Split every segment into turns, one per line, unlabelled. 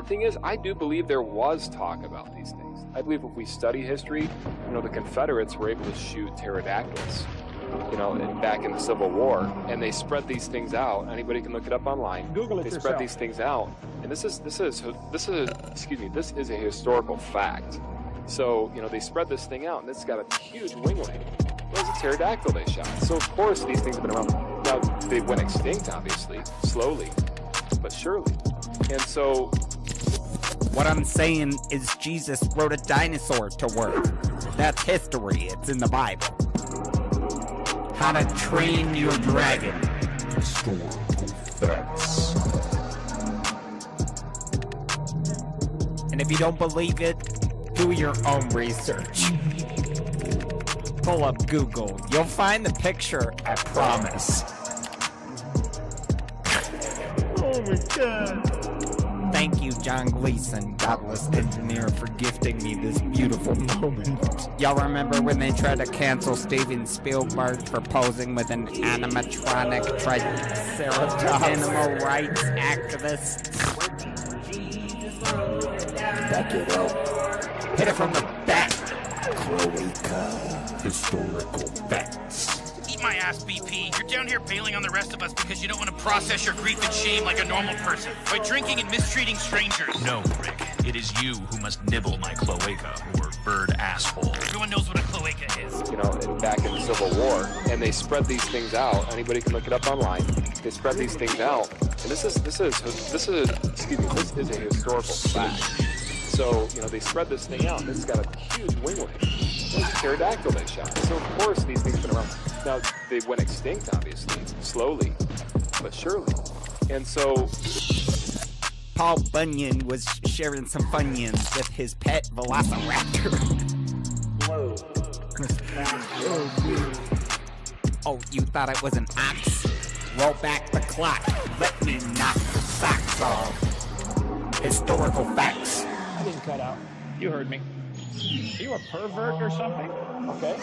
thing is, I do believe there was talk about these things. I believe if we study history, the Confederates were able to shoot pterodactyls, back in the Civil War, and they spread these things out. Anybody can look it up online.
Google it
They
yourself.
spread these things out, and this is a historical fact. So, they spread this thing out, and it's got a huge winglet. It was a pterodactyl they shot. So, of course, these things have been around. Now, they went extinct, obviously, slowly, but surely. And so...
What I'm saying is Jesus wrote a dinosaur to work. That's history. It's in the Bible. How to Train Your Dragon.
Historical facts.
And if you don't believe it, do your own research. Pull up Google. You'll find the picture, I promise.
Oh my God.
Thank you, John Gleason, Godless engineer, for gifting me this beautiful moment. Y'all remember when they tried to cancel Steven Spielberg for posing with an animatronic triceratops animal rights activist?
Back it up.
Hit it from the back.
Cloaca. Historical facts.
Eat my ass, BP. You're down here bailing on the rest of us because you don't want to process your grief and shame like a normal person by drinking and mistreating strangers.
No, Rick. It is you who must nibble my cloaca, or bird asshole.
Everyone knows what a cloaca is.
back in the Civil War, and they spread these things out. Anybody can look it up online. They spread these things out, and this is a historical fact. So, they spread this thing out, and it's got a huge winglet. It was a pterodactyl they shot. So, of course, these things have been around. Now, they went extinct, obviously, slowly, but surely. And so...
Paul Bunyan was sharing some Funyuns with his pet velociraptor.
Whoa.
Oh, you thought it was an ox? Roll back the clock. Let me knock the socks off. Historical facts.
I didn't cut out. You heard me. Are you a pervert or something? Okay.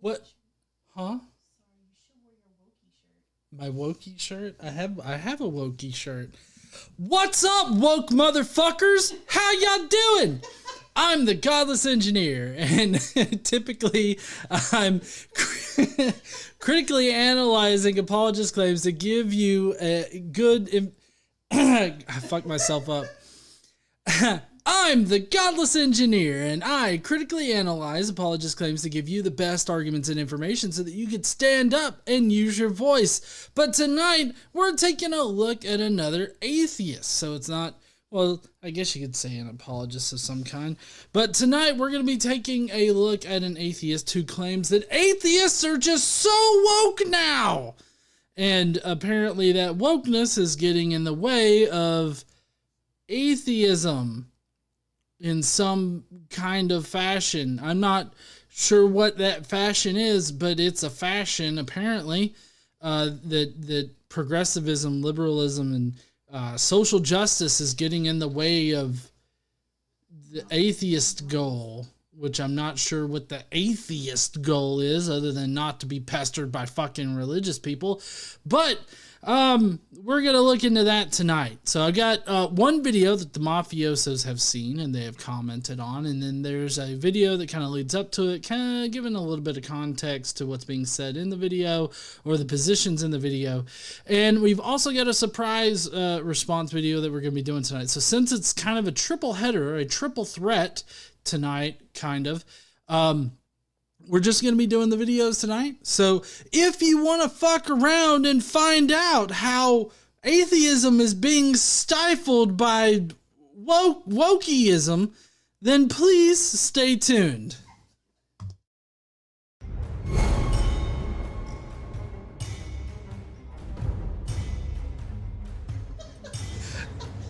What? Huh? My Wokey shirt? I have a Wokey shirt. What's up, woke motherfuckers? How y'all doing? I'm the Godless Engineer, and typically I'm critically analyzing apologist claims to give you a good... I fucked myself up. I'm the Godless Engineer, and I critically analyze apologist claims to give you the best arguments and information so that you could stand up and use your voice. But tonight, we're taking a look at another atheist. So it's not, well, I guess you could say an apologist of some kind. But tonight, we're going to be taking a look at an atheist who claims that atheists are just so woke now. And apparently that wokeness is getting in the way of atheism in some kind of fashion. I'm not sure what that fashion is, but it's a fashion apparently that progressivism, liberalism, and social justice is getting in the way of the atheist goal, which I'm not sure what the atheist goal is other than not to be pestered by fucking religious people. But we're going to look into that tonight. So I got one video that the mafiosos have seen and they have commented on. And then there's a video that kind of leads up to it, kind of giving a little bit of context to what's being said in the video or the positions in the video. And we've also got a surprise response video that we're going to be doing tonight. So since it's kind of a triple header, a triple threat tonight, kind of, we're just going to be doing the videos tonight. So if you want to fuck around and find out how atheism is being stifled by wokeism, then please stay tuned.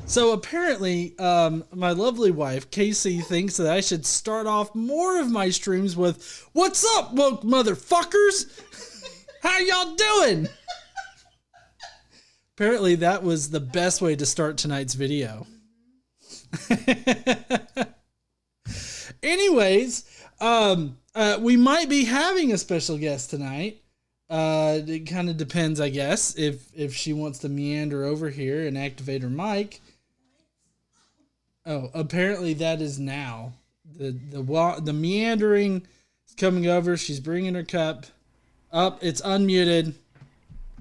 So apparently, my lovely wife, Casey, thinks that I should start off more of my streams with, "What's up, woke motherfuckers? How y'all doing?" Apparently, that was the best way to start tonight's video. Anyways, We might be having a special guest tonight. It kind of depends, I guess, if she wants to meander over here and activate her mic. Oh, apparently that is now. The meandering is coming over. She's bringing her cup up. It's unmuted.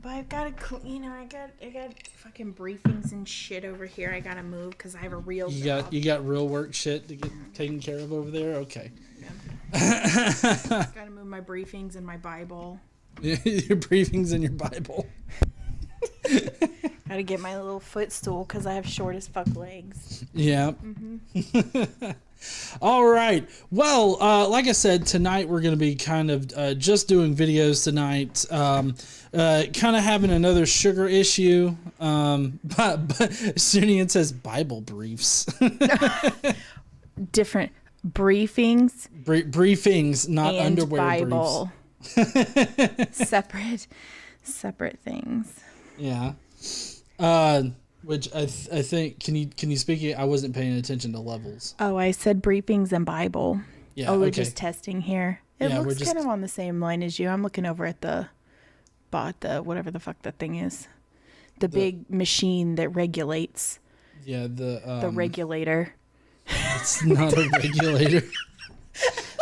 But I've got to, I got fucking briefings and shit over here. I gotta move because I have a real job.
You got real work shit to get taken care of over there. Okay.
Gotta move my briefings and my Bible.
Your briefings and your Bible.
Gotta get my little footstool because I have short as fuck legs.
Yeah. All right. Well, like I said, tonight we're going to be kind of just doing videos tonight. Kind of having another sugar issue. But Sunian says Bible briefs.
Different briefings.
Briefings, not
and
underwear
Bible.
briefs.
Separate things.
Yeah. Which I think can you speak it? I wasn't paying attention to levels.
Oh, I said briefings and Bible.
Yeah.
Oh, we're
okay.
just testing here. It looks kind of on the same line as you. I'm looking over at the whatever the fuck that thing is. The big machine that regulates.
Yeah, the
regulator.
It's not a regulator.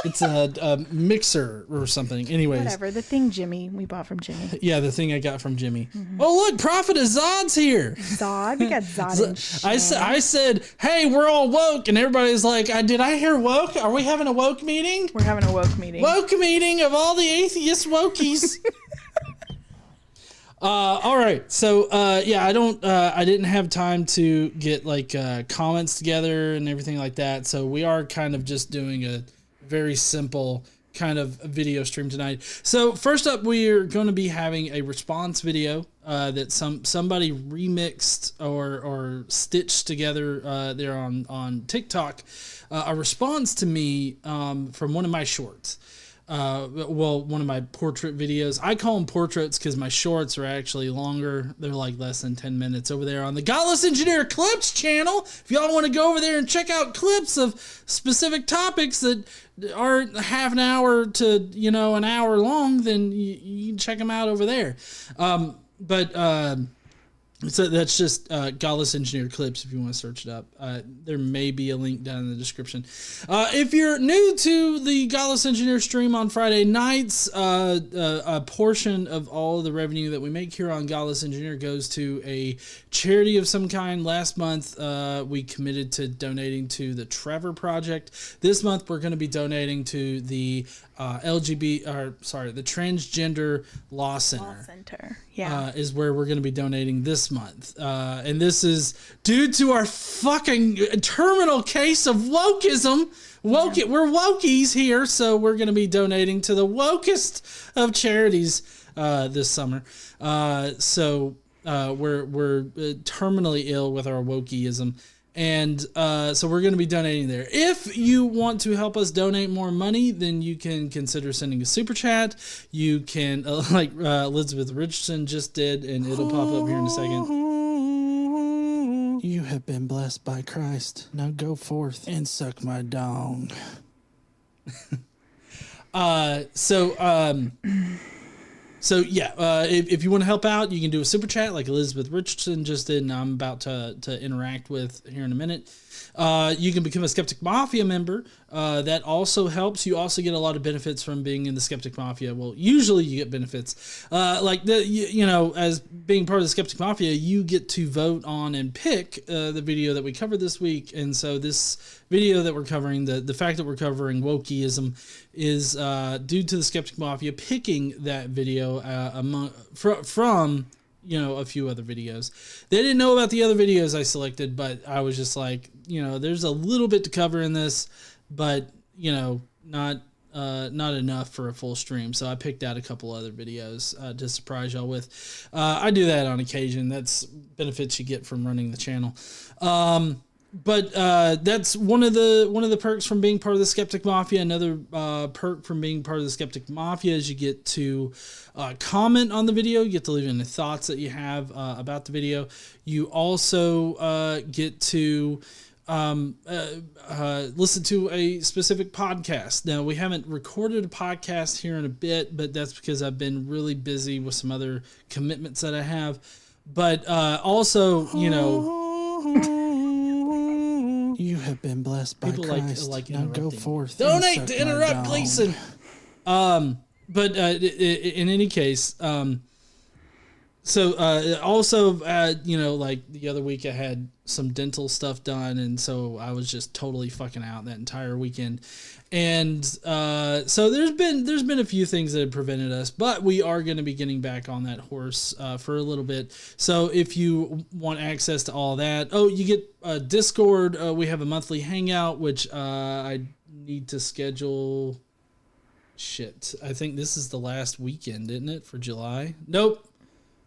It's a mixer or something. Anyways.
Whatever. The thing we bought from Jimmy.
Yeah, the thing I got from Jimmy. Oh, look, Prophet of Zod's here.
Zod? We got Zod and shit.
I said, hey, we're all woke. And everybody's like, did I hear woke? Are we having a woke meeting?
We're having a woke meeting.
Woke meeting of all the atheist wokies. All right. So, yeah, I didn't have time to get like comments together and everything like that. So we are kind of just doing a very simple kind of video stream tonight. So first up, we're going to be having a response video that somebody remixed or stitched together there on TikTok, a response to me from one of my shorts. One of my portrait videos. I call them portraits because my shorts are actually longer. They're like less than 10 minutes over there on the Godless Engineer Clips channel. If y'all want to go over there and check out clips of specific topics that aren't half an hour to, an hour long, then you can check them out over there. So that's just Godless Engineer Clips if you want to search it up. There may be a link down in the description. If you're new to the Godless Engineer stream on Friday nights, a portion of all the revenue that we make here on Godless Engineer goes to a charity of some kind. Last month, we committed to donating to the Trevor Project. This month, we're going to be donating to the the Transgender Law Center.
Yeah.
Is where we're going to be donating this month. And this is due to our fucking terminal case of wokeism. We're wokies here, so we're going to be donating to the wokest of charities this summer. So we're terminally ill with our wokeism. And so we're going to be donating there. If you want to help us donate more money, then you can consider sending a super chat. You can, like Elizabeth Richardson just did, and it'll pop up here in a second. You have been blessed by Christ. Now go forth and suck my dong. So yeah, if you want to help out, you can do a super chat like Elizabeth Richardson just did, and I'm about to interact with here in a minute. You can become a Skeptic Mafia member. That also helps. You also get a lot of benefits from being in the Skeptic Mafia. Well, usually you get benefits. As being part of the Skeptic Mafia, you get to vote on and pick the video that we covered this week. And so this video that we're covering, the fact that we're covering wokeism is due to the Skeptic Mafia picking that video from a few other videos. They didn't know about the other videos I selected, but I was just like, there's a little bit to cover in this, but not enough for a full stream. So I picked out a couple other videos to surprise y'all with. I do that on occasion. That's benefits you get from running the channel. But that's one of the perks from being part of the Skeptic Mafia. Another perk from being part of the Skeptic Mafia is you get to comment on the video. You get to leave in the thoughts that you have about the video. You also get to listen to a specific podcast. Now, we haven't recorded a podcast here in a bit, but that's because I've been really busy with some other commitments that I have. But also, you know,
you have been blessed by
people
Christ.
like
now go forth.
Donate to interrupt Gleason. But in any case, also, you know, like the other week I had some dental stuff done, and so I was just totally fucking out that entire weekend. And so there's been a few things that have prevented us, but we are going to be getting back on that horse for a little bit. So if you want access to all that, you get Discord. We have a monthly hangout, which I need to schedule. Shit, I think this is the last weekend, isn't it, for July? Nope,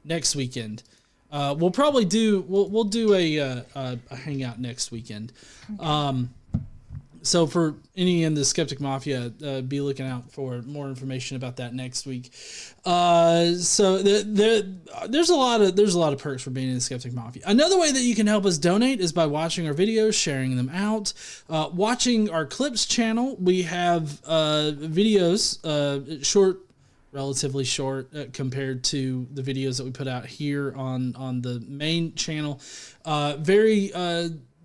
next weekend. We'll probably do we'll do a hangout next weekend. Okay. So for any in the Skeptic Mafia, be looking out for more information about that next week. So there's a lot of perks for being in the Skeptic Mafia. Another way that you can help us donate is by watching our videos, sharing them out, watching our clips channel. We have videos, relatively short compared to the videos that we put out here on the main channel. Very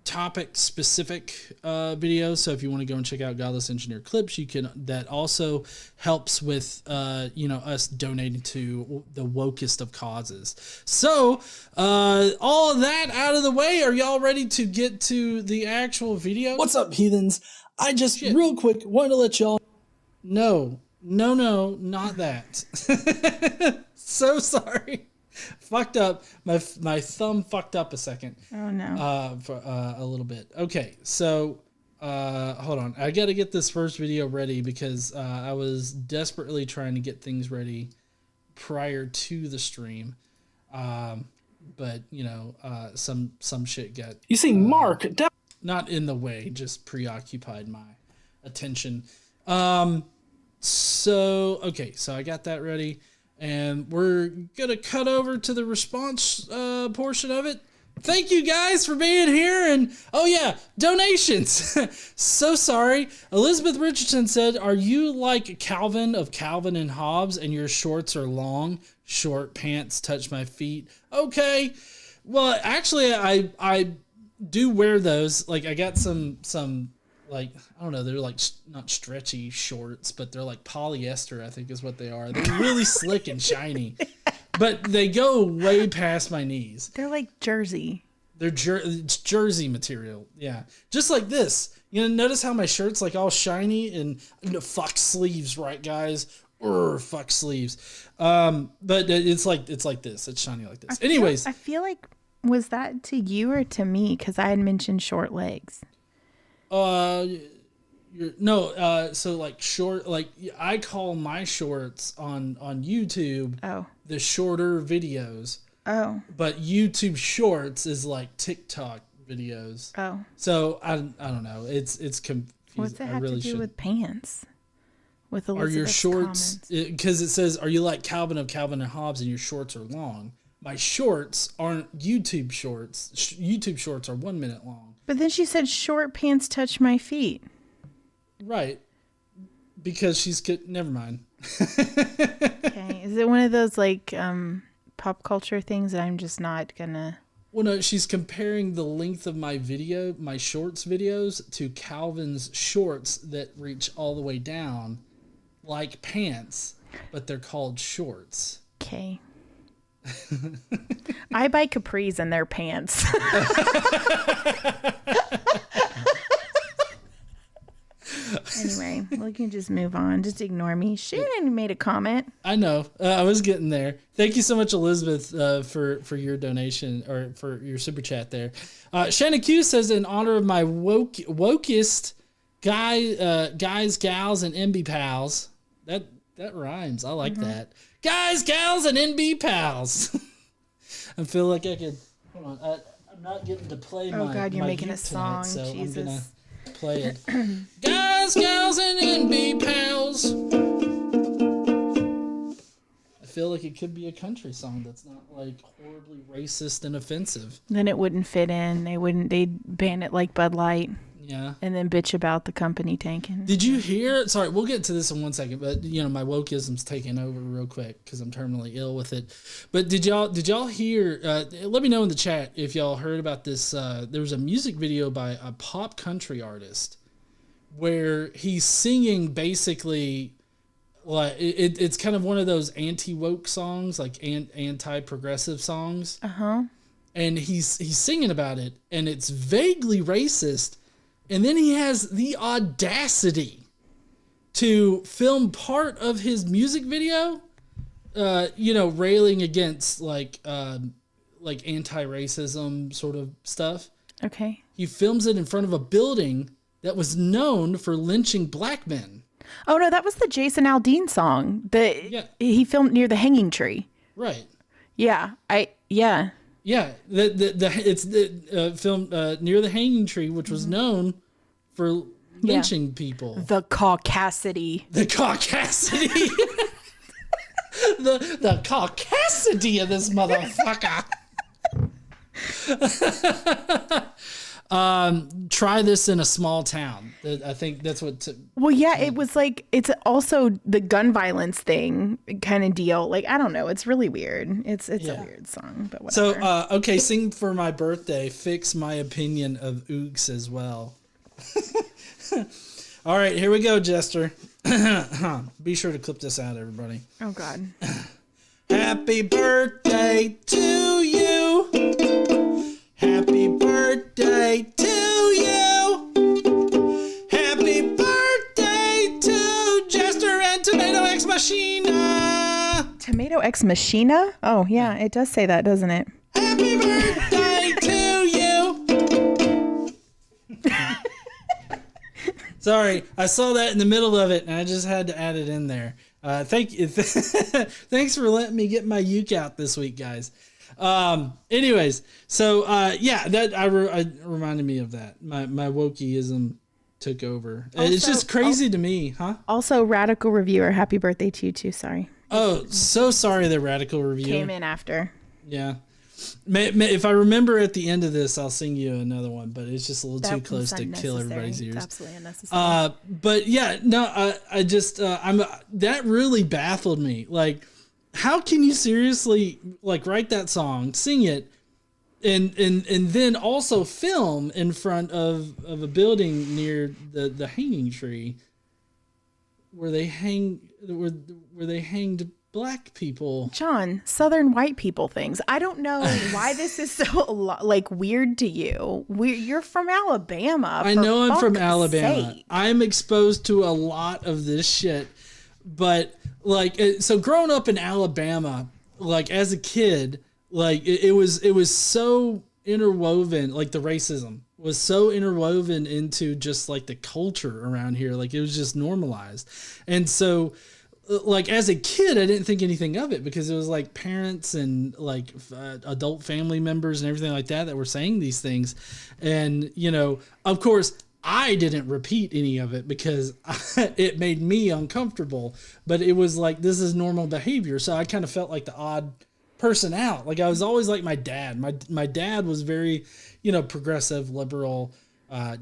topic specific videos. So if you want to go and check out Godless Engineer clips, you can. That also helps with us donating to the wokest of causes. So all of that out of the way, are y'all ready to get to the actual video?
What's up, heathens? I just real quick wanted to let y'all.
No, not that. So sorry. Fucked up. My thumb fucked up a second.
Oh no.
For a little bit. Okay, so hold on. I got to get this first video ready because I was desperately trying to get things ready prior to the stream. But you know, some shit got.
You see, Mark.
Not in the way, just preoccupied my attention. So I got that ready. And we're going to cut over to the response portion of it. Thank you guys for being here. And, donations. So sorry. Elizabeth Richardson said, are you like Calvin of Calvin and Hobbes and your shorts are long? Short pants touch my feet. Okay. Well, actually, I do wear those. Like, I got some like, I don't know, they're like not stretchy shorts, but they're like polyester, I think is what they are. They're really slick and shiny, but they go way past my knees.
They're like jersey.
They're it's jersey material. Yeah. Just like this. You know, notice how my shirt's like all shiny and fuck sleeves, right, guys? Fuck sleeves. But it's like this. It's shiny like this. Anyways.
I feel like, was that to you or to me? Because I had mentioned short legs.
So like short, like I call my shorts on YouTube the shorter videos.
Oh.
But YouTube Shorts is like TikTok videos.
Oh.
So I don't know. It's confusing.
What's that have to do with pants? With Elizabeth's
are your shorts? Because it says, "Are you like Calvin of Calvin and Hobbes, and your shorts are long?" My shorts aren't YouTube Shorts. YouTube Shorts are 1 minute long.
But then she said, "Short pants touch my feet."
Right. Because never mind.
Okay. Is it one of those like pop culture things that I'm just not gonna?
Well, no, she's comparing the length of my shorts videos to Calvin's shorts that reach all the way down, like pants, but they're called shorts.
Okay. I buy capris and they're pants. Anyway, we can just move on. Just ignore me. Shannon made a comment.
I know. I was getting there. Thank you so much, Elizabeth, for your donation or for your super chat there. Shannon Q says, in honor of my wokest guys, gals, and MB pals. That rhymes. I like that. Guys, gals, and NB pals. I feel like I could. Hold on. I'm not getting to play my.
Oh God, you're making a
tonight,
song.
so
Jesus.
I'm gonna play it. Guys, gals, and NB pals. I feel like it could be a country song that's not like horribly racist and offensive.
Then it wouldn't fit in. They'd ban it like Bud Light.
Yeah.
And then bitch about the company tanking.
Did you hear? Sorry, we'll get to this in 1 second, but my wokeism's taking over real quick because I'm terminally ill with it. But did y'all hear? Let me know in the chat if y'all heard about this. There was a music video by a pop country artist where he's singing basically like it's kind of one of those anti-woke songs, like anti-progressive songs. And he's singing about it, and it's vaguely racist. And then he has the audacity to film part of his music video, railing against like anti-racism sort of stuff.
Okay.
He films it in front of a building that was known for lynching black men.
Oh no, that was the Jason Aldean song that he filmed near the hanging tree.
Right.
Yeah.
Yeah, it's filmed near the hanging tree, which was known for lynching people.
The caucasity.
The caucasity. the caucasity of this motherfucker. Try this in a small town. I think that's what.
It was like it's also the gun violence thing kind of deal. Like I don't know, it's really weird. It's a weird song, but whatever.
So okay, sing for my birthday. Fix my opinion of ooks as well. All right, here we go, Jester. Be sure to clip this out, everybody.
Oh God.
Happy birthday to you. Happy birthday to you. Happy birthday to Jester and Tomato X Machina.
Tomato X Machina? Oh, yeah, it does say that, doesn't it?
Happy birthday to you. Sorry, I saw that in the middle of it, and I just had to add it in there. Thank you. Thanks for letting me get my uke out this week, guys. Anyways, so that reminded me of that. My wokeism took over. Also, it's just crazy to me, huh?
Also, Radical Reviewer, happy birthday to you too. Sorry.
Oh, so sorry. The Radical Reviewer
came in after.
Yeah. If I remember at the end of this, I'll sing you another one, but it's just a little too close to kill everybody's ears.
It's absolutely unnecessary.
But yeah, no, I just that really baffled me. Like, how can you seriously like write that song, sing it, and then also film in front of a building near the hanging tree where they hanged black people?
John, Southern white people things. I don't know why this is so like weird to you. You're from Alabama.
I know I'm from Alabama. I'm exposed to a lot of this shit, but like, so growing up in Alabama, like as a kid, like it was so interwoven, like the racism was so interwoven into just like the culture around here. Like it was just normalized. And so like as a kid, I didn't think anything of it because it was like parents and like adult family members and everything like that were saying these things. And, of course, I didn't repeat any of it because it made me uncomfortable, but it was like, this is normal behavior. So I kind of felt like the odd person out. Like I was always like my dad. My dad was very, progressive, liberal,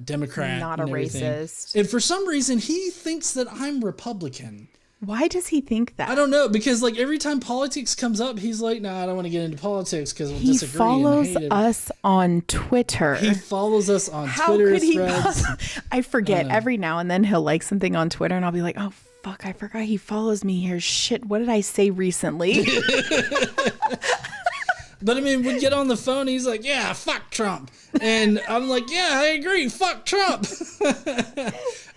Democrat.
Not a racist.
And for some reason, he thinks that I'm Republican.
Why does he think that?
I don't know, because like every time politics comes up, he's like, "Nah, I don't want to get into politics because we'll disagree."
He follows us on Twitter.
He follows us on Twitter threads.
I forget every now and then he'll like something on Twitter, and I'll be like, "Oh fuck, I forgot he follows me here." Shit, what did I say recently?
But I mean, we'd get on the phone, he's like, "Yeah, fuck Trump," and I'm like, "Yeah, I agree, fuck Trump."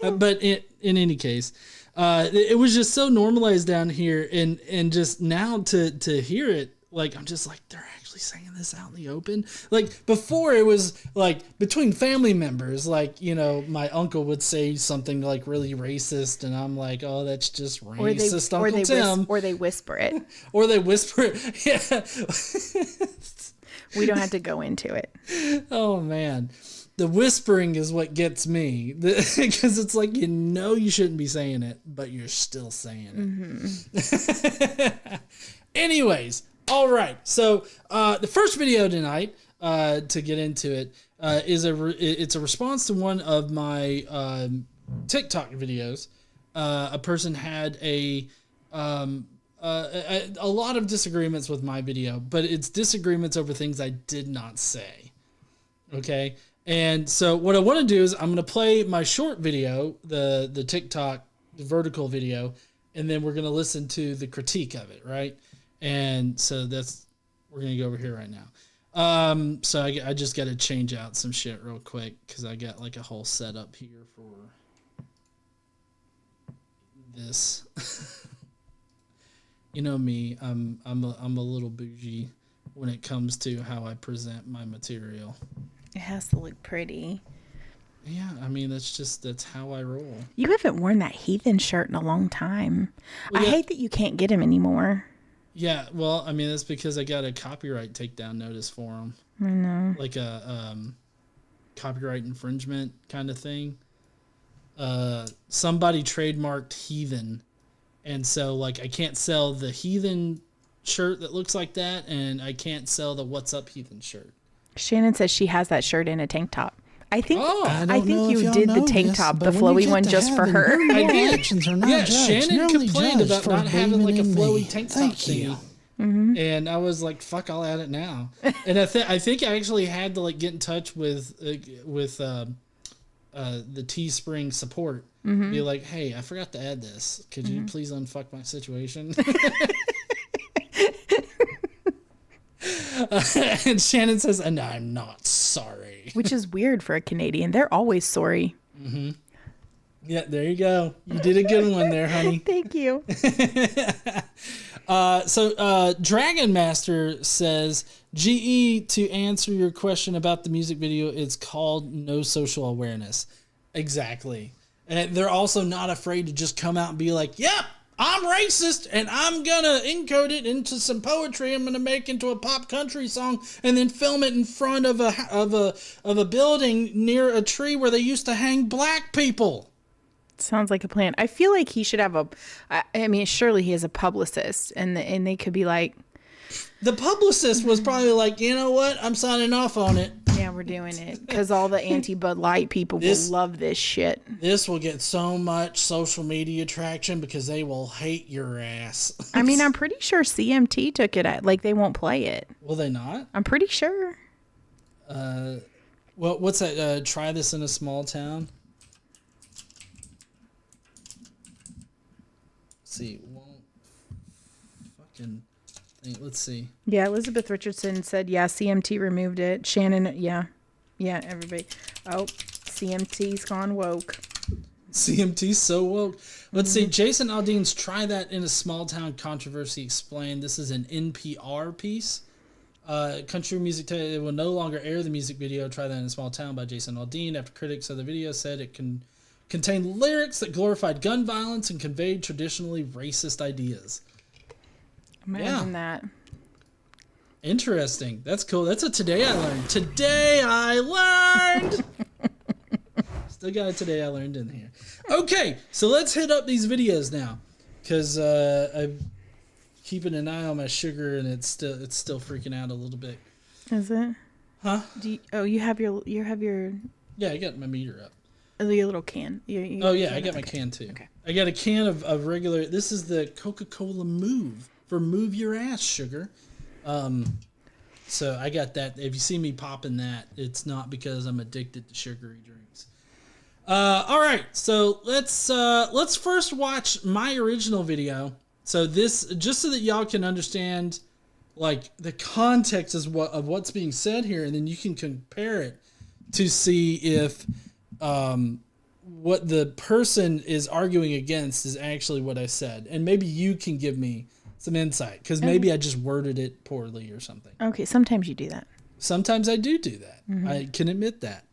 But in any case. It was just so normalized down here, and just now to hear it, like I'm just like, they're actually saying this out in the open. Like before, it was like between family members, like my uncle would say something like really racist, and I'm like, oh, that's just racist, Uncle Tim.
Or they whisper it.
Or they whisper it. Yeah.
We don't have to go into it.
Oh man. The whispering is what gets me because it's like, you shouldn't be saying it, but you're still saying it. Anyways, all right. So the first video tonight, to get into it, it's a response to one of my TikTok videos. A person had a lot of disagreements with my video, but it's disagreements over things I did not say. Okay. And so what I want to do is I'm going to play my short video, the TikTok vertical video, and then we're going to listen to the critique of it. Right. And so we're going to go over here right now. So I just got to change out some shit real quick, cause I got like a whole setup here for this. You know me, I'm a little bougie when it comes to how I present my material.
It has to look pretty.
Yeah, I mean that's how I roll.
You haven't worn that heathen shirt in a long time.
Well,
I hate that you can't get him anymore.
Yeah, well, I mean that's because I got a copyright takedown notice for him.
I know.
Like a copyright infringement kind of thing. Somebody trademarked heathen, and so like I can't sell the heathen shirt that looks like that, and I can't sell the What's Up Heathen shirt.
Shannon says she has that shirt in a tank top. I think you did the tank top, the
but
flowy one, just for her.
I did.
Actions are not
Yeah,
judged.
Shannon
You're only
complained
judged
about
for
not having like a
believing in
flowy
me.
tank top
Thank
thingy.
you.
And I was like, "Fuck, I'll add it now." And I think I actually had to like get in touch with the Teespring support. Be like, "Hey, I forgot to add this. Could you please unfuck my situation?" And Shannon says, "And I'm not sorry."
Which is weird for a Canadian. They're always sorry.
Yeah, there you go. You did a good one there, honey.
Thank you.
So Dragon Master says, GE, to answer your question about the music video, it's called No Social Awareness. Exactly. And they're also not afraid to just come out and be like, yep, I'm racist and I'm going to encode it into some poetry I'm going to make into a pop country song and then film it in front of a building near a tree where they used to hang black people.
Sounds like a plan. I feel like he should have I mean, surely he has a publicist, and they could be like...
The publicist was probably like, you know what? I'm signing off on it.
Yeah, we're doing it. Because all the anti-Bud Light people will love this shit.
This will get so much social media traction because they will hate your ass.
I mean, I'm pretty sure CMT took it at... Like, they won't play it.
Will they not?
I'm pretty sure.
Well, what's that? Try this in a small town? See, won't fucking think. Let's see.
Yeah, Elizabeth Richardson said, yeah, CMT removed it. Shannon, yeah, everybody. Oh, CMT's gone woke.
CMT's so woke. Let's see. Jason Aldean's Try That in a Small Town Controversy Explained. This is an NPR piece. Country music will no longer air the music video Try That in a Small Town by Jason Aldean after critics of the video said it contained lyrics that glorified gun violence and conveyed traditionally racist ideas.
Imagine that.
Interesting. That's cool. That's a Today I Learned. Today I learned! Still got a Today I Learned in here. Okay, so let's hit up these videos now. Because I'm keeping an eye on my sugar and it's still freaking out a little bit.
Is it?
Huh?
You have your...
Yeah, I got my meter up.
Your little can.
I got my can too. Okay. I got a can of regular. This is the Coca-Cola Move for Move Your Ass Sugar. So I got that. If you see me popping that, it's not because I'm addicted to sugary drinks. All right, so let's first watch my original video. So this, just so that y'all can understand, like the context of what's being said here, and then you can compare it to see if what the person is arguing against is actually what I said. And maybe you can give me some insight, because maybe I just worded it poorly or something.
Okay, sometimes you do that.
Sometimes I do that. Mm-hmm. I can admit that.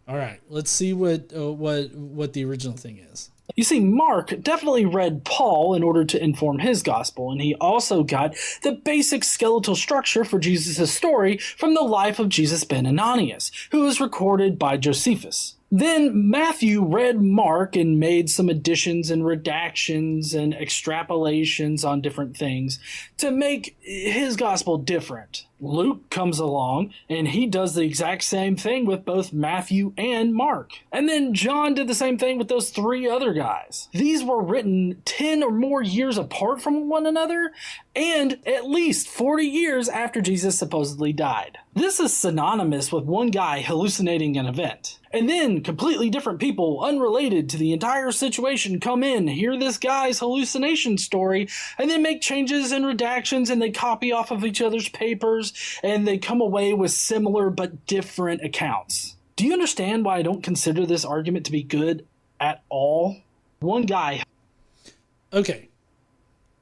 All right, let's see what the original thing is.
You see, Mark definitely read Paul in order to inform his gospel, and he also got the basic skeletal structure for Jesus' story from the life of Jesus ben Ananias, who was recorded by Josephus. Then Matthew read Mark and made some additions and redactions and extrapolations on different things to make his gospel different. Luke comes along and he does the exact same thing with both Matthew and Mark. And then John did the same thing with those 3 other guys. These were written 10 or more years apart from one another and at least 40 years after Jesus supposedly died. This is synonymous with one guy hallucinating an event. And then completely different people unrelated to the entire situation come in, hear this guy's hallucination story, and then make changes and redactions, and they copy off of each other's papers, and they come away with similar but different accounts. Do you understand why I don't consider this argument to be good at all? One guy.
Okay.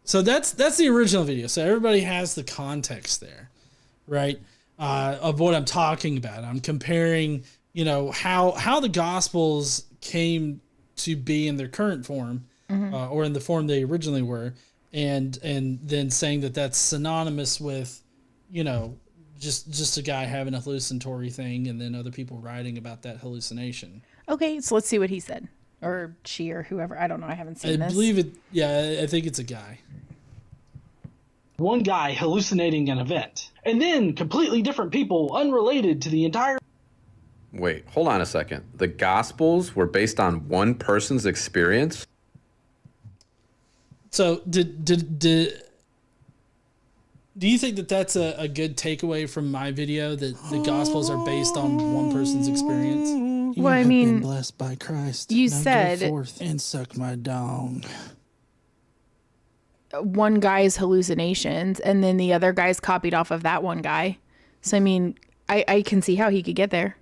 So that's the original video. So everybody has the context there, right? Of what I'm talking about. I'm comparing, you know, how the Gospels came to be in their current form, or in the form they originally were, and then saying that that's synonymous with, you know, just a guy having a hallucinatory thing, and then other people writing about that hallucination.
Okay, so let's see what he said, or she, or whoever. I don't know. I haven't seen this.
I believe it. Yeah, I think it's a guy.
One guy hallucinating an event, and then completely different people unrelated to the entire.
Wait, hold on a second. The Gospels were based on one person's experience?
So do you think that that's a good takeaway from my video, that the Gospels are based on one person's experience?
Well, I mean,
been blessed by Christ.
You
now
said
go forth and suck my dong.
One guy's hallucinations, and then the other guy's copied off of that one guy. So I mean, I can see how he could get there.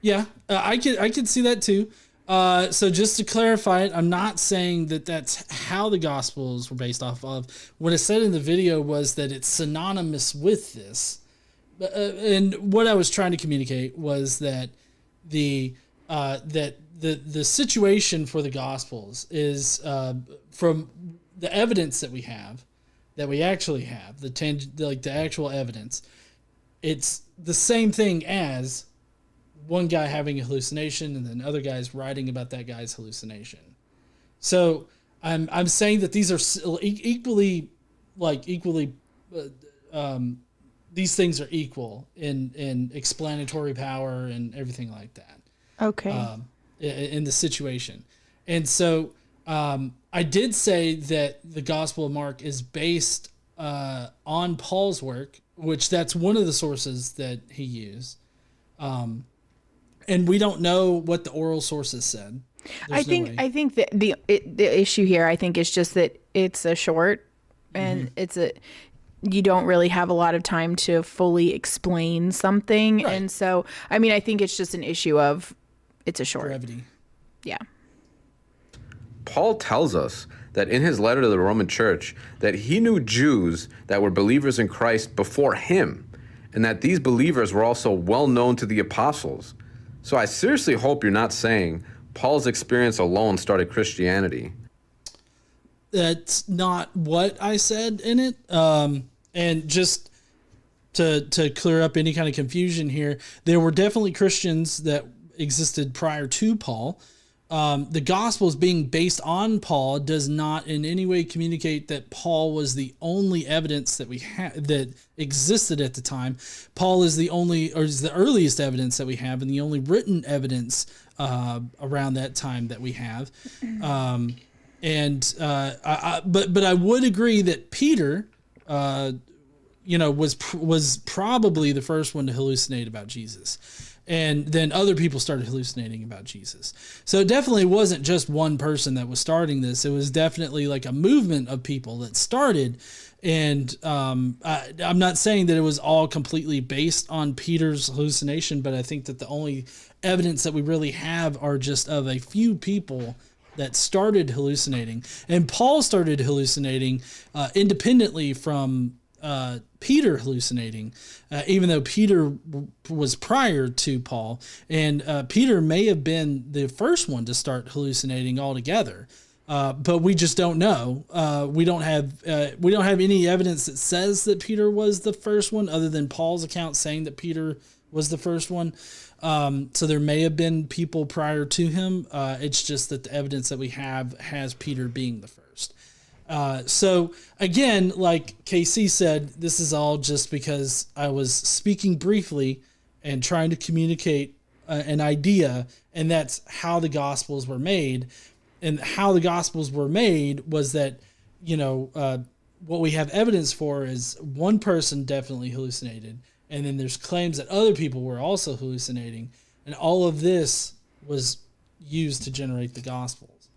Yeah, I could see that too. So just to clarify it, I'm not saying that that's how the Gospels were based off of. What I said in the video was that it's synonymous with this. And what I was trying to communicate was that the situation for the Gospels is, from the evidence that we actually have, the actual evidence, it's the same thing as one guy having a hallucination and then other guys writing about that guy's hallucination. So I'm saying that these are equally these things are equal in explanatory power and everything like that.
Okay.
In the situation. And so I did say that the Gospel of Mark is based on Paul's work, which that's one of the sources that he used. And we don't know what the oral sources said.
I think that the issue here, I think, is just that it's a short, and you don't really have a lot of time to fully explain something. Right. And so, I mean, I think it's just an issue of it's a short.
Brevity.
Yeah.
Paul tells us that in his letter to the Roman church that he knew Jews that were believers in Christ before him, and that these believers were also well known to the apostles. So I seriously hope you're not saying Paul's experience alone started Christianity.
That's not what I said in it. And just to clear up any kind of confusion here, there were definitely Christians that existed prior to Paul. The Gospels being based on Paul does not in any way communicate that Paul was the only evidence that we had that existed at the time. Paul is the earliest evidence that we have, and the only written evidence around that time that we have. But I would agree that Peter, was probably the first one to hallucinate about Jesus. And then other people started hallucinating about Jesus. So it definitely wasn't just one person that was starting this. It was definitely like a movement of people that started. And I'm not saying that it was all completely based on Peter's hallucination, but I think that the only evidence that we really have are just of a few people that started hallucinating. And Paul started hallucinating independently from Peter hallucinating, even though Peter was prior to Paul, and Peter may have been the first one to start hallucinating altogether, but we just don't know. We don't have any evidence that says that Peter was the first one, other than Paul's account saying that Peter was the first one. So there may have been people prior to him. It's just that the evidence that we have has Peter being the first. So again, like KC said, this is all just because I was speaking briefly and trying to communicate an idea, and that's how the Gospels were made. And how the Gospels were made was that, what we have evidence for is one person definitely hallucinated, and then there's claims that other people were also hallucinating, and all of this was used to generate the Gospels.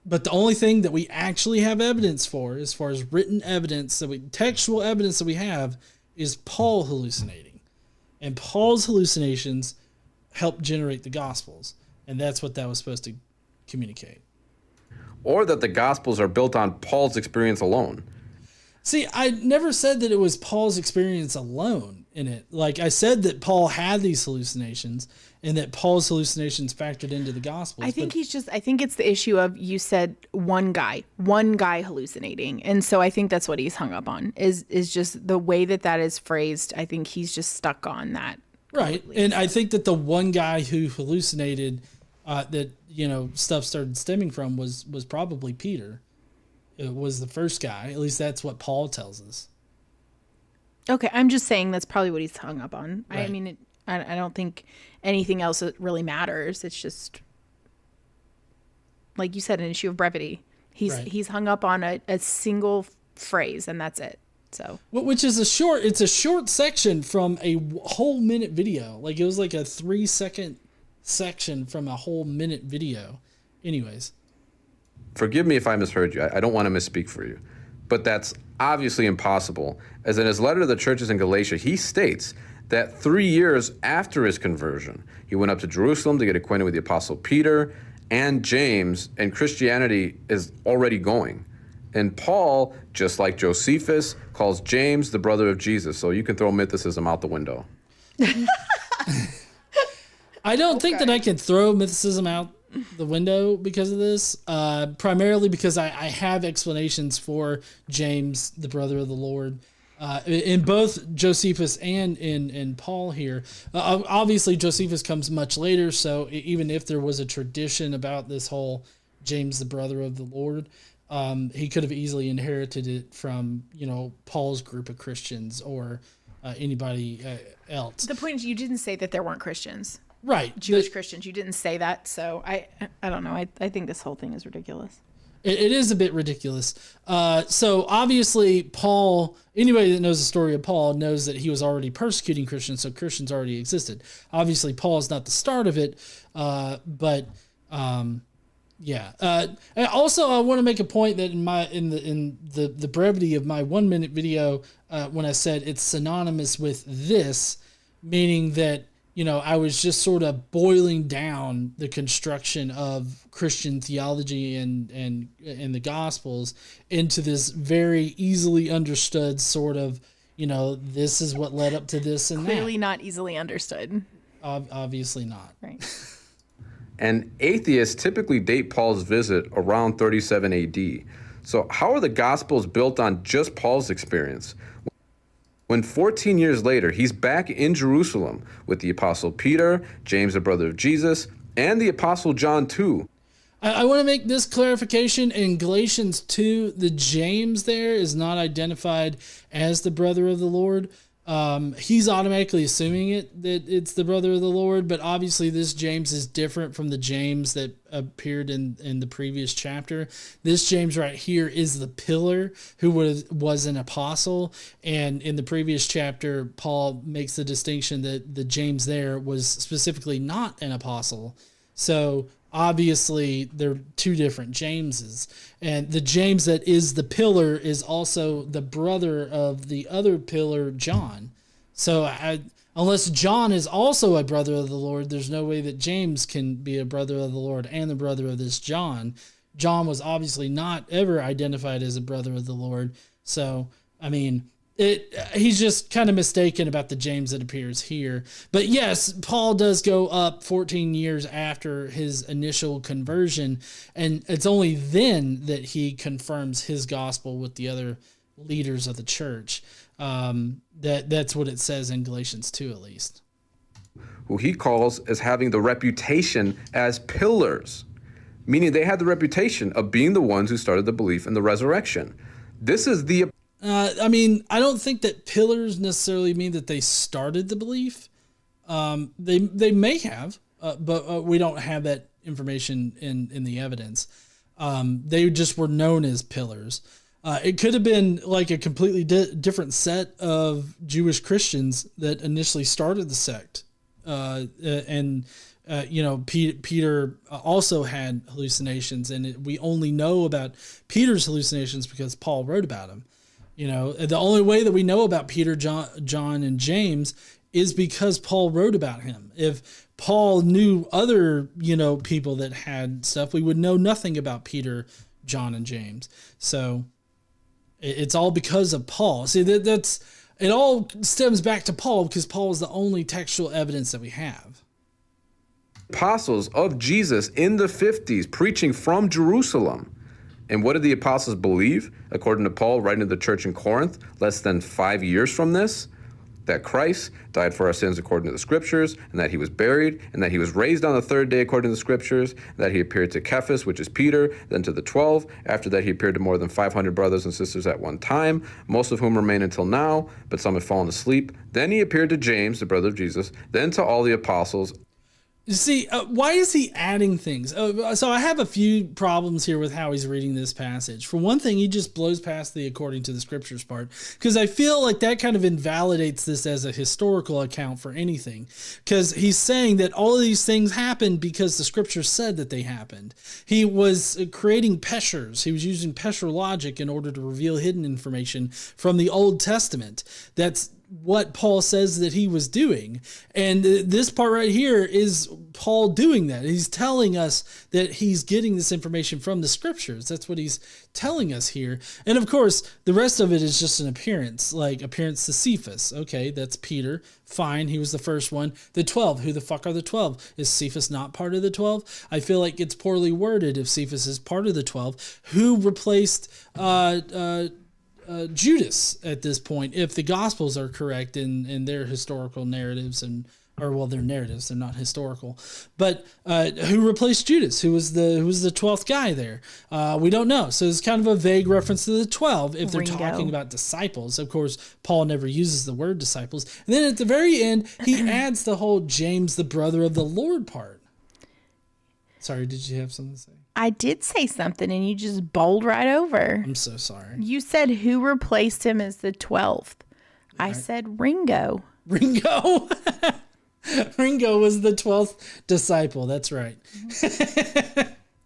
But the only thing that we actually have evidence for, as far as written evidence, textual evidence that we have, is Paul hallucinating. And Paul's hallucinations helped generate the Gospels, and that's what that was supposed to communicate.
Or that the Gospels are built on Paul's experience alone.
See, I never said that it was Paul's experience alone in it. Like, I said that Paul had these hallucinations and that Paul's hallucinations factored into the Gospels.
I think I think it's the issue of, you said one guy hallucinating. And so I think that's what he's hung up on, is just the way that is phrased. I think he's just stuck on that.
Right. And I think that the one guy who hallucinated that, stuff started stemming from was probably Peter. It was the first guy. At least that's what Paul tells us.
Okay, I'm just saying that's probably what he's hung up on.
Right.
I mean, I don't think anything else really matters. It's just, like you said, an issue of brevity. He's hung up on a single phrase, and that's it. So,
which is it's a short section from a whole minute video. Like, it was like a 3-second section from a whole minute video. Anyways.
Forgive me if I misheard you. I don't want to misspeak for you. But that's obviously impossible, as in his letter to the churches in Galatia, he states that 3 years after his conversion, he went up to Jerusalem to get acquainted with the Apostle Peter and James, and Christianity is already going. And Paul, just like Josephus, calls James the brother of Jesus, so you can throw mythicism out the window.
I don't think that I can throw mythicism out the window because of this, primarily because I have explanations for James, the brother of the Lord, in both Josephus and in Paul here. Obviously, Josephus comes much later, so even if there was a tradition about this whole James, the brother of the Lord, he could have easily inherited it from, Paul's group of Christians or anybody else.
The point is, you didn't say that there weren't Christians.
Right.
Jewish Christians. You didn't say that. So I don't know. I think this whole thing is ridiculous.
It is a bit ridiculous. So obviously Paul, anybody that knows the story of Paul knows that he was already persecuting Christians. So Christians already existed. Obviously Paul is not the start of it. But yeah. And also I want to make a point that in the brevity of my 1 minute video, when I said it's synonymous with this, meaning that, I was just sort of boiling down the construction of Christian theology and the Gospels into this very easily understood sort of, this is what led up to this and
Clearly
that.
not easily understood.
Obviously not.
Right.
And atheists typically date Paul's visit around 37 AD. So how are the Gospels built on just Paul's experience, when 14 years later, he's back in Jerusalem with the Apostle Peter, James, the brother of Jesus, and the Apostle John too?
I want to make this clarification. In Galatians 2, the James there is not identified as the brother of the Lord. He's automatically assuming that it's the brother of the Lord, but obviously this James is different from the James that appeared in the previous chapter. This James right here is the pillar who was an apostle, and in the previous chapter, Paul makes the distinction that the James there was specifically not an apostle. So obviously they're two different Jameses, and the James that is the pillar is also the brother of the other pillar, John. So unless John is also a brother of the Lord, there's no way that James can be a brother of the Lord and the brother of this John. John was obviously not ever identified as a brother of the Lord. So, I mean, he's just kind of mistaken about the James that appears here. But yes, Paul does go up 14 years after his initial conversion, and it's only then that he confirms his gospel with the other leaders of the church. That's what it says in Galatians 2, at least.
who he calls as having the reputation as pillars, meaning they had the reputation of being the ones who started the belief in the resurrection. This is the...
I mean, I don't think that pillars necessarily mean that they started the belief. They may have, but we don't have that information in the evidence. They just were known as pillars. It could have been like a completely different set of Jewish Christians that initially started the sect. Peter also had hallucinations, and we only know about Peter's hallucinations because Paul wrote about them. The only way that we know about Peter, John, and James is because Paul wrote about him. If Paul knew other, people that had stuff, we would know nothing about Peter, John, and James. So it's all because of Paul. See, it all stems back to Paul because Paul is the only textual evidence that we have.
Apostles of Jesus in the 50s preaching from Jerusalem. And what did the apostles believe, according to Paul writing to the church in Corinth, less than 5 years from this? That Christ died for our sins according to the scriptures, and that he was buried, and that he was raised on the third day according to the scriptures, and that he appeared to Cephas, which is Peter, then to the 12. After that, he appeared to more than 500 brothers and sisters at one time, most of whom remain until now, but some have fallen asleep. Then he appeared to James, the brother of Jesus, then to all the apostles.
You see, why is he adding things? So I have a few problems here with how he's reading this passage. For one thing, he just blows past the according to the scriptures part, because I feel like that kind of invalidates this as a historical account for anything, because he's saying that all of these things happened because the scriptures said that they happened. He was creating peshers. He was using pesher logic in order to reveal hidden information from the Old Testament. That's what Paul says that he was doing. And this part right here is Paul doing that. He's telling us that he's getting this information from the scriptures. That's what he's telling us here. And of course, the rest of it is just an appearance, like appearance to Cephas. Okay, that's Peter. Fine, he was the first one. The 12, who the fuck are the 12? Is Cephas not part of the 12? I feel like it's poorly worded if Cephas is part of the 12. Who replaced Judas at this point, if the Gospels are correct in their historical narratives, they're narratives, they're not historical, but who replaced Judas? Who was the 12th guy there? We don't know. So it's kind of a vague reference to the 12 if they're talking about disciples. Of course, Paul never uses the word disciples. And then at the very end, he adds the whole James, the brother of the Lord part. Sorry, did you have something to say?
I did say something and you just bowled right over.
I'm so sorry.
You said who replaced him as the 12th. I said Ringo.
Ringo? Ringo was the 12th disciple. That's right.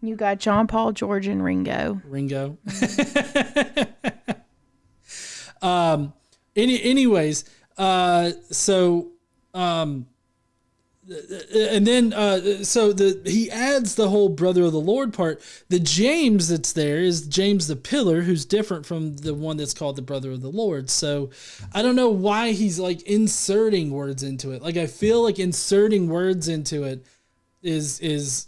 You got John, Paul, George, and Ringo.
Ringo. Anyways, and then he adds the whole brother of the Lord part. The James that's there is James the pillar, who's different from the one that's called the brother of the Lord. So I don't know why he's like inserting words into it. Like, I feel like inserting words into it is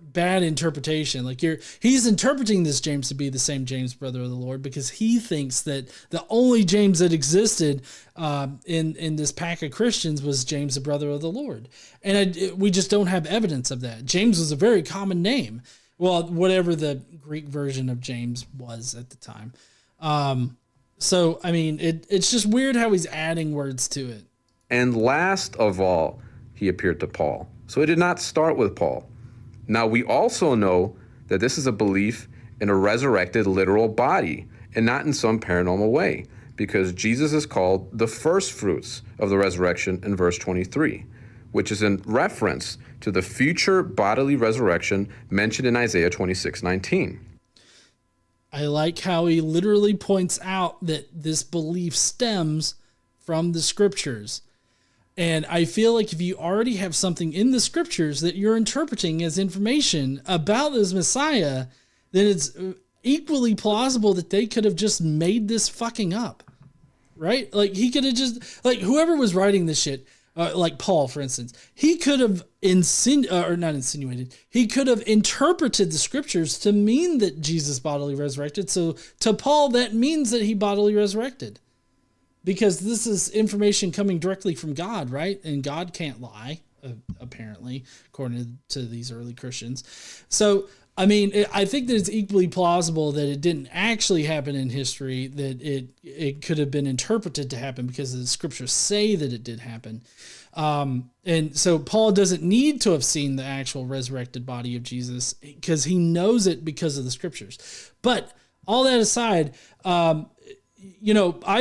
bad interpretation. Like, he's interpreting this James to be the same James, brother of the Lord, because he thinks that the only James that existed in this pack of Christians was James, the brother of the Lord. And we just don't have evidence of that. James was a very common name. Well, whatever the Greek version of James was at the time. So, I mean, it's just weird how he's adding words to it.
And last of all, he appeared to Paul. So it did not start with Paul. Now, we also know that this is a belief in a resurrected literal body and not in some paranormal way, because Jesus is called the first fruits of the resurrection in verse 23, which is in reference to the future bodily resurrection mentioned in Isaiah 26:19.
I like how he literally points out that this belief stems from the scriptures. And I feel like if you already have something in the scriptures that you're interpreting as information about this Messiah, then it's equally plausible that they could have just made this fucking up, right? Like, he could have just, like, whoever was writing this shit, like Paul, for instance, he could have he could have interpreted the scriptures to mean that Jesus bodily resurrected. So to Paul, that means that he bodily resurrected. because this is information coming directly from God, right? And God can't lie, apparently, according to these early Christians. So, I mean, I think that it's equally plausible that it didn't actually happen in history, that it could have been interpreted to happen because the scriptures say that it did happen. And so Paul doesn't need to have seen the actual resurrected body of Jesus because he knows it because of the scriptures. But all that aside, I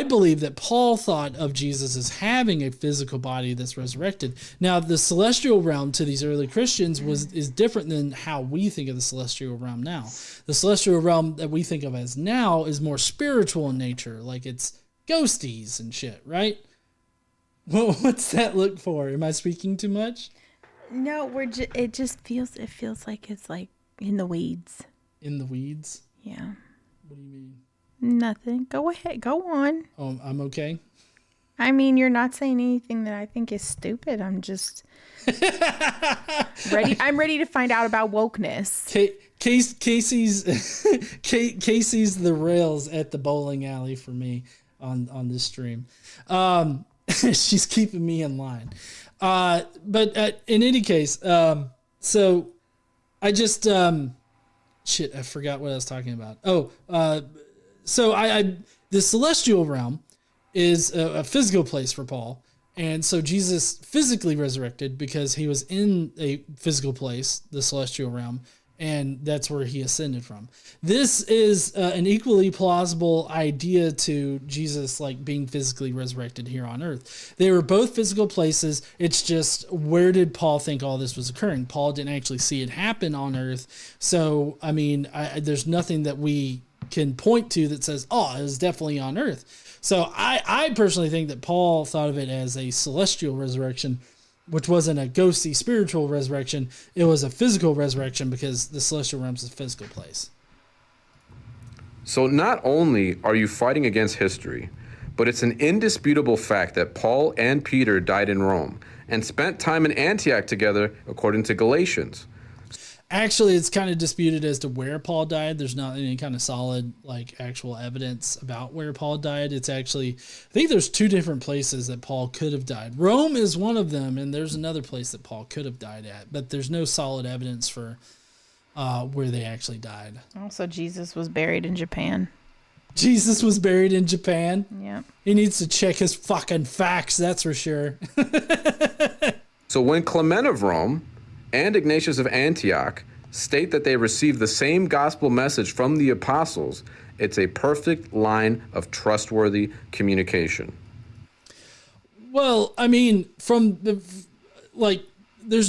believe that Paul thought of Jesus as having a physical body that's resurrected. Now, the celestial realm to these early Christians is different than how we think of the celestial realm now. The celestial realm that we think of as now is more spiritual in nature, like it's ghosties and shit, right? Well, what's that look for? Am I speaking too much?
No, it feels like it's like in the weeds.
In the weeds?
Yeah.
What do you mean?
Nothing. Go ahead. Go on.
Oh, I'm okay.
I mean, you're not saying anything that I think is stupid. I'm just ready. I'm ready to find out about wokeness.
Casey's the rails at the bowling alley for me on this stream. She's keeping me in line. But in any case, so I just shit. I forgot what I was talking about. So the celestial realm is a physical place for Paul. And so Jesus physically resurrected because he was in a physical place, the celestial realm, and that's where he ascended from. This is an equally plausible idea to Jesus like being physically resurrected here on earth. They were both physical places. It's just, where did Paul think all this was occurring? Paul didn't actually see it happen on earth. So, I mean, there's nothing that we can point to that says, oh, it was definitely on earth. So I personally think that Paul thought of it as a celestial resurrection, which wasn't a ghosty spiritual resurrection. It was a physical resurrection because the celestial realm is a physical place.
So not only are you fighting against history, but it's an indisputable fact that Paul and Peter died in Rome and spent time in Antioch together, according to Galatians.
Actually, it's kind of disputed as to where Paul died. There's not any kind of solid, like, actual evidence about where Paul died. It's actually, I think there's two different places that Paul could have died. Rome is one of them, and there's another place that Paul could have died at, but there's no solid evidence for where they actually died. Also,
Jesus was buried in Japan.
Jesus was buried in Japan?
Yeah.
He needs to check his fucking facts, that's for sure.
So when Clement of Rome and Ignatius of Antioch state that they received the same gospel message from the apostles, it's a perfect line of trustworthy communication.
Well, I mean, there's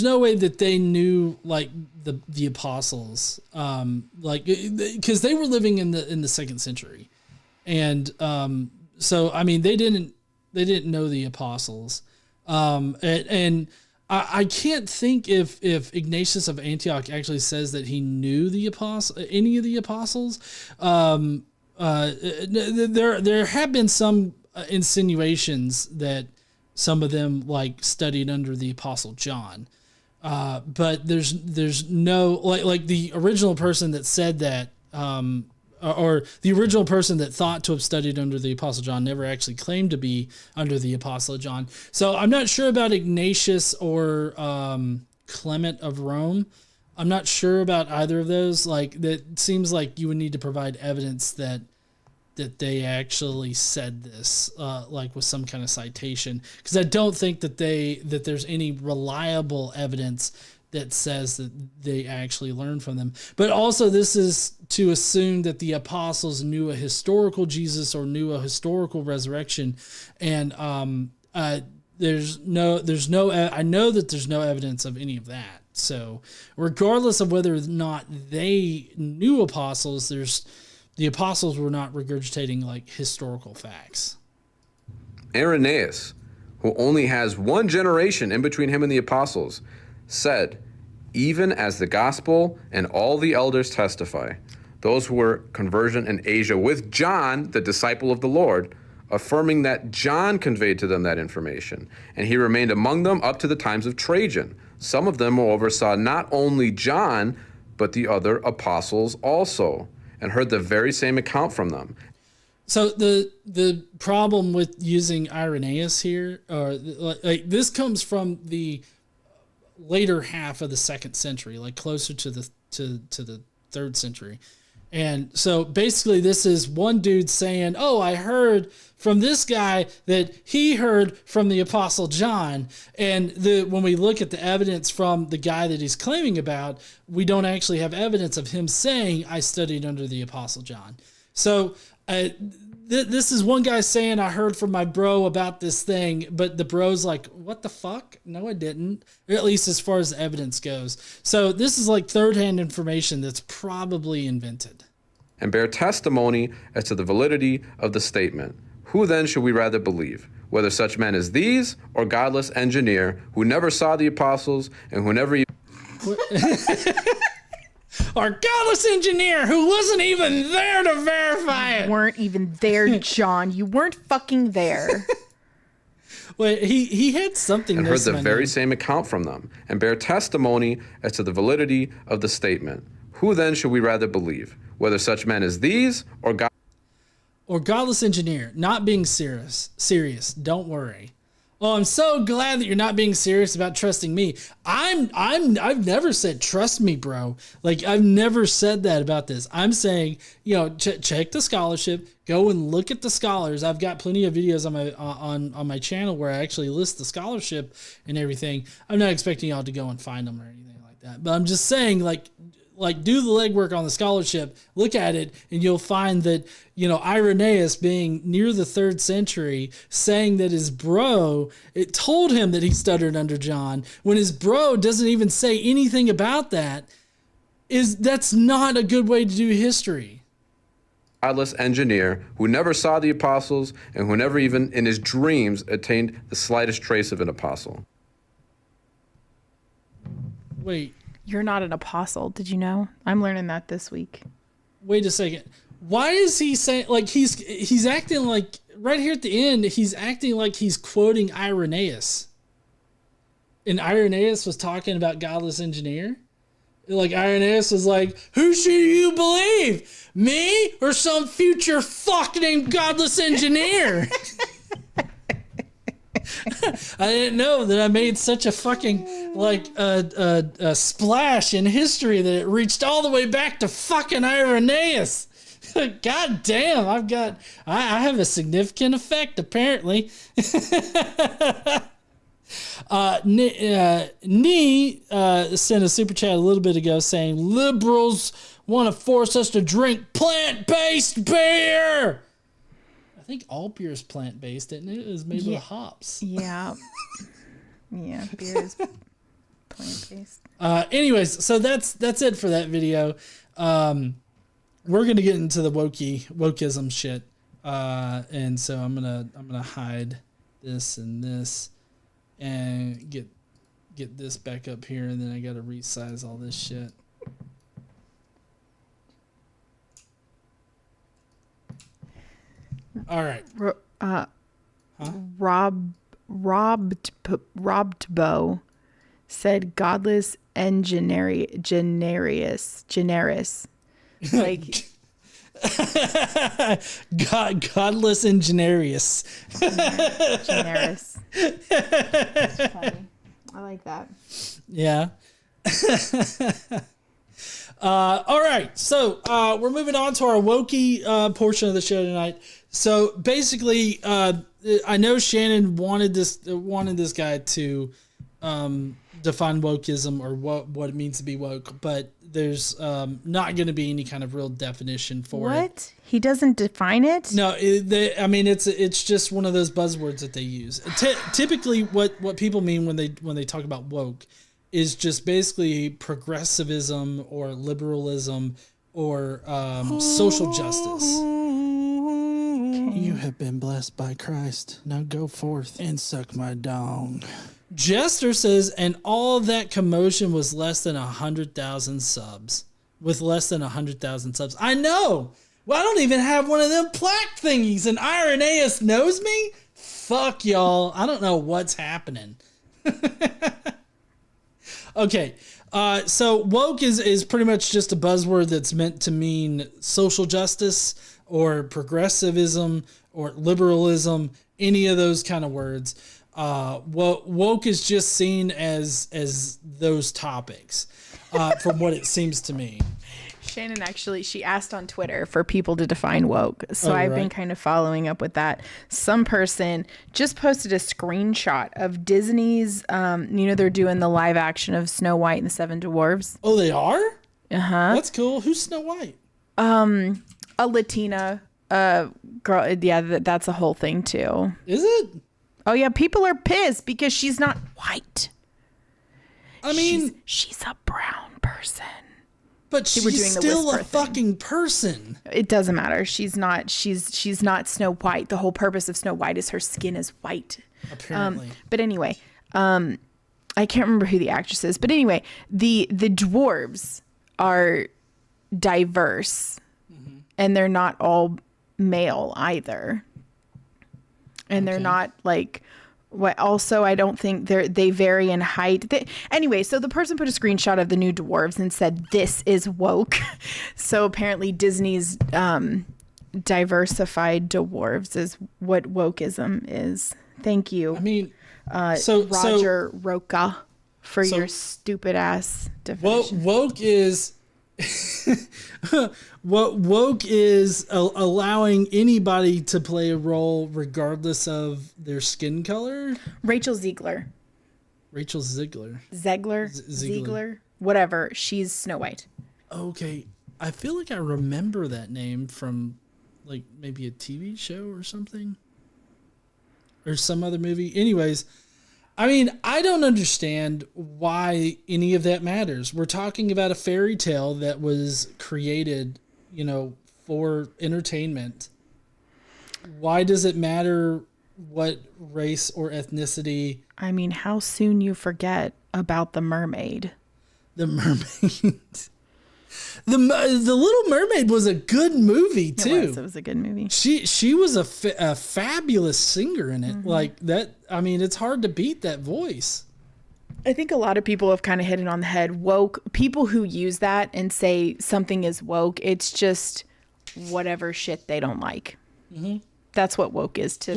no way that they knew like the apostles, because they were living in the 2nd century, and so I mean they didn't know the apostles, and I can't think if Ignatius of Antioch actually says that he knew any of the apostles. There have been some insinuations that some of them like studied under the Apostle John, but there's no like the original person that said that. Or the original person that thought to have studied under the Apostle John never actually claimed to be under the Apostle John. So I'm not sure about Ignatius or Clement of Rome. I'm not sure about either of those. Like, that seems like you would need to provide evidence that they actually said this, like with some kind of citation, because I don't think that there's any reliable evidence that says that they actually learned from them. But also, this is to assume that the apostles knew a historical Jesus or knew a historical resurrection, and I know that there's no evidence of any of that. So, regardless of whether or not they knew apostles, the apostles were not regurgitating like historical facts.
Irenaeus, who only has one generation in between him and the apostles, said, even as the gospel and all the elders testify, those who were conversion in Asia with John, the disciple of the Lord, affirming that John conveyed to them that information, and he remained among them up to the times of Trajan. Some of them, moreover, saw not only John, but the other apostles also, and heard the very same account from them.
So the problem with using Irenaeus here, or like this comes from the later half of the 2nd century, like closer to the to the 3rd century. And so basically this is one dude saying, oh, I heard from this guy that he heard from the Apostle John. And when we look at the evidence from the guy that he's claiming about, we don't actually have evidence of him saying, I studied under the Apostle John. So this is one guy saying, I heard from my bro about this thing, but the bro's like, what the fuck? No, I didn't. Or at least as far as the evidence goes. So this is like third-hand information that's probably invented.
And bear testimony as to the validity of the statement. Who then should we rather believe? Whether such men as these, or godless engineer who never saw the apostles and who never
Our godless engineer who wasn't even there to verify it.
You weren't even there, John. You weren't fucking there.
Wait, he had something.
And heard the very same account from them, and bear testimony as to the validity of the statement. Who then should we rather believe? Whether such men as these, or
godless engineer, not being serious. Don't worry. Oh, I'm so glad that you're not being serious about trusting me. I've never said trust me, bro. Like I've never said that about this. I'm saying, check the scholarship, go and look at the scholars. I've got plenty of videos on my channel where I actually list the scholarship and everything. I'm not expecting y'all to go and find them or anything like that. But I'm just saying, like do the legwork on the scholarship, look at it, and you'll find that, Irenaeus being near the 3rd century, saying that his bro, it told him that he stuttered under John, when his bro doesn't even say anything about that, that's not a good way to do history.
Godless engineer who never saw the apostles and who never even in his dreams attained the slightest trace of an apostle.
Wait.
You're not an apostle. Did you know? I'm learning that this week.
Wait a second. Why is he saying, like, he's acting like, right here at the end, he's acting like he's quoting Irenaeus. And Irenaeus was talking about godless engineer. Like, Irenaeus was like, who should you believe? Me or some future fuck named godless engineer? I didn't know that I made such a fucking a splash in history that it reached all the way back to fucking Irenaeus. God damn, I have a significant effect apparently. Nee sent a super chat a little bit ago saying liberals want to force us to drink plant-based beer. I think all beer is plant-based, isn't it? It was made with hops.
Yeah. Yeah, beer is plant-based.
Anyways, so that's it for that video. We're gonna get into the wokeism shit. And so I'm gonna hide this and this and get this back up here, and then I gotta resize all this shit. All right.
Robbo said godless and generis. Like
godless and generis.
Generis. That's funny. I like that.
Yeah. All right. So we're moving on to our wokey portion of the show tonight. So basically, I know Shannon wanted this guy to define wokeism or what it means to be woke, but there's not going to be any kind of real definition for it.
What? He doesn't define it?
No, it's just one of those buzzwords that they use. Typically, what people mean when they talk about woke is just basically progressivism or liberalism or social justice.
You have been blessed by Christ. Now go forth and suck my dong.
Jester says, and all that commotion was less than 100,000 subs. With less than 100,000 subs. I know! Well, I don't even have one of them plaque thingies, and Irenaeus knows me? Fuck y'all. I don't know what's happening. Okay, so woke is pretty much just a buzzword that's meant to mean social justice or progressivism or liberalism, any of those kind of words. Woke is just seen as those topics, from what it seems to me.
Shannon she asked on Twitter for people to define woke. So I've been kind of following up with that. Some person just posted a screenshot of Disney's, they're doing the live action of Snow White and the Seven Dwarfs.
Oh, they are?
Uh-huh.
That's cool. Who's Snow White?
A Latina girl. Yeah, that's a whole thing too.
Is it?
Oh yeah, people are pissed because she's not white.
I mean,
she's a brown person.
But she's still a fucking person.
It doesn't matter. She's not Snow White. The whole purpose of Snow White is her skin is white.
Apparently.
But anyway, I can't remember who the actress is. But anyway, the dwarves are diverse, and they're not all male either. And they're not like what. Also, I don't think they vary in height. Anyway, so the person put a screenshot of the new dwarves and said, "This is woke." So apparently, Disney's diversified dwarves is what wokeism is. Thank you.
I mean,
Roger Roca for your stupid ass definition.
Woke is. What woke is allowing anybody to play a role regardless of their skin color.
Rachel Ziegler, whatever. She's Snow White.
Okay, I feel like I remember that name from like maybe a TV show or something, or some other movie. Anyways, I mean, I don't understand why any of that matters. We're talking about a fairy tale that was created, for entertainment. Why does it matter what race or ethnicity?
I mean, how soon you forget about the mermaid.
The mermaid. The Little Mermaid was a good movie too.
It was a good movie.
She was a fabulous singer in it. Like that. I mean, it's hard to beat that voice.
I think a lot of people have kind of hit it on the head. Woke people who use that and say something is woke. It's just whatever shit they don't like. That's what woke is to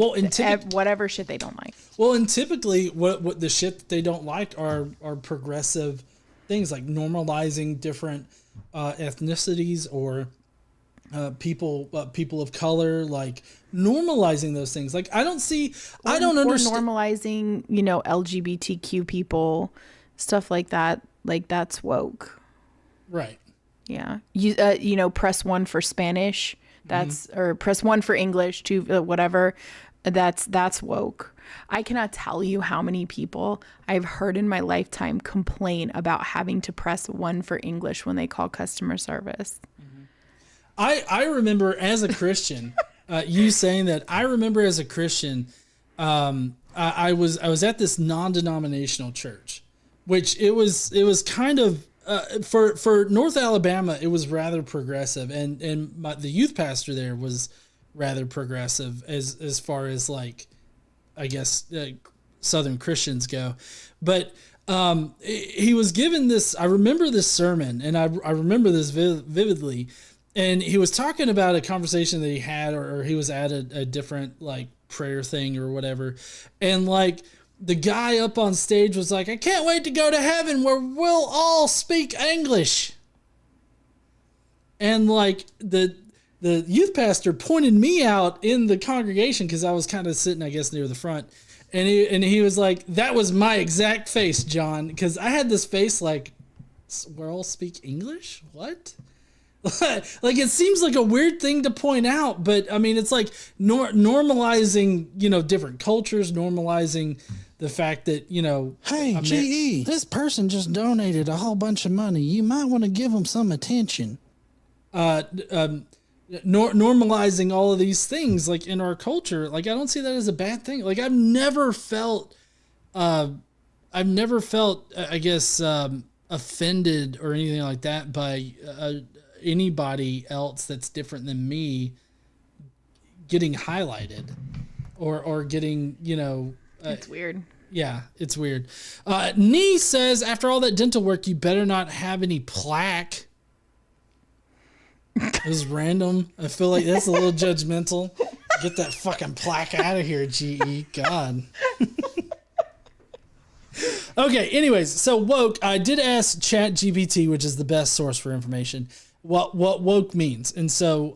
whatever shit they don't like.
Well, and typically, what the shit that they don't like are progressive things, like normalizing different ethnicities or people of color, like normalizing those things. Like I don't understand
normalizing, LGBTQ people, stuff like that. Like that's woke,
right?
Yeah, you press 1 for Spanish. That's or press 1 for English, 2 whatever. That's woke. I cannot tell you how many people I've heard in my lifetime complain about having to press 1 for English when they call customer service.
I remember as a Christian, you saying that. I remember as a Christian, I was at this non-denominational church, which it was kind of for North Alabama, it was rather progressive, and the youth pastor there was rather progressive as far as like, I guess, Southern Christians go. But he was given this, I remember this sermon, and I remember this vividly, and he was talking about a conversation that he had, or he was at a different like prayer thing or whatever, and like the guy up on stage was like, "I can't wait to go to heaven where we'll all speak English." And like the youth pastor pointed me out in the congregation because I was kind of sitting, I guess, near the front. And he was like, "That was my exact face, John." Because I had this face like, "We're all speak English? What?" Like, it seems like a weird thing to point out, but I mean, it's like normalizing, different cultures, normalizing the fact that,
Hey, GE, this person just donated a whole bunch of money. You might want to give them some attention.
Normalizing all of these things like in our culture. Like, I don't see that as a bad thing. Like, I've never felt I guess, offended or anything like that by anybody else that's different than me getting highlighted or getting,
it's weird.
Yeah, it's weird. Nee says, after all that dental work, you better not have any plaque. It was random. I feel like that's a little judgmental. Get that fucking plaque out of here, GE. God. Okay, anyways, so woke. I did ask ChatGPT, which is the best source for information, what woke means. And so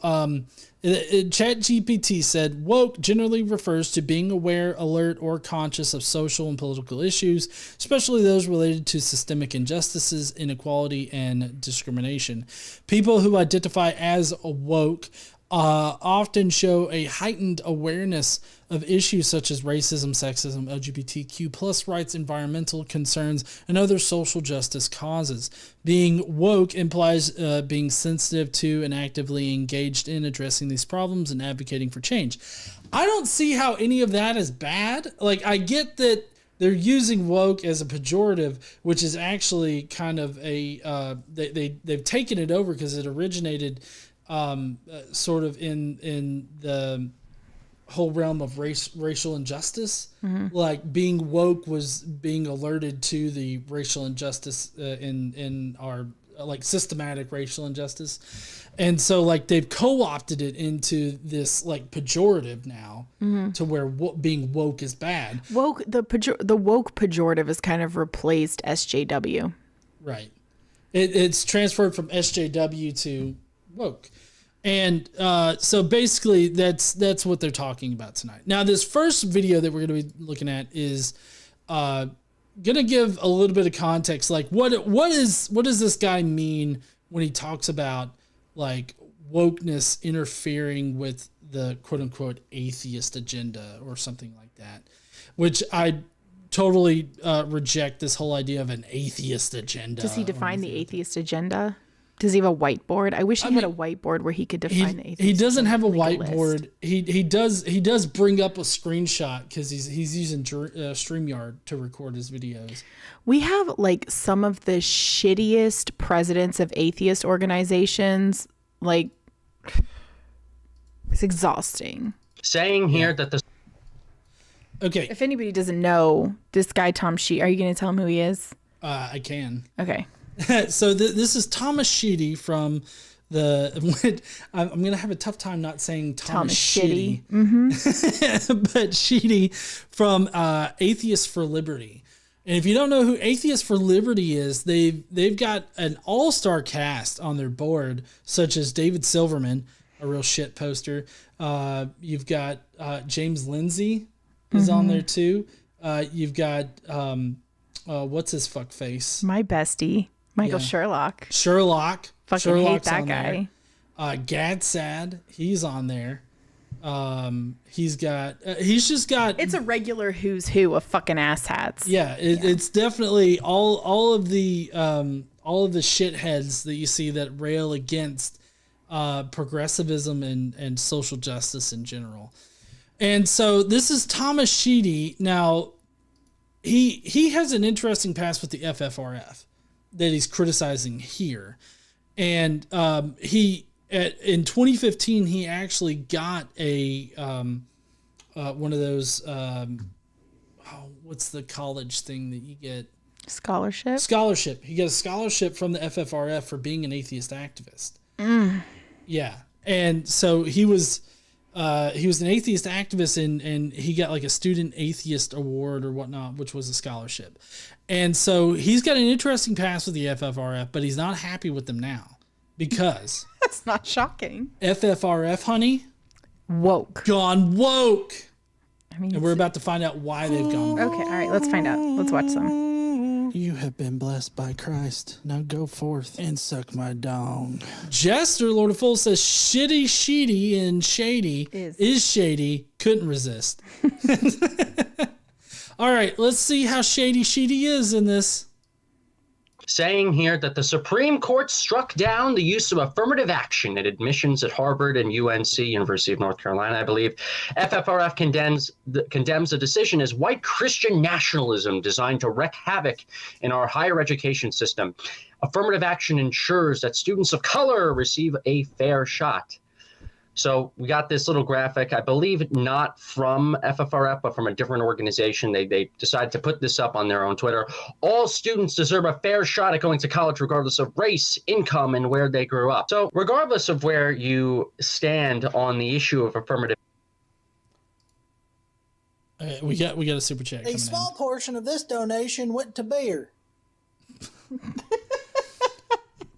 ChatGPT said woke generally refers to being aware, alert, or conscious of social and political issues, especially those related to systemic injustices, inequality, and discrimination. People who identify as woke often show a heightened awareness of issues such as racism, sexism, LGBTQ plus rights, environmental concerns, and other social justice causes. Being woke implies being sensitive to and actively engaged in addressing these problems and advocating for change. I don't see how any of that is bad. Like, I get that they're using woke as a pejorative, which is actually kind of a they've taken it over because it originated sort of in the whole realm of racial injustice. Like, being woke was being alerted to the racial injustice in our like systematic racial injustice, and so like they've co-opted it into this like pejorative now to where being woke is bad.
Woke the woke pejorative has kind of replaced SJW.
Right. It's transferred from SJW to woke. And so basically that's what they're talking about tonight. Now, this first video that we're going to be looking at is going to give a little bit of context. Like, what does this guy mean when he talks about like wokeness interfering with the quote unquote atheist agenda or something like that, which I totally reject this whole idea of an atheist agenda.
Does he define the atheist agenda? Does he have a whiteboard? I wish he had a whiteboard where he could define the atheist.
He doesn't have a
like
whiteboard. He does bring up a screenshot because he's using StreamYard to record his videos.
We have like some of the shittiest presidents of atheist organizations. Like, it's exhausting.
Saying here that the
Okay.
If anybody doesn't know this guy, Tom Sheedy, are you going to tell him who he is?
I can.
Okay.
So this is Thomas Sheedy from the. I'm going to have a tough time not saying Thomas Sheedy. But Sheedy from Atheists for Liberty. And if you don't know who Atheists for Liberty is, they've got an all-star cast on their board, such as David Silverman, a real shit poster. You've got James Lindsay is on there too. You've got what's his fuck face?
My bestie. Michael Sherlock.
Fucking
hate that guy.
Gadsad, he's on there. He's just got.
It's a regular who's who of fucking asshats.
Yeah, it's definitely all of the shitheads that you see that rail against progressivism and social justice in general. And so this is Thomas Sheedy. Now, he has an interesting past with the FFRF that he's criticizing here. And in 2015, he actually got a one of those what's the college thing that you get? Scholarship. He got a scholarship from the FFRF for being an atheist activist. Yeah. And so he was an atheist activist and he got like a student atheist award or whatnot, which was a scholarship. And so he's got an interesting past with the FFRF, but he's not happy with them now because
that's not shocking.
FFRF, honey, gone woke. I mean, and we're about to find out why they've gone woke.
Okay, all right, let's find out. Let's watch some.
You have been blessed by Christ. Now go forth and suck my dong.
Jester, Lord of Fools, says Sheedy and Shady is shady. Couldn't resist. All right, let's see how shady is in this.
Saying here that the Supreme Court struck down the use of affirmative action in admissions at Harvard and UNC, University of North Carolina, I believe. FFRF condemns the decision as white Christian nationalism designed to wreak havoc in our higher education system. Affirmative action ensures that students of color receive a fair shot. So we got this little graphic, I believe not from FFRF, but from a different organization. They decided to put this up on their own Twitter. All students deserve a fair shot at going to college, regardless of race, income, and where they grew up. So regardless of where you stand on the issue of affirmative.
We got a super chat.
A small portion of this donation went to beer.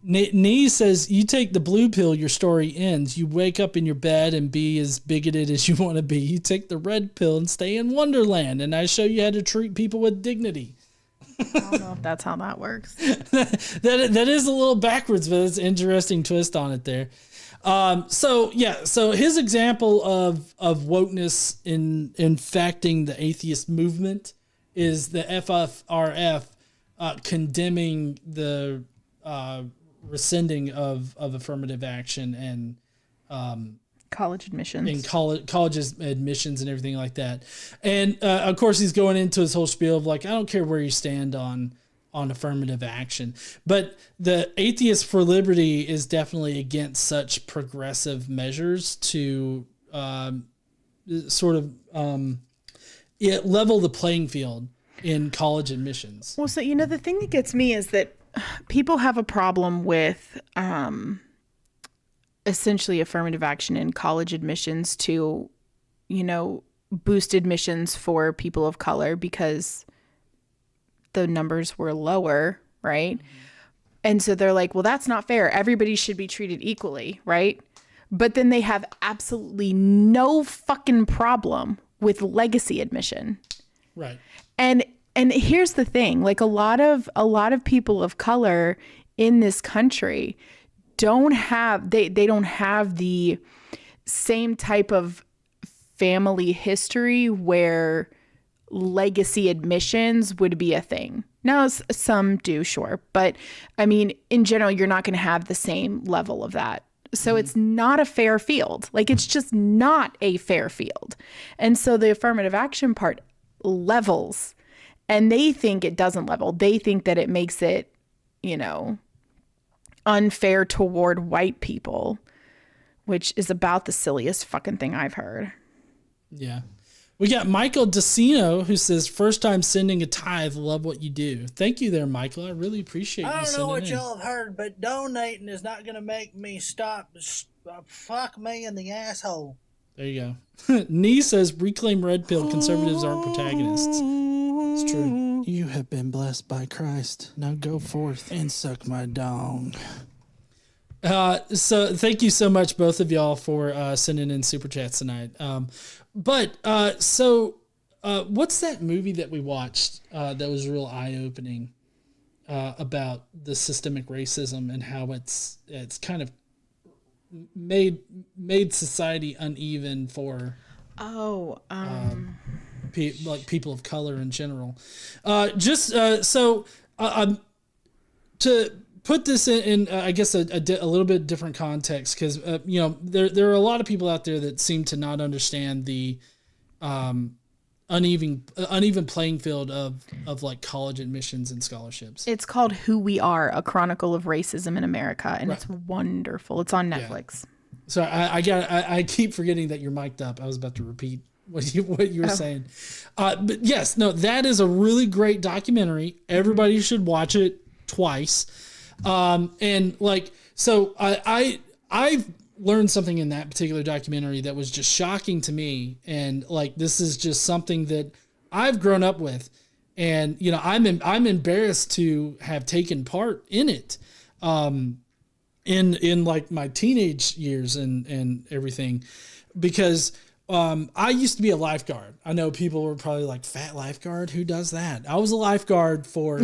Nee says, you take the blue pill, your story ends. You wake up in your bed and be as bigoted as you want to be. You take the red pill and stay in Wonderland, and I show you how to treat people with dignity.
I don't know if that's how that works.
that is a little backwards, but it's an interesting twist on it there. So his example of wokeness infecting the atheist movement is the FFRF condemning the rescinding of affirmative action and
college admissions
and colleges admissions and everything like that. And of course he's going into his whole spiel of like, I don't care where you stand on affirmative action, but the Atheists for Liberty is definitely against such progressive measures to sort of level the playing field in college admissions.
Well, so, the thing that gets me is that people have a problem with essentially affirmative action in college admissions to, boost admissions for people of color because the numbers were lower, right? Mm-hmm. And so they're like, well, that's not fair. Everybody should be treated equally, right? But then they have absolutely no fucking problem with legacy admission.
Right.
And here's the thing, like a lot of people of color in this country don't have the same type of family history where legacy admissions would be a thing. Now, some do, sure. But I mean, in general, you're not going to have the same level of that. So it's not a fair field. Like, it's just not a fair field. And so the affirmative action part levels. And they think it doesn't level. They think that it makes it, unfair toward white people, which is about the silliest fucking thing I've heard.
Yeah. We got Michael Decino who says, first time sending a tithe, love what you do. Thank you there, Michael. I really appreciate you.
I don't know what y'all have heard, but donating is not going to make me stop. Fuck me in the asshole.
There you go. Nee says, reclaim red pill. Conservatives aren't protagonists. It's true.
You have been blessed by Christ. Now go forth and suck my dong.
So thank you so much, both of y'all, for sending in super chats tonight. What's that movie that we watched that was real eye-opening about the systemic racism and how it's kind of made society uneven for people of color in general. To put this in I guess a little bit different context, because there are a lot of people out there that seem to not understand the uneven playing field of like college admissions and scholarships.
It's called Who We Are: A Chronicle of Racism in America, and It's wonderful. It's on Netflix.
Yeah. So I keep forgetting that you're mic'd up. I was about to repeat what you were saying. But yes, no, that is a really great documentary. Everybody should watch it twice. And like, so I've learned something in that particular documentary that was just shocking to me. And like, this is just something that I've grown up with, and, I'm embarrassed to have taken part in it. In like my teenage years and everything, because, I used to be a lifeguard. I know people were probably like, fat lifeguard, who does that? I was a lifeguard for,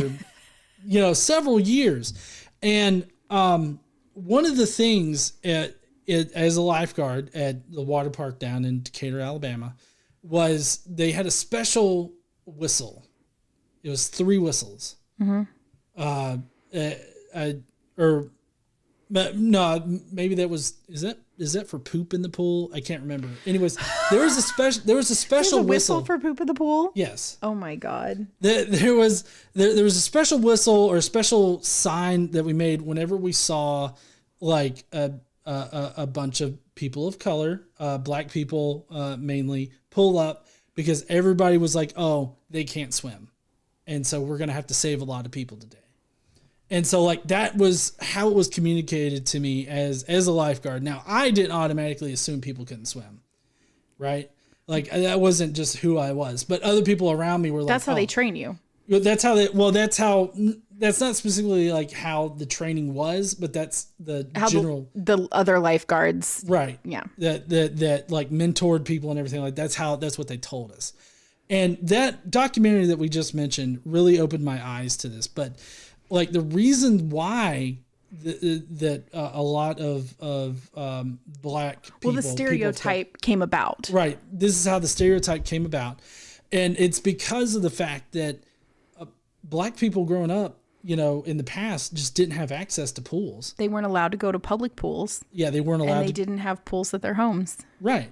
several years. And one of the things as a lifeguard at the water park down in Decatur, Alabama, was they had a special whistle. It was 3 whistles. Mm-hmm. No, maybe that was, is that for poop in the pool? I can't remember. Anyways, there was a special
whistle for poop in the pool.
Yes.
Oh my God.
There was a special whistle or a special sign that we made whenever we saw like a a bunch of people of color, black people mainly, pull up because everybody was like, oh, they can't swim. And so we're going to have to save a lot of people today. And so like that was how it was communicated to me as a lifeguard. Now, I didn't automatically assume people couldn't swim, right? Like that wasn't just who I was, but other people around me were like,
that's how they train you.
That's not specifically like how the training was, but that's the
how
general.
The other lifeguards.
Right.
Yeah.
That like mentored people and everything like that's what they told us. And that documentary that we just mentioned really opened my eyes to this. But like the reason why that a lot of black people.
Well, the stereotype came about.
Right. This is how the stereotype came about. And it's because of the fact that black people growing up, in the past just didn't have access to pools.
They weren't allowed to go to public pools.
Yeah, they weren't allowed.
And they didn't have pools at their homes.
Right.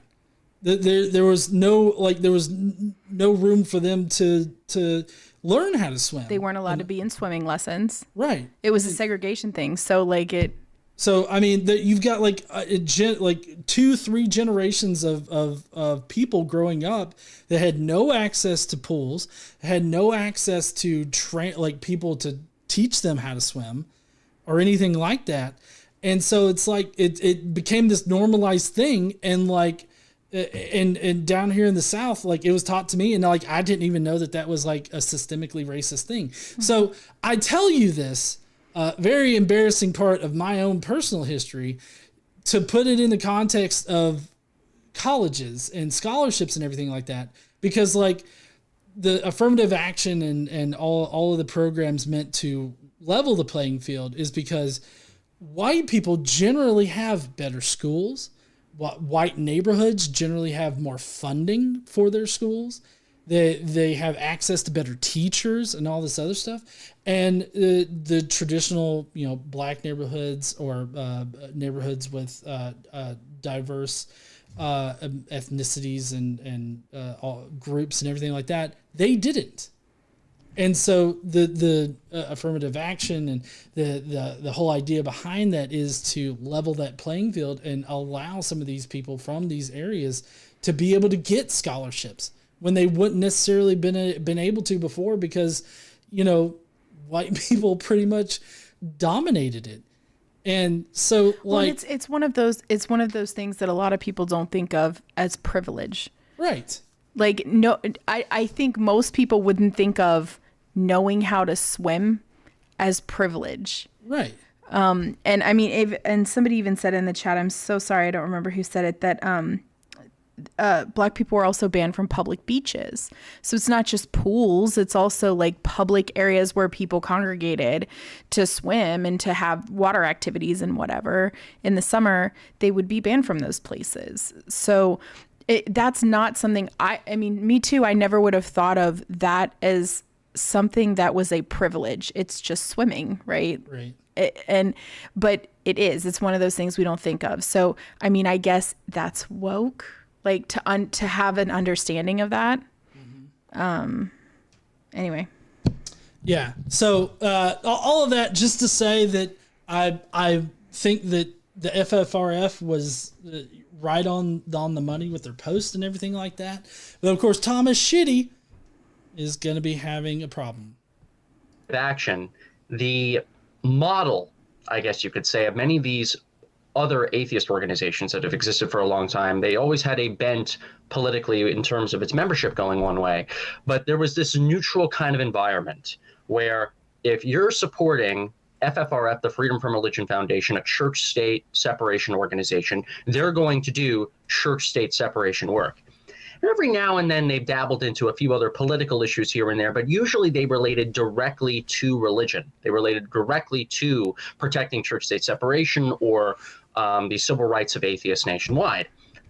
There was no room for them to learn how to swim.
They weren't allowed to be in swimming lessons.
Right.
It was a segregation thing. So
So I mean, you've got like 2-3 generations of people growing up that had no access to pools, had no access to people to teach them how to swim, or anything like that. And so it's like it became this normalized thing, and like, and down here in the South, like it was taught to me, and like I didn't even know that was like a systemically racist thing. So I tell you this. Very embarrassing part of my own personal history to put it in the context of colleges and scholarships and everything like that, because like the affirmative action and all of the programs meant to level the playing field is because white people generally have better schools. White neighborhoods generally have more funding for their schools. They have access to better teachers and all this other stuff. And the traditional, black neighborhoods or neighborhoods with diverse ethnicities and all groups and everything like that, they didn't. And so the affirmative action and the whole idea behind that is to level that playing field and allow some of these people from these areas to be able to get scholarships when they wouldn't necessarily been able to before, because white people pretty much dominated it. And so
it's one of those things that a lot of people don't think of as privilege.
Right.
Like, no, I think most people wouldn't think of knowing how to swim as privilege.
Right.
And I mean, and somebody even said in the chat, I'm so sorry, I don't remember who said it, that black people were also banned from public beaches. So it's not just pools, it's also like public areas where people congregated to swim and to have water activities and whatever. In the summer, they would be banned from those places. So that's not something I mean, me too, I never would have thought of that as something that was a privilege. It's just swimming, right?
Right.
But it's one of those things we don't think of. So, I mean, I guess that's woke. Like to have an understanding of that. Mm-hmm. Anyway. Yeah. So all of that just to say that I think that the FFRF was right on the money with their post and everything like that. But of course, Thomas Sheedy is going to be having a problem.
Action, the model, I guess you could say, of many of these other atheist organizations that have existed for a long time, they always had a bent politically in terms of its membership going one way. But there was this neutral kind of environment where if you're supporting FFRF, the Freedom from Religion Foundation, a church-state separation organization, they're going to do church-state separation work. And every now and then they've dabbled into a few other political issues here and there, but usually they related directly to religion. They related directly to protecting church-state separation or the civil rights of atheists nationwide.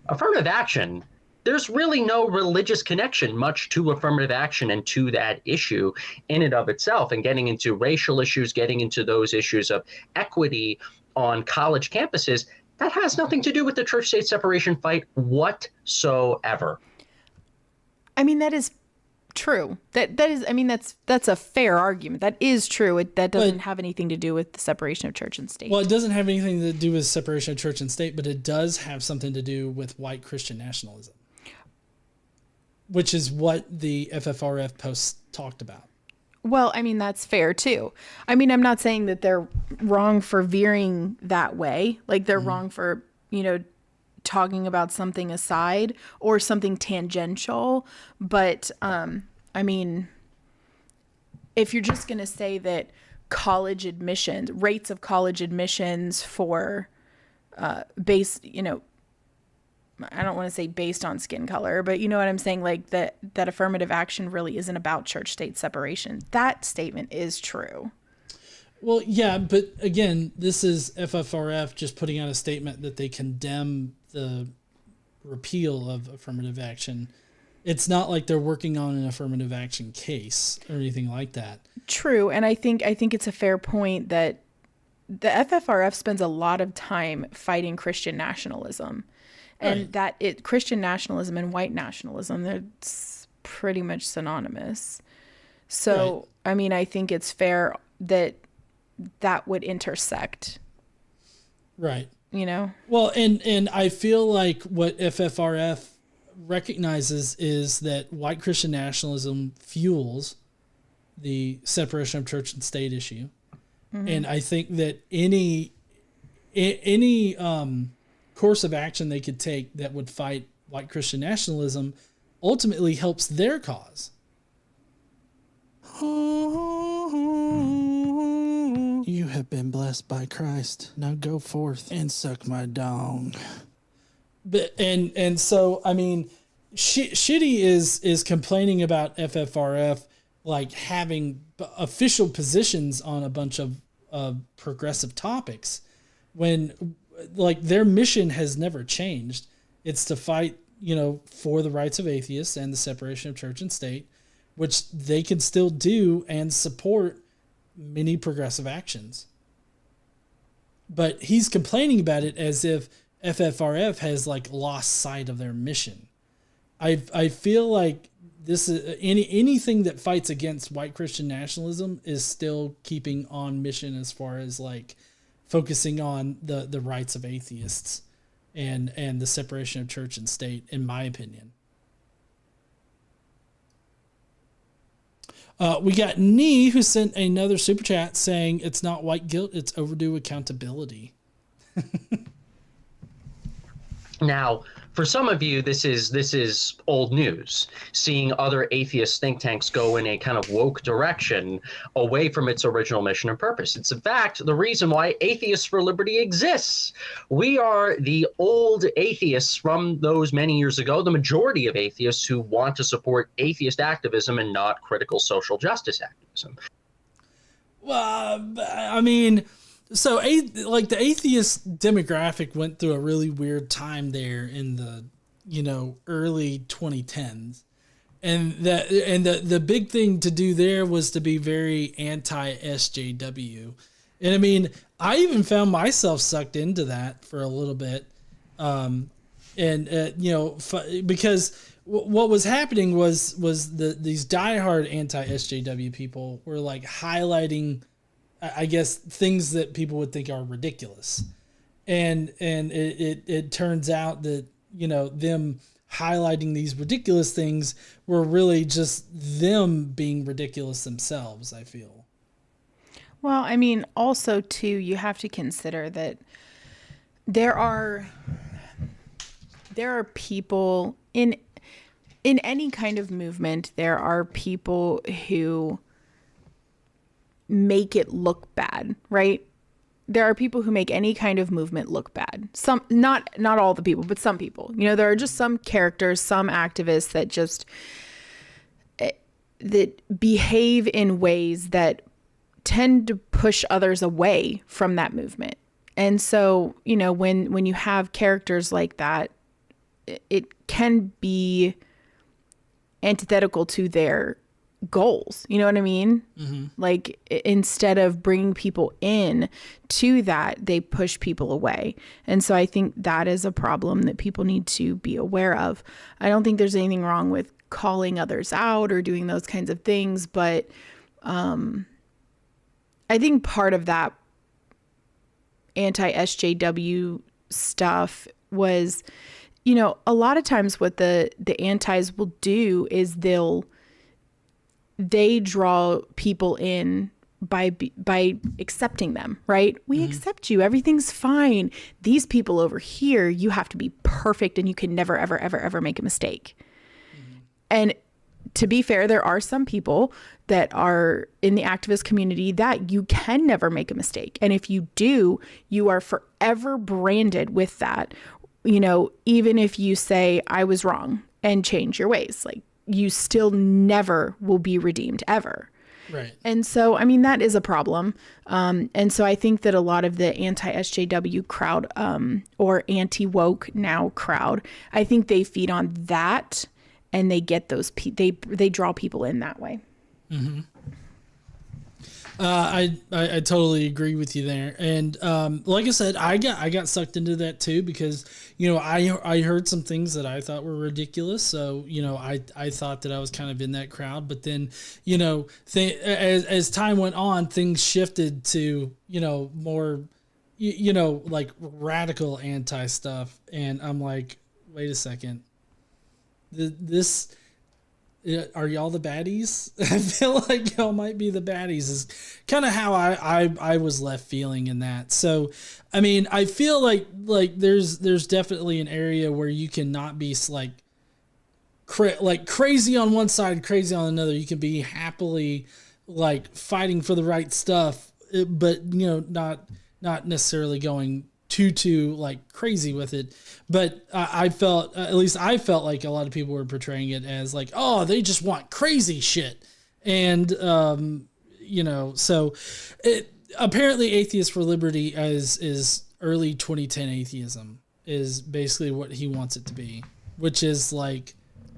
Affirmative action, there's really no religious connection much to affirmative action and to that issue in and of itself, and getting into racial issues, getting into those issues of equity on college campuses, that has nothing to do with the church-state separation fight whatsoever.
I mean, that is true. That is, I mean, that's a fair argument. That is true. That doesn't have anything to do with the separation of church and state.
Well, it doesn't have anything to do with separation of church and state, but it does have something to do with white Christian nationalism, which is what the FFRF post talked about.
Well, I mean, that's fair too. I mean, I'm not saying that they're wrong for veering that way. Like they're wrong for, talking about something aside or something tangential. But, I mean, if you're just going to say that college admissions, rates of college admissions for based, I don't want to say based on skin color, but you know what I'm saying? Like that affirmative action really isn't about church-state separation. That statement is true.
Well, yeah, but again, this is FFRF just putting out a statement that they condemn the repeal of affirmative action. It's not like they're working on an affirmative action case or anything like that.
True, and I think it's a fair point that the FFRF spends a lot of time fighting Christian nationalism. And that Christian nationalism and white nationalism, it's pretty much synonymous. So, I mean, I think it's fair that would intersect.
Right.
Well,
and I feel like what FFRF recognizes is that white Christian nationalism fuels the separation of church and state issue. Mm-hmm. And I think that any course of action they could take that would fight white Christian nationalism ultimately helps their cause.
You have been blessed by Christ. Now go forth and suck my dong.
But and so I mean, Sheedy is complaining about FFRF like having official positions on a bunch of progressive topics when like their mission has never changed. It's to fight, for the rights of atheists and the separation of church and state, which they can still do and support many progressive actions. But he's complaining about it as if FFRF has like lost sight of their mission. I feel like this is anything that fights against white Christian nationalism is still keeping on mission as far as like focusing on the rights of atheists and the separation of church and state, in my opinion. We got Nee, who sent another super chat saying it's not white guilt, it's overdue accountability.
Now, for some of you, this is old news. Seeing other atheist think tanks go in a kind of woke direction away from its original mission and purpose. It's in fact the reason why Atheists for Liberty exists. We are the old atheists from those many years ago, the majority of atheists who want to support atheist activism and not critical social justice activism.
Well, I mean, so like the atheist demographic went through a really weird time there in the early 2010s, and the big thing to do there was to be very anti SJW, and I mean I even found myself sucked into that for a little bit, because what was happening was these diehard anti SJW people were like highlighting, I guess, things that people would think are ridiculous. And it turns out that, them highlighting these ridiculous things were really just them being ridiculous themselves, I feel.
Well, I mean, also too, you have to consider that there are people in any kind of movement, there are people who make it look bad, right? There are people who make any kind of movement look bad. Some, not all the people, but some people. There are just some characters, some activists that behave in ways that tend to push others away from that movement. And so, when you have characters like that, it can be antithetical to their goals. You know what I mean? Like instead of bringing people in to that, they push people away. And so I think that is a problem that people need to be aware of. I don't think there's anything wrong with calling others out or doing those kinds of things, but I think part of that anti-SJW stuff was, you know, a lot of times what the antis will do is they draw people in by accepting them, right? We accept you. Everything's fine. These people over here, you have to be perfect and you can never, ever, ever, ever make a mistake. And to be fair, there are some people that are in the activist community that you can never make a mistake. And if you do, you are forever branded with that. You know, even if you say, I was wrong and change your ways, like you still never will be redeemed ever.
Right.
And so, I mean, that is a problem. And so I think that a lot of the anti-SJW crowd or anti-woke now crowd, I think they feed on that and they get those, they draw people in that way.
Mm-hmm. I totally agree with you there. And like I said, I got sucked into that too because, you know, I heard some things that I thought were ridiculous. So, you know, I thought that I was kind of in that crowd. But then, you know, as time went on, things shifted to, you know, more, you know, like radical anti stuff. And I'm like, wait a second. Are y'all the baddies? I feel like y'all might be the baddies is kind of how I was left feeling in that. So, I mean, I feel like there's definitely an area where you cannot be like crazy on one side, crazy on another. You can be happily like fighting for the right stuff, but you know, not necessarily going too like crazy with it. But I felt like a lot of people were portraying it as like, oh, they just want crazy shit. And, you know, so apparently Atheists for Liberty is early 2010 atheism is basically what he wants it to be, which is like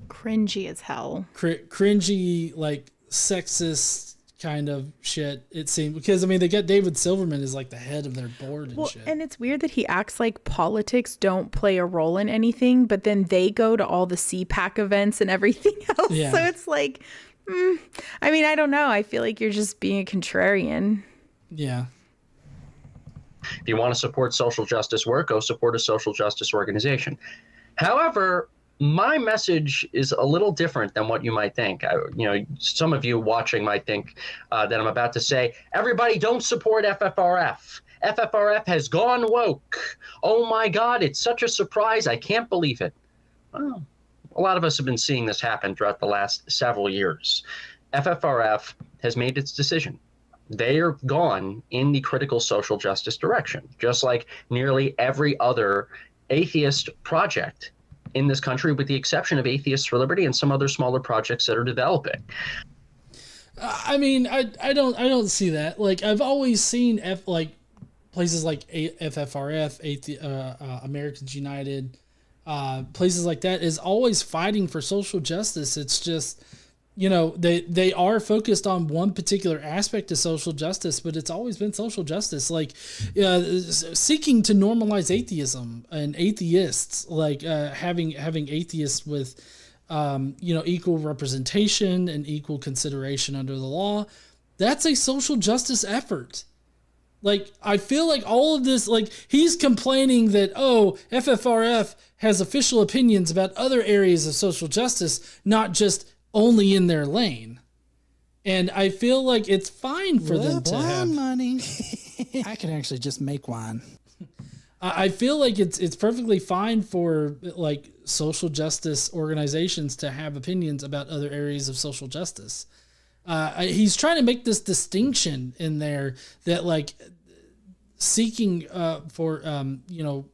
cringy as hell,
cringy, like sexist kind of shit, it seemed, because I mean they got David Silverman as like the head of their board and shit.
And it's weird that he acts like politics don't play a role in anything, but then they go to all the CPAC events and everything else. Yeah. So it's like, I mean, I don't know. I feel like you're just being a contrarian.
Yeah.
If you want to support social justice work, go support a social justice organization. However, my message is a little different than what you might think. You know, some of you watching might think that I'm about to say, everybody don't support FFRF. FFRF has gone woke. Oh my God, it's such a surprise. I can't believe it. Well, a lot of us have been seeing this happen throughout the last several years. FFRF has made its decision. They are gone in the critical social justice direction, just like nearly every other atheist project in this country, with the exception of Atheists for Liberty and some other smaller projects that are developing.
I mean, I don't see that. Like I've always seen places like FFRF, Americans United, places like that is always fighting for social justice. It's just, you know, they are focused on one particular aspect of social justice, but it's always been social justice, like seeking to normalize atheism and atheists, like having atheists with, you know, equal representation and equal consideration under the law. That's a social justice effort. Like, I feel like all of this, like he's complaining that, oh, FFRF has official opinions about other areas of social justice, not just only in their lane. And I feel like it's fine for them to have
money. I can actually just make wine.
I feel like it's perfectly fine for like social justice organizations to have opinions about other areas of social justice. He's trying to make this distinction in there that like seeking for you know,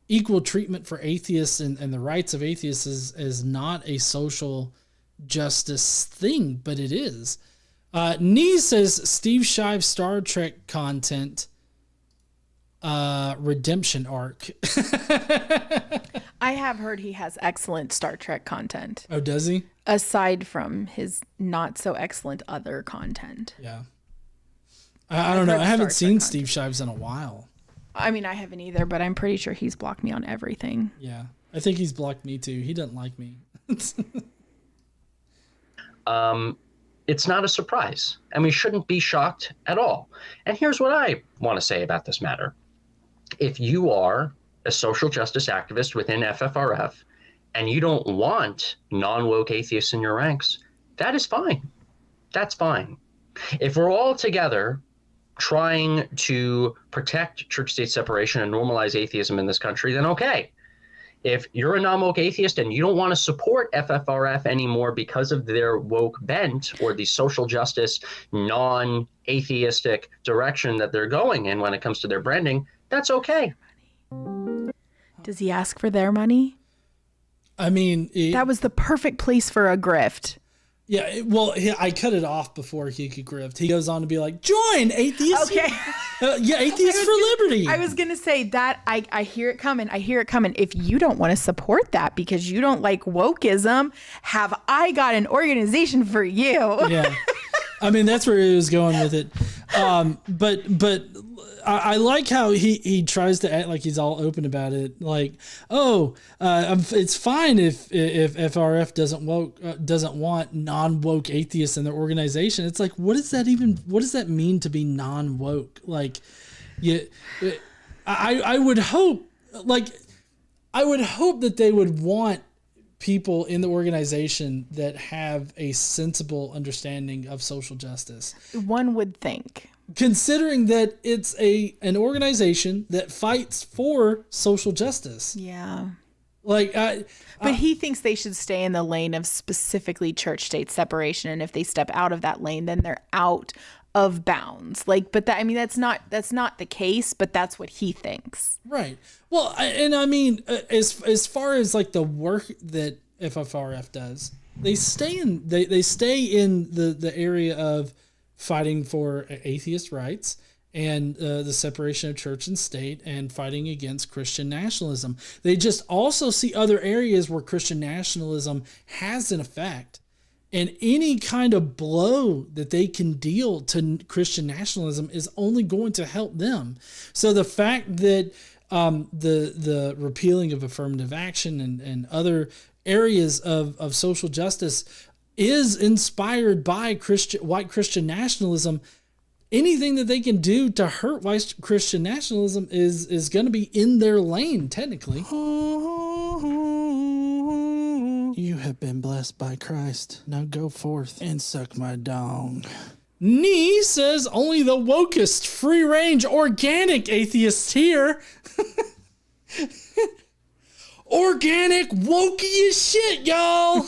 equal treatment for atheists and the rights of atheists is not a social justice thing, but it is. Nee says Steve Shive's Star Trek content redemption arc.
I have heard he has excellent Star Trek content.
Oh, does he?
Aside from his not so excellent other content.
Yeah. I don't know. I haven't seen Steve Shives in a while.
I mean, I haven't either, but I'm pretty sure he's blocked me on everything.
Yeah. I think he's blocked me too. He doesn't like me.
It's not a surprise, and we shouldn't be shocked at all. And here's what I want to say about this matter. If you are a social justice activist within FFRF and you don't want non-woke atheists in your ranks, that is fine. That's fine. If we're all together trying to protect church-state separation and normalize atheism in this country, then okay. If you're a non-woke atheist and you don't want to support FFRF anymore because of their woke bent or the social justice, non-atheistic direction that they're going in when it comes to their branding, that's okay.
Does he ask for their money?
I mean...
that was the perfect place for a grift.
Yeah, well, I cut it off before he could grift. He goes on to be like, join Atheists.
Okay.
Atheists for Liberty.
I was going to say that I hear it coming. I hear it coming. If you don't want to support that because you don't like wokeism, have I got an organization for you?
Yeah. I mean, that's where he was going with it. But I like how he tries to act like he's all open about it. Like, it's fine if FRF doesn't want non-woke atheists in their organization. It's like, what does that mean to be non-woke? Like, I would hope that they would want people in the organization that have a sensible understanding of social justice.
One would think.
Considering that it's an organization that fights for social justice.
Yeah.
But
he thinks they should stay in the lane of specifically church-state separation, and if they step out of that lane, then they're out of bounds. That's not the case, but that's what he thinks.
Right. Well, as far as like the work that FFRF does, they stay in the area of fighting for atheist rights and the separation of church and state and fighting against Christian nationalism. They just also see other areas where Christian nationalism has an effect, and any kind of blow that they can deal to Christian nationalism is only going to help them. So the fact that the repealing of affirmative action and other areas of social justice is inspired by white Christian nationalism, anything that they can do to hurt white Christian nationalism is going to be in their lane, technically.
You have been blessed by Christ. Now go forth and suck my dong.
Nee says only the wokest, free-range, organic atheists here. Organic, wokey as shit, y'all.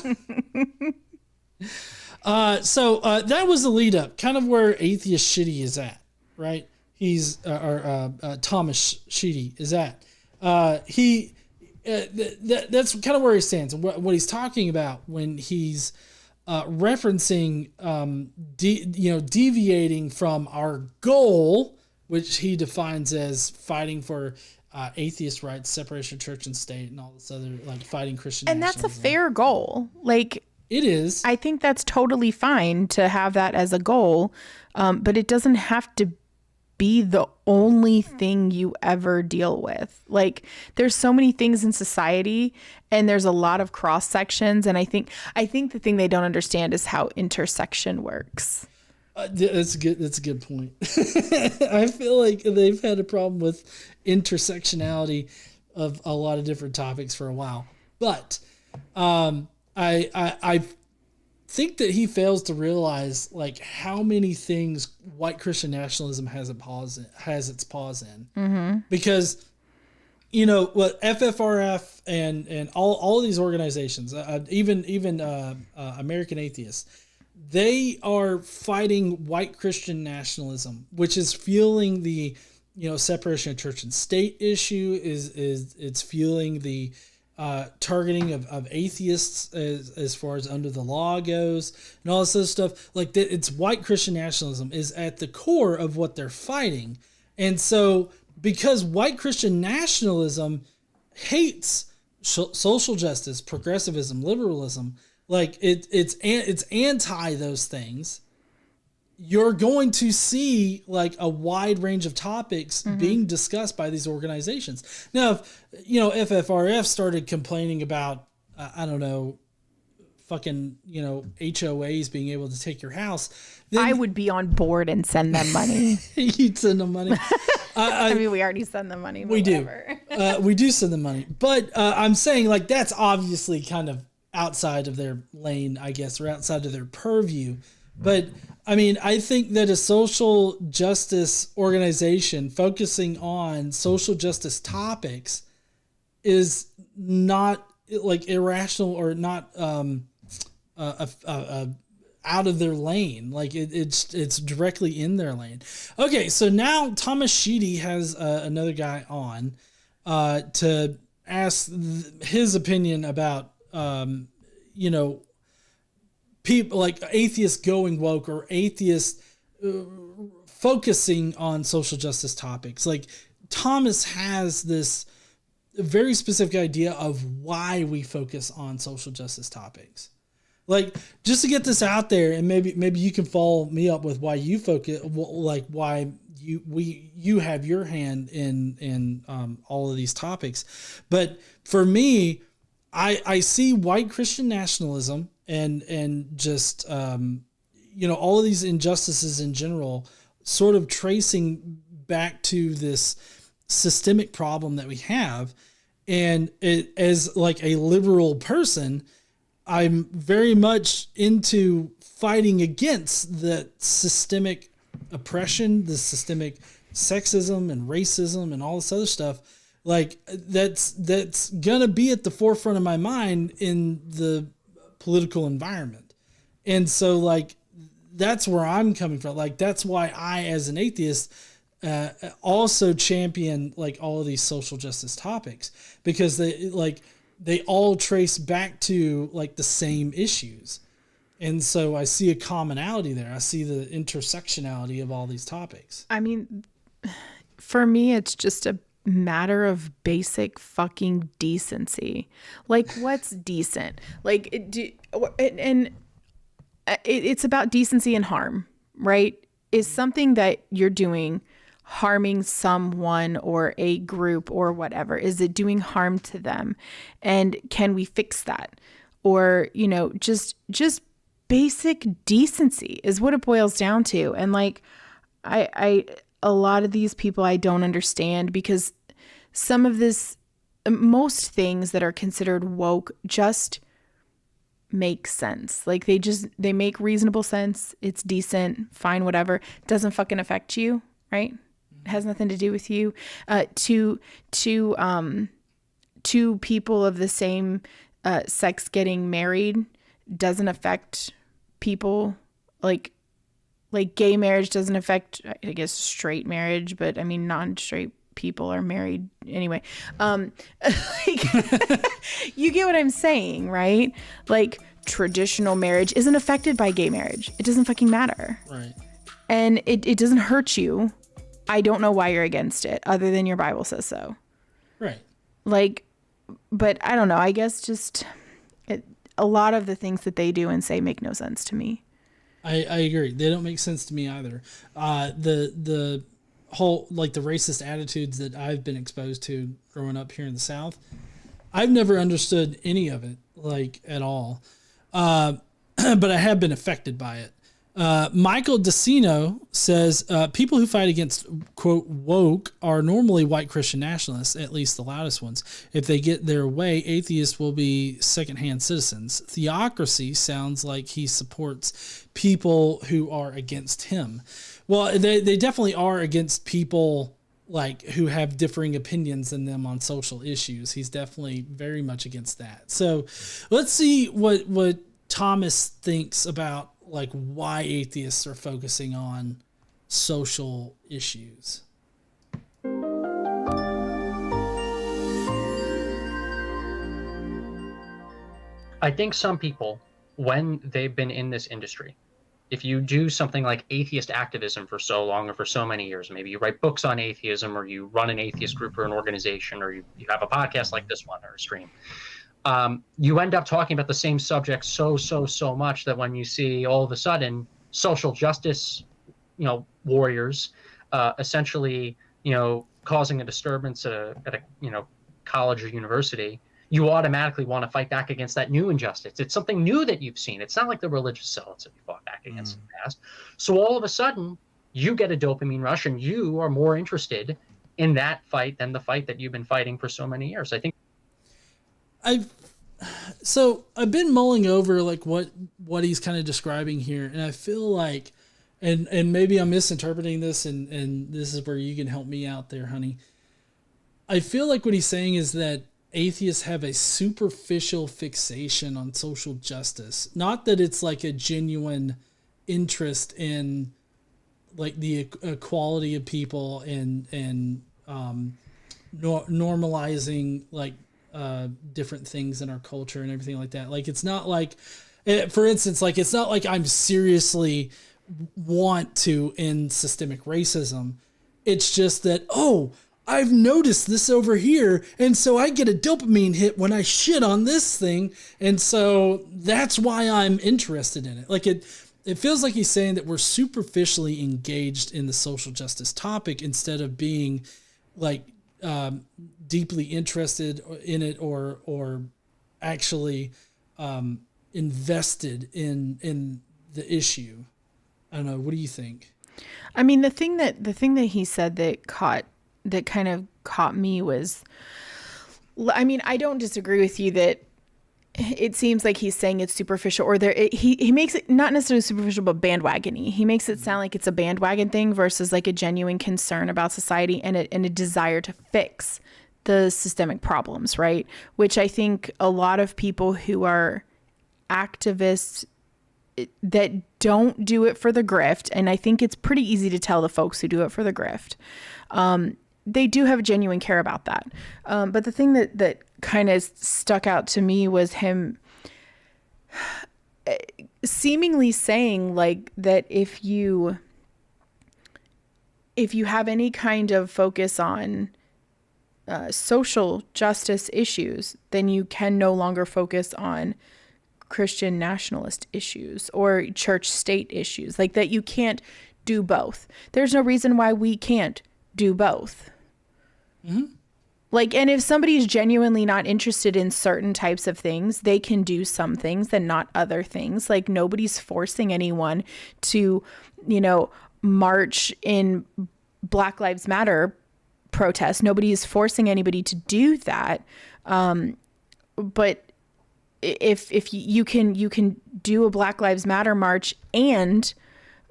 So that was the lead up, kind of where Atheist Shitty is at, right? He's Thomas Sheedy is at. That's kind of where he stands, and what he's talking about when he's referencing, deviating from our goal, which he defines as fighting for atheist rights, separation of church and state, and all this other fighting Christian.
And that's a fair goal.
It is.
I think that's totally fine to have that as a goal, but it doesn't have to be the only thing you ever deal with. There's so many things in society, and there's a lot of cross sections, and I think the thing they don't understand is how intersection works.
That's good. That's a good point. I feel like they've had a problem with intersectionality of a lot of different topics for a while, but I think that he fails to realize how many things white Christian nationalism has its paws in,
Mm-hmm.
because what FFRF and all these organizations, even American Atheists, they are fighting white Christian nationalism, which is fueling the separation of church and state issue. It's fueling the targeting of atheists as far as under the law goes, and all this other stuff. It's white Christian nationalism is at the core of what they're fighting, and so because white Christian nationalism hates social justice, progressivism, liberalism, like it's anti those things. You're going to see like a wide range of topics being discussed by these organizations. Now, if, FFRF started complaining about, I don't know, fucking, HOAs being able to take your house, then
I would be on board and send them money.
You'd send them money.
I mean, we already send them money.
We do. We do send them money. But I'm saying, like, that's obviously kind of outside of their lane, I guess, or outside of their purview. But I mean, I think that a social justice organization focusing on social justice topics is not like irrational or not out of their lane. Like it's directly in their lane. Okay, so now Thomas Sheedy has another guy on to ask his opinion about people like atheists going woke or atheists focusing on social justice topics. Like Thomas has this very specific idea of why we focus on social justice topics. Like, just to get this out there, and maybe you can follow me up with why you focus, like why you have your hand in all of these topics. But for me, I see white Christian nationalism and just all of these injustices in general sort of tracing back to this systemic problem that we have. And it, as like a liberal person, I'm very much into fighting against the systemic oppression, the systemic sexism and racism and all this other stuff. Like that's gonna be at the forefront of my mind in the political environment. And so like, that's where I'm coming from. Like, that's why I, as an atheist, also champion like all of these social justice topics, because they all trace back to like the same issues. And so I see a commonality there. I see the intersectionality of all these topics. I mean,
for me, it's just a matter of basic fucking decency. Like, what's decent? Like, it's about decency and harm, right? Is something that you're doing harming someone or a group or whatever? Is it doing harm to them? And can we fix that? Or, just basic decency is what it boils down to. And like, I a lot of these people I don't understand, because some of most things that are considered woke just make sense. Like they make reasonable sense. It's decent, fine, whatever. It doesn't fucking affect you, right? It has nothing to do with you. Two people of the same sex getting married doesn't affect people. Like gay marriage doesn't affect, I guess, straight marriage, but I mean, non-straight people are married anyway. You get what I'm saying, right? Like, traditional marriage isn't affected by gay marriage. It doesn't fucking matter. Right. And it doesn't hurt you. I don't know why you're against it, other than your Bible says so. Right. Like, but I don't know. I guess just a lot of the things that they do and say make no sense to me.
I agree. They don't make sense to me either. The whole, like, the racist attitudes that I've been exposed to growing up here in the South, I've never understood any of it, like, at all. But I have been affected by it. Michael DeCino says, people who fight against, quote, woke are normally white Christian nationalists, at least the loudest ones. If they get their way, atheists will be secondhand citizens. Theocracy sounds like he supports people who are against him. Well, they definitely are against people like who have differing opinions than them on social issues. He's definitely very much against that. So let's see what Thomas thinks about like why atheists are focusing on social issues.
I think some people, when they've been in this industry if you do something like atheist activism for so long or for so many years, maybe you write books on atheism, or you run an atheist group or an organization, or you have a podcast like this one or a stream, you end up talking about the same subject so much that when you see all of a sudden social justice, warriors, essentially, causing a disturbance at a college or university, you automatically want to fight back against that new injustice. It's something new that you've seen. It's not like the religious zealots that you fought back against in the past. So all of a sudden, you get a dopamine rush, and you are more interested in that fight than the fight that you've been fighting for so many years. I think.
I've been mulling over like what he's kind of describing here, and I feel like, and maybe I'm misinterpreting this, and this is where you can help me out there, honey. I feel like what he's saying is that atheists have a superficial fixation on social justice. Not that it's like a genuine interest in like the equality of people and normalizing like different things in our culture and everything like that. Like, it's not like, for instance, like, it's not like I'm seriously want to end systemic racism. It's just that, oh, I've noticed this over here, and so I get a dopamine hit when I shit on this thing, and so that's why I'm interested in it. Like, it feels like he's saying that we're superficially engaged in the social justice topic instead of being like deeply interested in it or actually invested in the issue. I don't know. What do you think?
I mean, the thing that he said that kind of caught me was, I mean, I don't disagree with you that it seems like he's saying it's superficial, or he makes it not necessarily superficial, but bandwagony. He makes it sound like it's a bandwagon thing versus like a genuine concern about society and a desire to fix the systemic problems, right? Which I think a lot of people who are activists that don't do it for the grift, and I think it's pretty easy to tell the folks who do it for the grift, they do have a genuine care about that. But the thing that kind of stuck out to me was him seemingly saying like that if you have any kind of focus on social justice issues, then you can no longer focus on Christian nationalist issues or church state issues, like that you can't do both. There's no reason why we can't do both.
Mm-hmm.
Like, and if somebody's genuinely not interested in certain types of things, they can do some things and not other things. Like, nobody's forcing anyone to, march in Black Lives Matter protest. Nobody is forcing anybody to do that. But if you can do a Black Lives Matter march and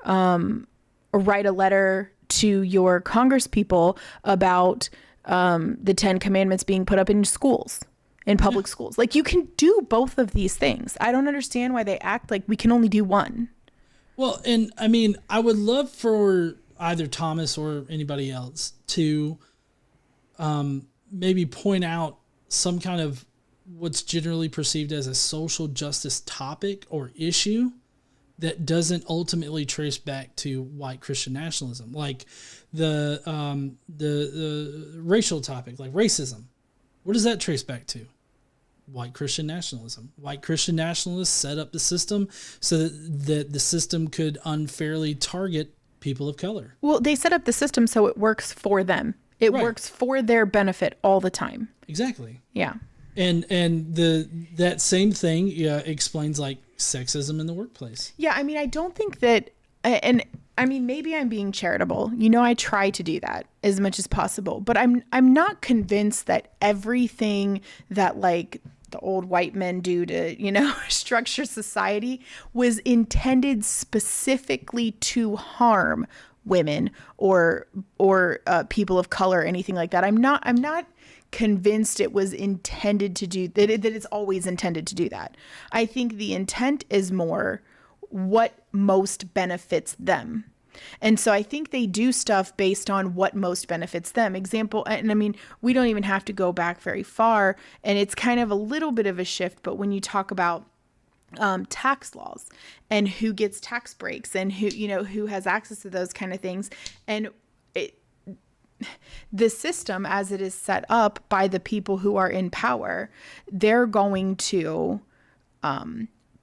write a letter to your congresspeople about the 10 Commandments being put up in schools, in public schools. Like, you can do both of these things. I don't understand why they act like we can only do one.
Well, and I mean, I would love for either Thomas or anybody else to maybe point out some kind of what's generally perceived as a social justice topic or issue that doesn't ultimately trace back to white Christian nationalism, like the racial topic, like racism. What does that trace back to? White Christian nationalism. White Christian nationalists set up the system so that the system could unfairly target people of color.
Well, they set up the system so it works for them. It works for their benefit all the time.
Exactly.
Yeah.
And that same thing explains like sexism in the workplace.
Yeah, I mean, I don't think that, and I mean, maybe I'm being charitable. I try to do that as much as possible, but I'm not convinced that everything that like the old white men do to, structure society was intended specifically to harm women or people of color or anything like that. I'm not convinced it was intended to do that, that it's always intended to do that. I think the intent is more what most benefits them. And so I think they do stuff based on what most benefits them. Example, and I mean, we don't even have to go back very far, and it's kind of a little bit of a shift, but when you talk about tax laws and who gets tax breaks and who has access to those kind of things. And the system as it is set up by the people who are in power, they're going to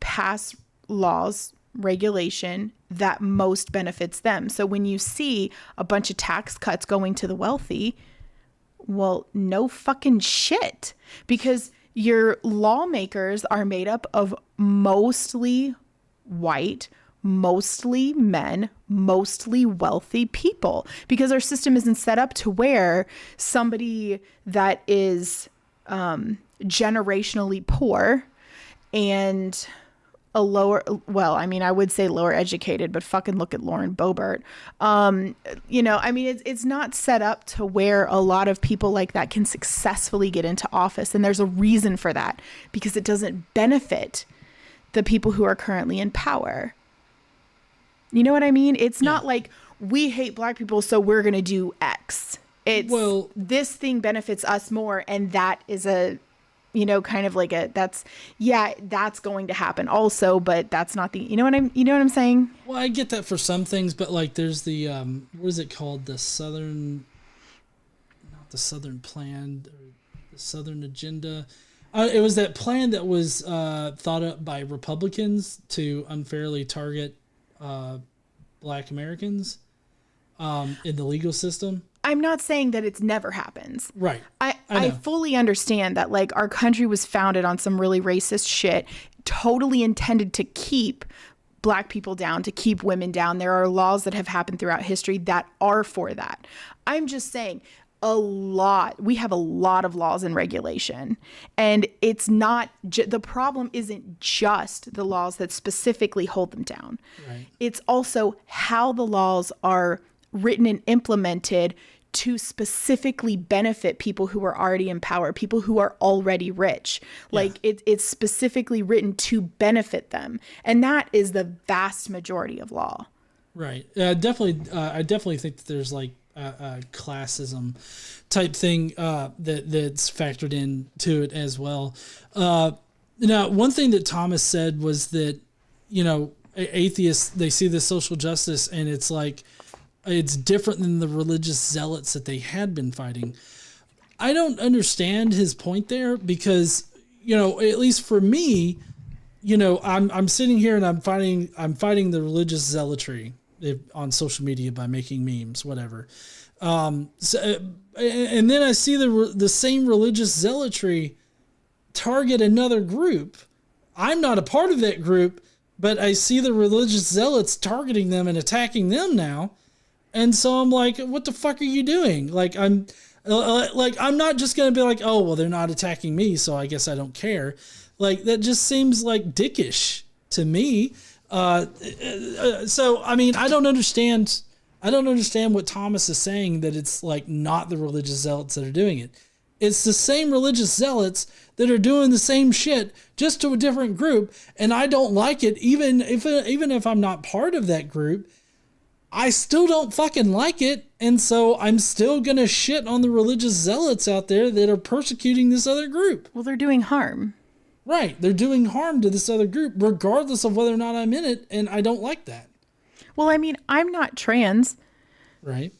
pass laws, regulation that most benefits them. So when you see a bunch of tax cuts going to the wealthy, well, no fucking shit, because your lawmakers are made up of mostly white, mostly men, mostly wealthy people, because our system isn't set up to where somebody that is generationally poor and a lower, well, I mean, I would say lower educated, but fucking look at Lauren Boebert. It's not set up to where a lot of people like that can successfully get into office. And there's a reason for that, because it doesn't benefit the people who are currently in power. You know what I mean? It's not like we hate black people, so we're going to do X. It's, well, this thing benefits us more. And that is kind of like that's going to happen also, but that's not the, you know what I'm saying?
Well, I get that for some things, but like there's the, what is it called? Not the Southern Plan, or the Southern Agenda. It was that plan that was thought up by Republicans to unfairly target Black Americans in the legal system.
I'm not saying that it's never happens.
Right.
I fully understand that, like, our country was founded on some really racist shit, totally intended to keep Black people down, to keep women down. There are laws that have happened throughout history that are for that. I'm just saying we have a lot of laws and regulation, and it's not, the problem isn't just the laws that specifically hold them down.
Right.
It's also how the laws are written and implemented to specifically benefit people who are already in power, people who are already rich. Like it's specifically written to benefit them. And that is the vast majority of law.
Right. I definitely think that there's like a classism type thing that's factored into it as well. Now, one thing that Thomas said was that, atheists, they see the social justice and it's like, it's different than the religious zealots that they had been fighting. I don't understand his point there because, at least for me, I'm sitting here and I'm fighting the religious zealotry on social media by making memes, whatever. And then I see the same religious zealotry target another group. I'm not a part of that group, but I see the religious zealots targeting them and attacking them now. And so I'm like, what the fuck are you doing? Like, I'm not just going to be like, oh, well, they're not attacking me, so I guess I don't care. Like, that just seems like dickish to me. So, I mean, I don't understand what Thomas is saying, that it's like not the religious zealots that are doing it. It's the same religious zealots that are doing the same shit, just to a different group. And I don't like it, even if I'm not part of that group. I still don't fucking like it, and so I'm still gonna shit on the religious zealots out there that are persecuting this other group.
Well, they're doing harm.
Right, they're doing harm to this other group, regardless of whether or not I'm in it, and I don't like that.
Well, I mean, I'm not trans.
Right.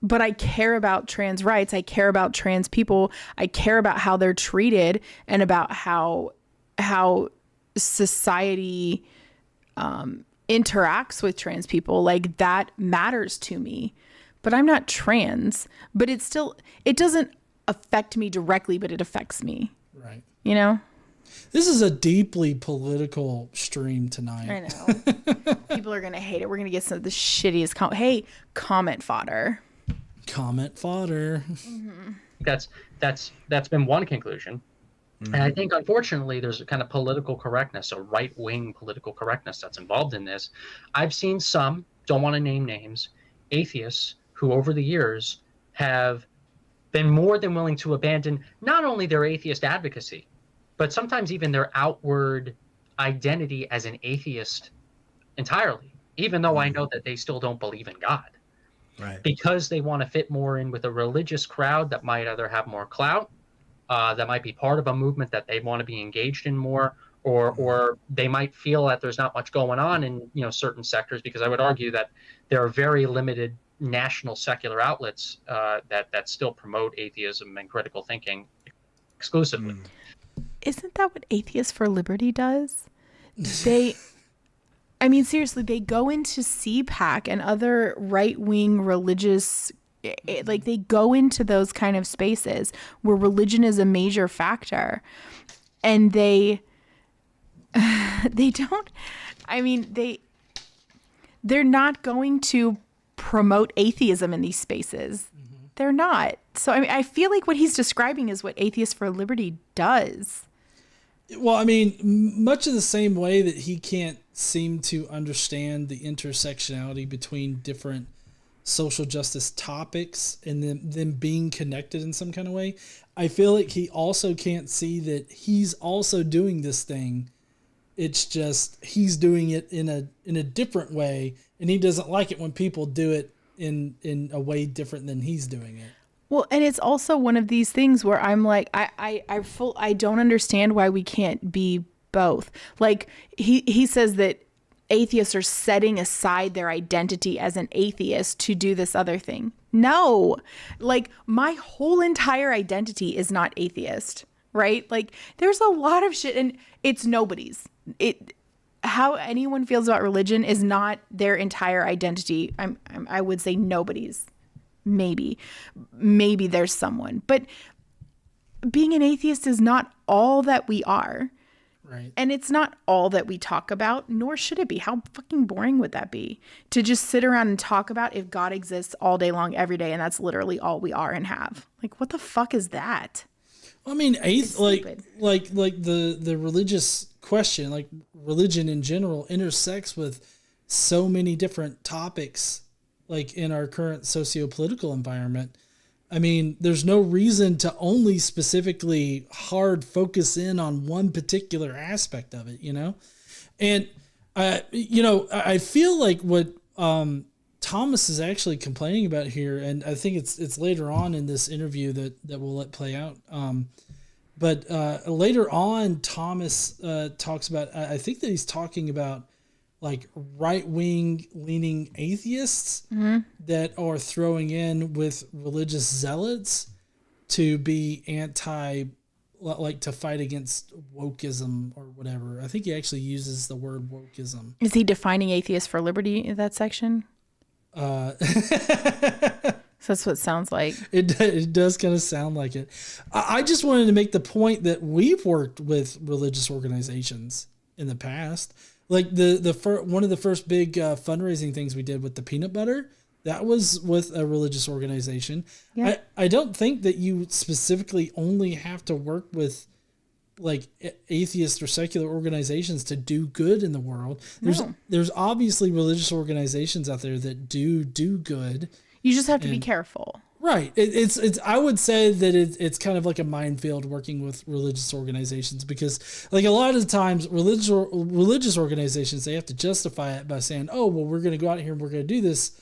But I care about trans rights. I care about trans people. I care about how they're treated and about how society interacts with trans people. Like, that matters to me. But I'm not trans. But it doesn't affect me directly, but it affects me.
Right.
This
is a deeply political stream tonight.
I know. People are going to hate it. We're going to get some of the shittiest comment fodder.
Comment fodder.
Mm-hmm.
That's been one conclusion. Mm-hmm. And I think, unfortunately, there's a kind of political correctness, a right-wing political correctness that's involved in this. I've seen some, don't want to name names, atheists who over the years have been more than willing to abandon not only their atheist advocacy, but sometimes even their outward identity as an atheist entirely, even though I know that they still don't believe in God.
Right.
Because they want to fit more in with a religious crowd that might either have more clout, that might be part of a movement that they want to be engaged in more, or they might feel that there's not much going on in certain sectors, because I would argue that there are very limited national secular outlets that still promote atheism and critical thinking exclusively.
Isn't that what Atheists for Liberty does? I mean, seriously, they go into CPAC and other right-wing religious, like they go into those kind of spaces where religion is a major factor, and they don't, I mean, they're not going to promote atheism in these spaces. They're not. So, I mean, I feel like what he's describing is what Atheists for Liberty does.
Well, I mean, much in the same way that he can't seem to understand the intersectionality between different social justice topics and them being connected in some kind of way, I feel like he also can't see that he's also doing this thing. It's just he's doing it in a different way, and he doesn't like it when people do it in a way different than he's doing it.
Well, and it's also one of these things where I'm like, I don't understand why we can't be both. Like he says that atheists are setting aside their identity as an atheist to do this other thing. No, like my whole entire identity is not atheist, right? Like there's a lot of shit, and it's nobody's. How anyone feels about religion is not their entire identity. I would say nobody's. Maybe there's someone, but being an atheist is not all that we are.
Right.
And it's not all that we talk about, nor should it be. How fucking boring would that be to just sit around and talk about if God exists all day long, every day, and that's literally all we are and have? Like, what the fuck is that?
I mean, like the religious question, like religion in general, intersects with so many different topics, like in our current socio-political environment. I mean, there's no reason to only specifically hard focus in on one particular aspect of it, you know? And, I feel like what Thomas is actually complaining about here, and I think it's later on in this interview that we'll let play out. But later on, Thomas talks about, I think that he's talking about like right-wing leaning atheists that are throwing in with religious zealots to be to fight against wokeism or whatever. I think he actually uses the word wokeism.
Is he defining Atheists for Liberty in that section? So that's what it sounds like.
It does kind of sound like it. I just wanted to make the point that we've worked with religious organizations in the past. Like one of the first big fundraising things we did with the peanut butter, that was with a religious organization. Yeah. I don't think that you specifically only have to work with like atheist or secular organizations to do good in the world. There's obviously religious organizations out there that do good.
You just have to be careful.
Right. It's I would say that it's kind of like a minefield working with religious organizations, because like a lot of the times religious organizations, they have to justify it by saying, oh, well, we're going to go out here and we're going to do this,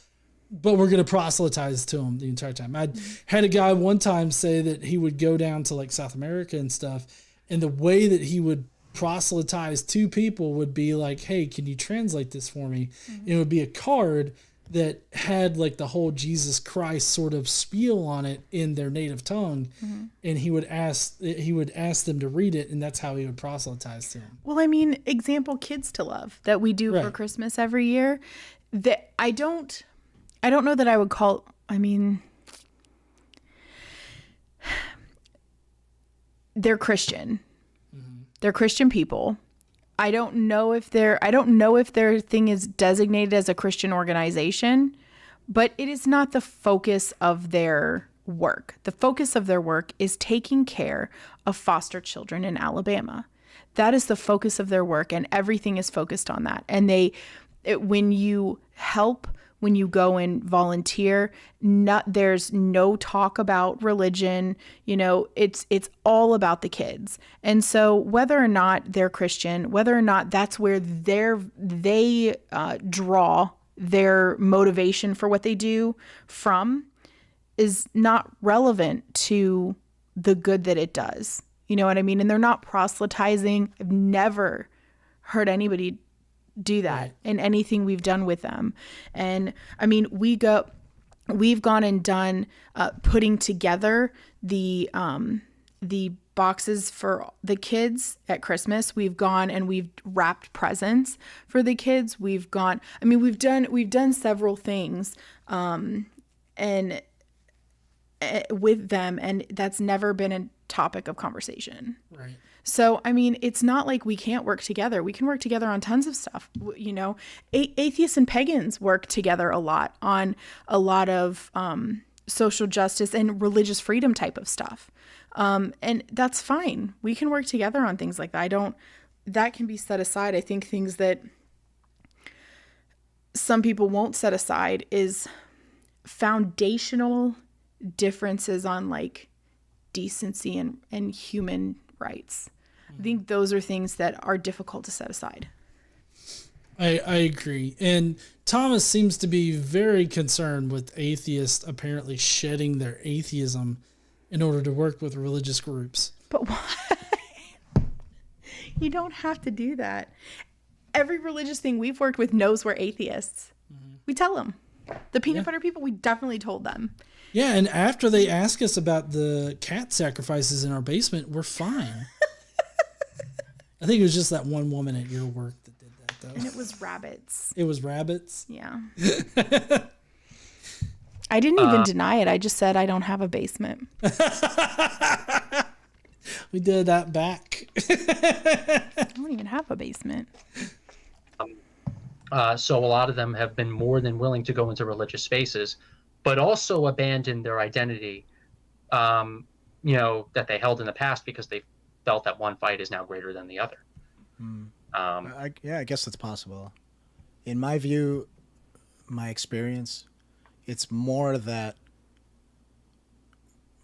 but we're going to proselytize to them the entire time. I had a guy one time say that he would go down to like South America and stuff, and the way that he would proselytize to people would be like, hey, can you translate this for me? And it would be a card that had like the whole Jesus Christ sort of spiel on it in their native tongue. And he would ask them to read it, and that's how he would proselytize to them.
Well, I mean, example, Kids to Love that we do for Christmas every year, that I don't know that I would call, I mean, they're Christian. They're Christian people. I don't know if their thing is designated as a Christian organization, but it is not the focus of their work. The focus of their work is taking care of foster children in Alabama. That is the focus of their work, and everything is focused on that. And when you help, when you go and volunteer, there's no talk about religion. You know, it's all about the kids. And so whether or not they're Christian, whether or not that's where they draw their motivation for what they do from, is not relevant to the good that it does. You know what I mean? And they're not proselytizing. I've never heard anybody do that in anything we've done with them. And I mean, we've gone and done putting together the boxes for the kids at Christmas. We've gone and we've wrapped presents for the kids. We've done several things and with them, and that's never been a topic of conversation.
Right.
So, I mean, it's not like we can't work together. We can work together on tons of stuff. You know, atheists and pagans work together a lot on a lot of social justice and religious freedom type of stuff. And that's fine. We can work together on things like that. That can be set aside. I think things that some people won't set aside is foundational differences on like decency and human rights. I think those are things that are difficult to set aside.
I agree. And Thomas seems to be very concerned with atheists apparently shedding their atheism in order to work with religious groups.
But why? You don't have to do that. Every religious thing we've worked with knows we're atheists. Mm-hmm. We tell them. The peanut butter people, we definitely told them.
Yeah, and after they ask us about the cat sacrifices in our basement, we're fine. I think it was just that one woman at your work that did that, though.
And it was rabbits.
It was rabbits?
Yeah. I didn't even deny it. I just said I don't have a basement.
We did that back.
I don't even have a basement.
So a lot of them have been more than willing to go into religious spaces, but also abandon their identity, that they held in the past because they felt that one fight is now greater than the other.
I guess that's possible. In my view, my experience, it's more that,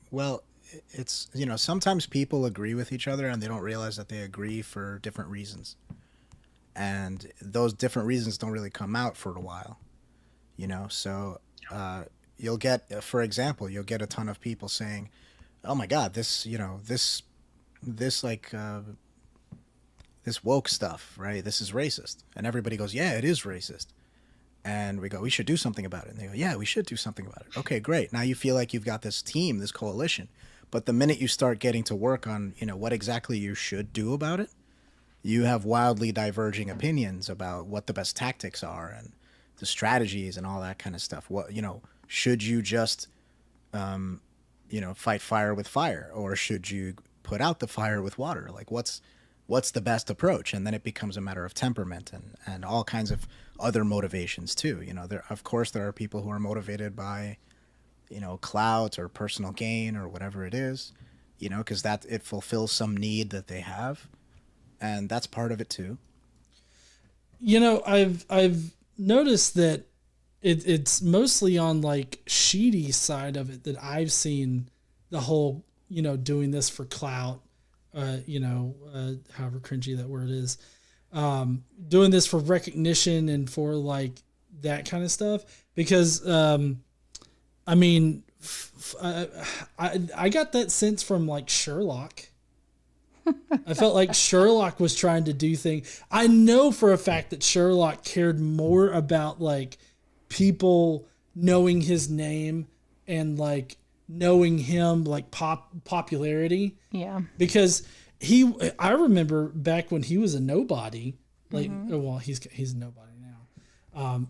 well, it's, sometimes people agree with each other and they don't realize that they agree for different reasons. And those different reasons don't really come out for a while, so you'll get, for example, a ton of people saying, oh my God, this woke stuff, right? This is racist. And everybody goes, yeah, it is racist. And we go, we should do something about it. And they go, yeah, we should do something about it. Okay, great. Now you feel like you've got this team, this coalition. But the minute you start getting to work on, what exactly you should do about it, you have wildly diverging opinions about what the best tactics are and the strategies and all that kind of stuff. What, should you just, fight fire with fire, or should you put out the fire with water? Like, what's the best approach? And then it becomes a matter of temperament and all kinds of other motivations too. There are people who are motivated by, clout or personal gain or whatever it is, because that it fulfills some need that they have. And that's part of it too.
I've noticed that it's mostly on like Sheedy's side of it that I've seen the whole, doing this for clout, however cringy that word is, doing this for recognition and for like that kind of stuff. Because, I got that sense from like Sherlock. I felt like Sherlock was trying to do things. I know for a fact that Sherlock cared more about like people knowing his name and like knowing him, like popularity.
Yeah.
Because I remember back when he was a nobody, like, well, he's a nobody now.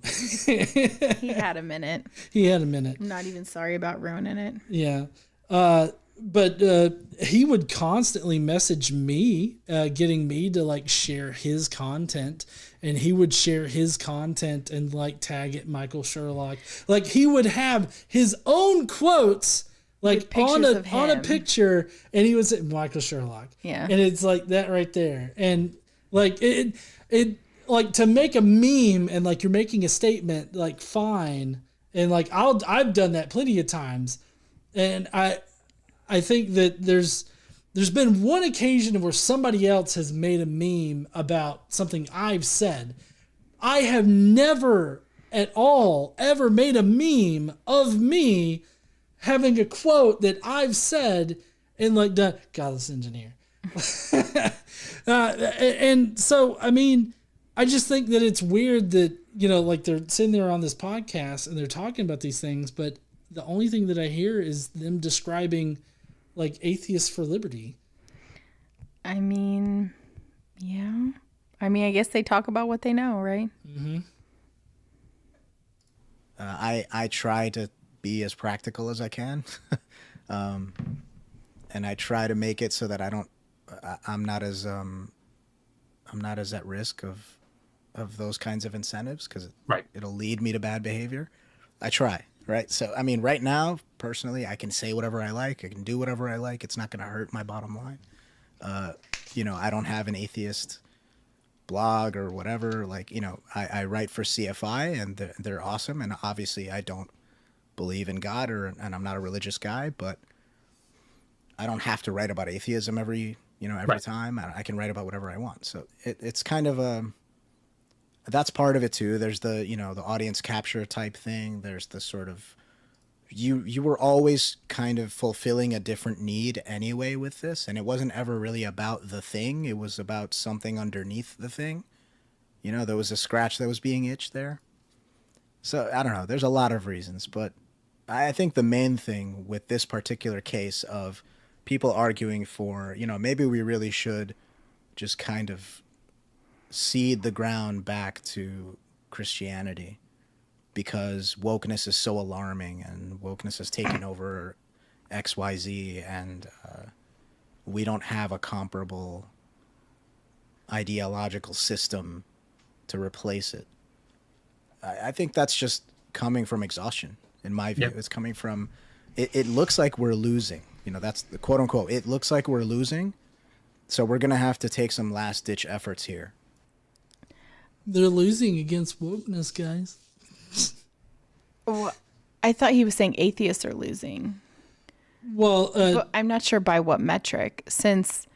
He had a minute.
I'm
not even sorry about ruining it.
Yeah. But he would constantly message me, getting me to like share his content, and he would share his content and like tag it Michael Sherlock. Like he would have his own quotes like on a picture, and he would say Michael Sherlock.
Yeah.
And it's like that right there. And like it like to make a meme and like you're making a statement, like fine. And like I've done that plenty of times. And I think that there's been one occasion where somebody else has made a meme about something I've said. I have never at all ever made a meme of me having a quote that I've said and like done Godless engineer. And so, I mean, I just think that it's weird that, you know, like they're sitting there on this podcast and they're talking about these things, but the only thing that I hear is them describing like atheists for liberty.
I mean, yeah. I mean, I guess they talk about what they know, right?
Mm-hmm.
I try to be as practical as I can. And I try to make it so that I'm not as at risk of those kinds of incentives, because it'll lead me to bad behavior. I try, right? So, I mean, right now, personally, I can say whatever I like. I can do whatever I like. It's not going to hurt my bottom line. You know, I don't have an atheist blog or whatever. Like, you know, I write for CFI, and they're awesome. And obviously, I don't believe in God, and I'm not a religious guy, but I don't have to write about atheism every time. I can write about whatever I want. So it's kind of that's part of it too. There's the, you know, the audience capture type thing. There's the sort of, you were always kind of fulfilling a different need anyway with this. And it wasn't ever really about the thing. It was about something underneath the thing. You know, there was a scratch that was being itched there. So I don't know. There's a lot of reasons, but I think the main thing with this particular case of people arguing for, you know, maybe we really should just kind of seed the ground back to Christianity because wokeness is so alarming and wokeness has taken over XYZ, and we don't have a comparable ideological system to replace it. I think that's just coming from exhaustion, in my view. Yep. It's coming from, it looks like we're losing. You know, that's the quote unquote, it looks like we're losing. So we're going to have to take some last ditch efforts here.
They're losing against wokeness, guys.
Well, I thought he was saying atheists are losing.
Well,
but I'm not sure by what metric, since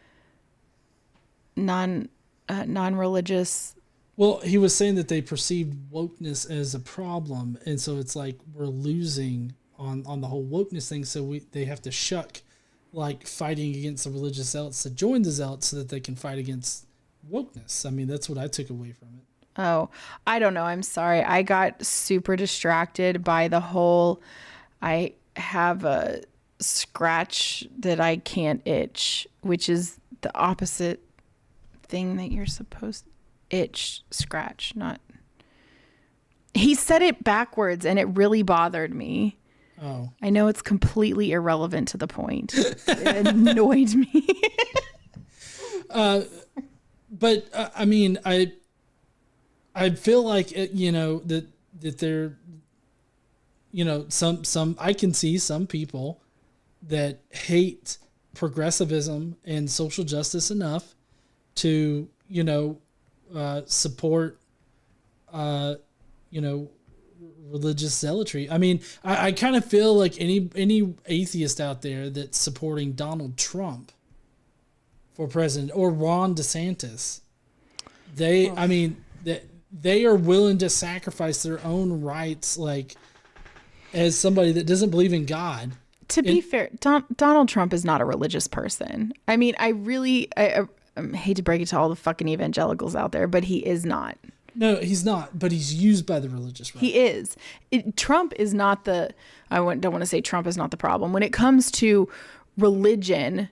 non-religious.
Well, he was saying that they perceived wokeness as a problem, and so it's like we're losing on the whole wokeness thing. So they have to shuck, like, fighting against the religious zealots to join the zealots so that they can fight against wokeness. I mean, that's what I took away from it.
Oh, I don't know. I'm sorry. I got super distracted by the whole, I have a scratch that I can't itch, which is the opposite thing that you're supposed to itch, scratch, not. He said it backwards and it really bothered me.
Oh.
I know it's completely irrelevant to the point. It annoyed me.
But I mean, I feel like you know that there, you know, some I can see some people that hate progressivism and social justice enough to, you know, support, you know, religious zealotry. I mean, I kind of feel like any atheist out there that's supporting Donald Trump for president or Ron DeSantis, they are willing to sacrifice their own rights, like, as somebody that doesn't believe in God.
To be fair, Donald Trump is not a religious person. I mean, I hate to break it to all the fucking evangelicals out there, but he is not.
No, he's not, but he's used by the religious right.
He is. Trump is not the, don't want to say Trump is not the problem. When it comes to religion,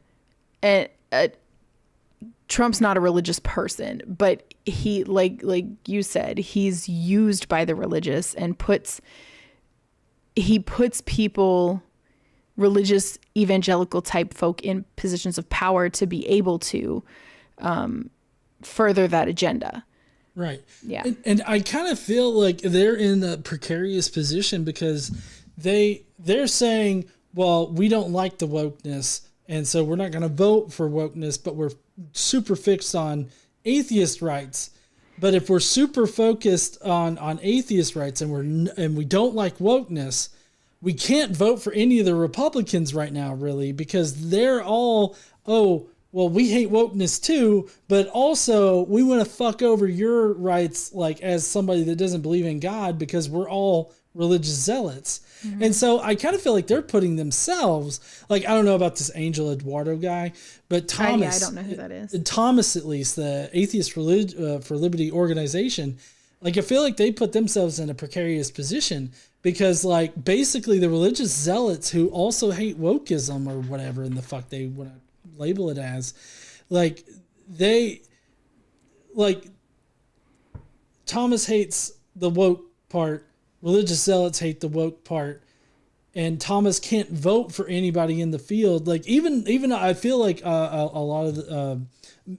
Trump's not a religious person, but he, like you said, he's used by the religious and puts people, religious evangelical type folk, in positions of power to be able to further that agenda.
Right.
Yeah.
And I kind of feel like they're in a precarious position because they're saying, well, we don't like the wokeness, and so we're not going to vote for wokeness, but we're super fixed on atheist rights. But if we're super focused on atheist rights and we don't like wokeness, we can't vote for any of the Republicans right now, really, because they're all, oh, well, we hate wokeness too, but also we want to fuck over your rights, like, as somebody that doesn't believe in God, because we're all religious zealots. And so I kind of feel like they're putting themselves, like, I don't know about this Angel Eduardo guy, but Thomas,
I don't know who that is.
Thomas, at least, the Atheist for Liberty organization, like, I feel like they put themselves in a precarious position because, like, basically the religious zealots who also hate wokeism or whatever in the fuck they want to label it as, like, Thomas hates the woke part, religious zealots hate the woke part, and Thomas can't vote for anybody in the field. Like, even I feel like a lot of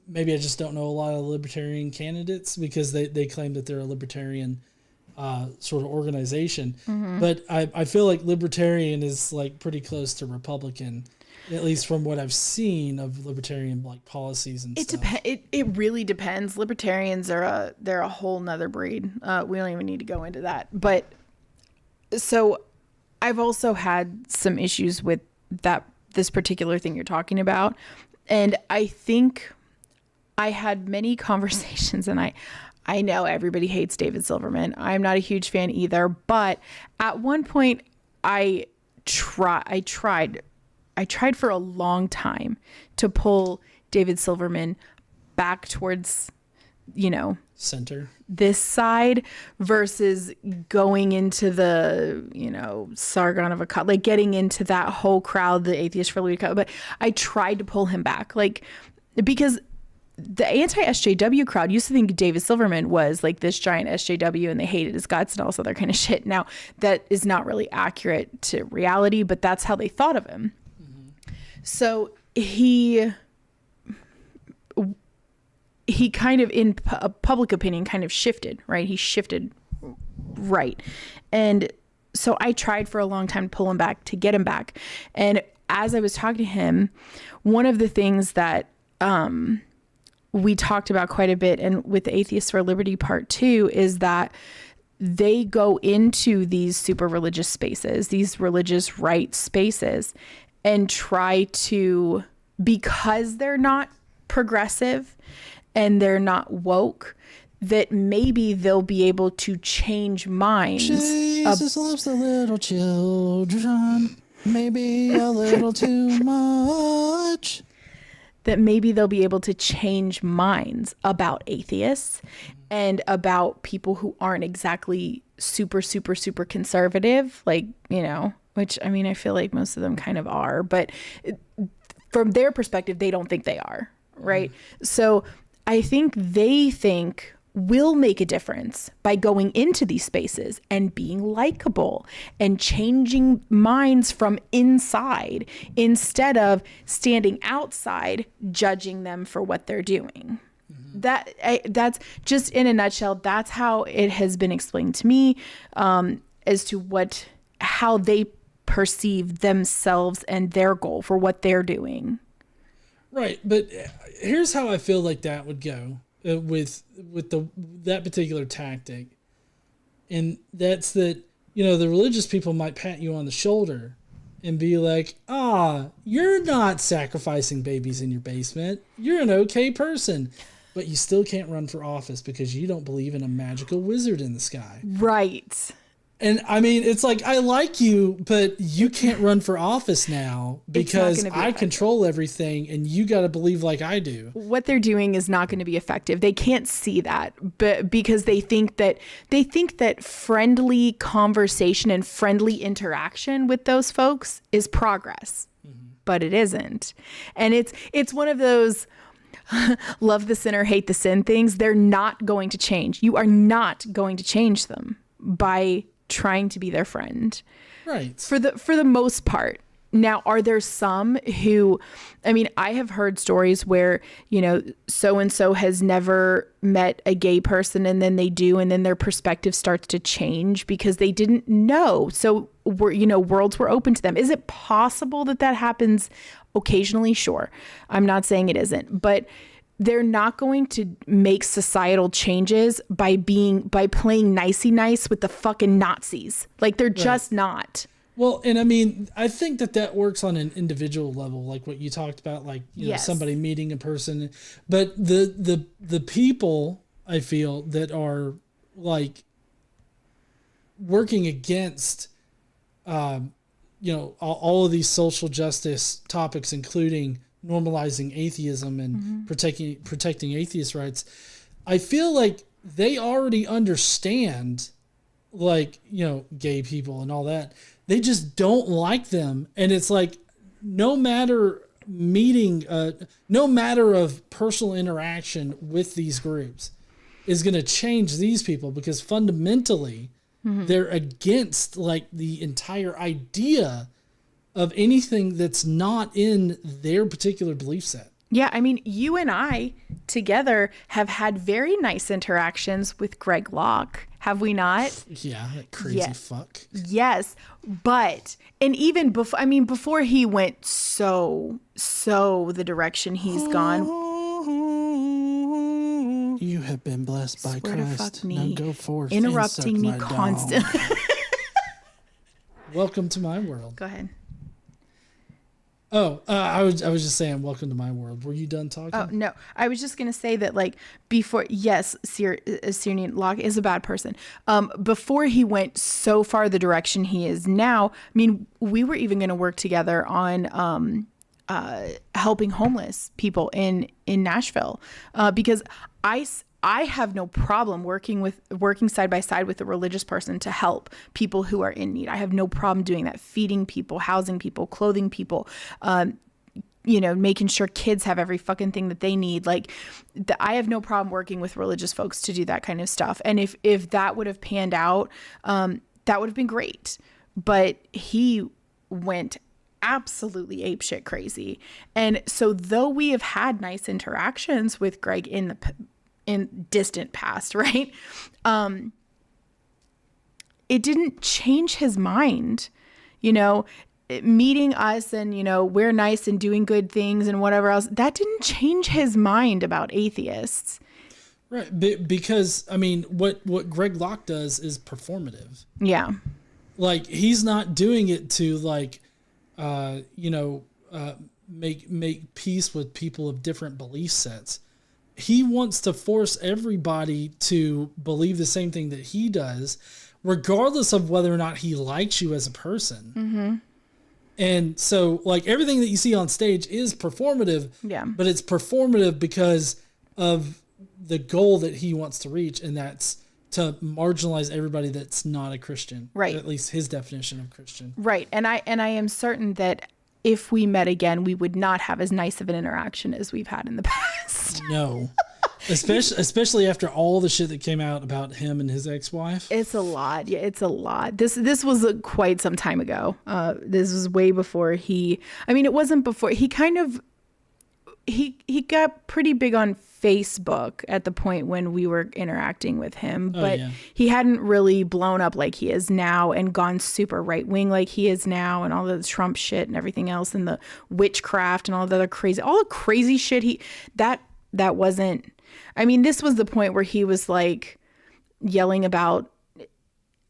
maybe I just don't know a lot of libertarian candidates because they claim that they're a libertarian sort of organization. But I feel like libertarian is like pretty close to Republican, at least from what I've seen of libertarian like policies and stuff.
It really depends. Libertarians they're a whole nother breed. We don't even need to go into that. But so I've also had some issues with this particular thing you're talking about. And I think I had many conversations, and I know everybody hates David Silverman. I'm not a huge fan either, but at one point I tried for a long time to pull David Silverman back towards,
center,
this side versus going into the, Sargon of Akkad, like getting into that whole crowd, the Atheist for Liberty crowd. But I tried to pull him back, like, because the anti-SJW crowd used to think David Silverman was like this giant SJW and they hated his guts and all this other kind of shit. Now, that is not really accurate to reality, but that's how they thought of him. So he kind of, in public opinion, kind of shifted, right? He shifted right. And so I tried for a long time to pull him back, to get him back. And as I was talking to him, one of the things that we talked about quite a bit, and with the Atheists for Liberty Part 2, is that they go into these super religious spaces, these religious right spaces, and try to, because they're not progressive and they're not woke, that maybe they'll be able to change minds.
Jesus loves the little children, maybe a little too much.
That maybe they'll be able to change minds about atheists and about people who aren't exactly super, super, super conservative, like, which, I mean, I feel like most of them kind of are, but from their perspective, they don't think they are, right? So I think they think we'll make a difference by going into these spaces and being likable and changing minds from inside instead of standing outside judging them for what they're doing. That's just, in a nutshell, that's how it has been explained to me, as to how they perceive themselves and their goal for what they're doing.
Right, but here's how I feel like that would go with that particular tactic, and that's that the religious people might pat you on the shoulder and be like, you're not sacrificing babies in your basement, you're an okay person, but you still can't run for office because you don't believe in a magical wizard in the sky.
Right.
And I mean, it's like, I like you, but you can't run for office now because I control everything and you got to believe like I do.
What they're doing is not going to be effective. They can't see that, but because they think that friendly conversation and friendly interaction with those folks is progress, but it isn't. And it's one of those love the sinner, hate the sin things. They're not going to change. You are not going to change them by trying to be their friend,
right?
For the most part. Now, are there some who, I mean, I have heard stories where, so and so has never met a gay person, and then they do, and then their perspective starts to change because they didn't know. So worlds were open to them. Is it possible that happens occasionally? Sure, I'm not saying it isn't, but they're not going to make societal changes by playing nicey nice with the fucking Nazis. Like, they're just not.
Well, and I mean, I think that works on an individual level, like what you talked about, like somebody meeting a person. But the people, I feel, that are like working against, all of these social justice topics, including normalizing atheism and protecting atheist rights, I feel like they already understand, like, gay people and all that. They just don't like them. And it's like, no matter of personal interaction with these groups is going to change these people, because fundamentally they're against like the entire idea of anything that's not in their particular belief set.
Yeah, I mean, you and I together have had very nice interactions with Greg Locke, have we not?
Yeah, that crazy fuck.
Yes, but, and even before he went so the direction he's gone.
You have been blessed by Christ. Now go forth
interrupting
and
me
suck my
constantly.
Welcome to my world.
Go ahead.
Oh, I was just saying, welcome to my world. Were you done talking?
Oh, no. I was just going to say that, like, before, yes, Syrian Locke is a bad person. Before he went so far the direction he is now, I mean, we were even going to work together on helping homeless people in Nashville, because I have no problem working side by side with a religious person to help people who are in need. I have no problem doing that, feeding people, housing people, clothing people, making sure kids have every fucking thing that they need. Like, I have no problem working with religious folks to do that kind of stuff. And if that would have panned out, that would have been great. But he went absolutely apeshit crazy. And so though we have had nice interactions with Greg in distant past, right? It didn't change his mind, meeting us and, we're nice and doing good things and whatever else. That didn't change his mind about atheists.
Right. Because, I mean, what Greg Locke does is performative.
Yeah.
Like, he's not doing it to, like, make peace with people of different belief sets. He wants to force everybody to believe the same thing that he does, regardless of whether or not he likes you as a person.
Mm-hmm.
And so, like, everything that you see on stage is performative, but it's performative because of the goal that he wants to reach, and that's to marginalize everybody that's not a Christian.
Right.
At least his definition of Christian.
Right. And I am certain that if we met again, we would not have as nice of an interaction as we've had in the past.
No. Especially after all the shit that came out about him and his ex-wife.
It's a lot. Yeah, it's a lot. This was quite some time ago. This was way before it wasn't before. He kind of, he got pretty big on Facebook at the point when we were interacting with him, but he hadn't really blown up like he is now and gone super right wing like he is now, and all the Trump shit and everything else, and the witchcraft and all the other crazy shit. That wasn't, I mean, this was the point where he was like yelling about,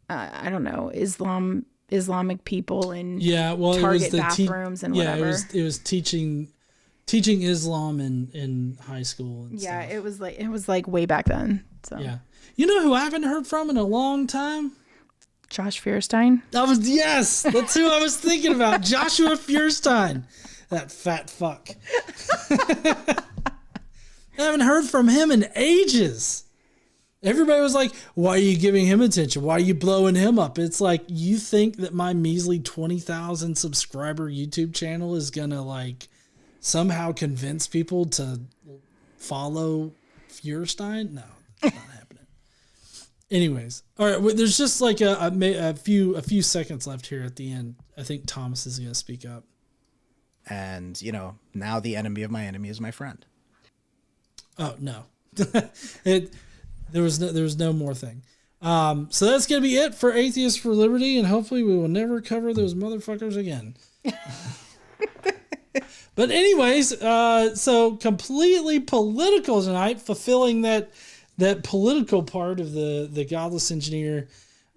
I don't know, Islamic people and Target bathrooms and whatever.
Yeah, it was teaching Islam in high school and stuff.
It was like way back then. So
yeah. You know who I haven't heard from in a long time?
Josh Feuerstein.
Yes, that's who I was thinking about. Joshua Feuerstein. That fat fuck. I haven't heard from him in ages. Everybody was like, why are you giving him attention? Why are you blowing him up? It's like, you think that my measly 20,000 subscriber YouTube channel is going to like somehow convince people to follow Feuerstein? No, it's not happening. Anyways, all right. There's just like a few seconds left here at the end. I think Thomas is going to speak up.
And now the enemy of my enemy is my friend.
Oh no, there was no more thing. So that's gonna be it for Atheists for Liberty, and hopefully we will never cover those motherfuckers again. But anyways, so completely political tonight, fulfilling that political part of the Godless Engineer.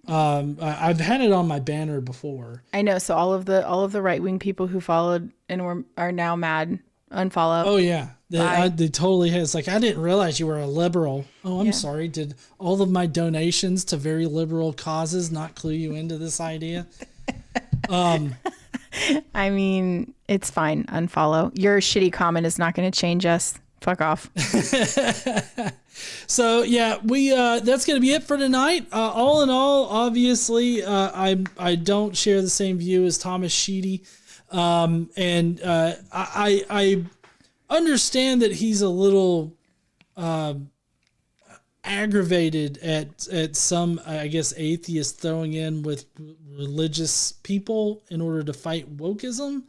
I've had it on my banner before.
I know. So all of the right wing people who followed and are now mad, unfollow.
Oh yeah. They totally has. Like, I didn't realize you were a liberal. Oh, I'm sorry. Did all of my donations to very liberal causes not clue you into this idea?
I mean, it's fine. Unfollow. Your shitty comment is not going to change us. Fuck off.
So yeah, we that's gonna be it for tonight. All in all, obviously, I don't share the same view as Thomas Sheedy, and I understand that he's a little aggravated at some, I guess, atheists throwing in with religious people in order to fight wokeism,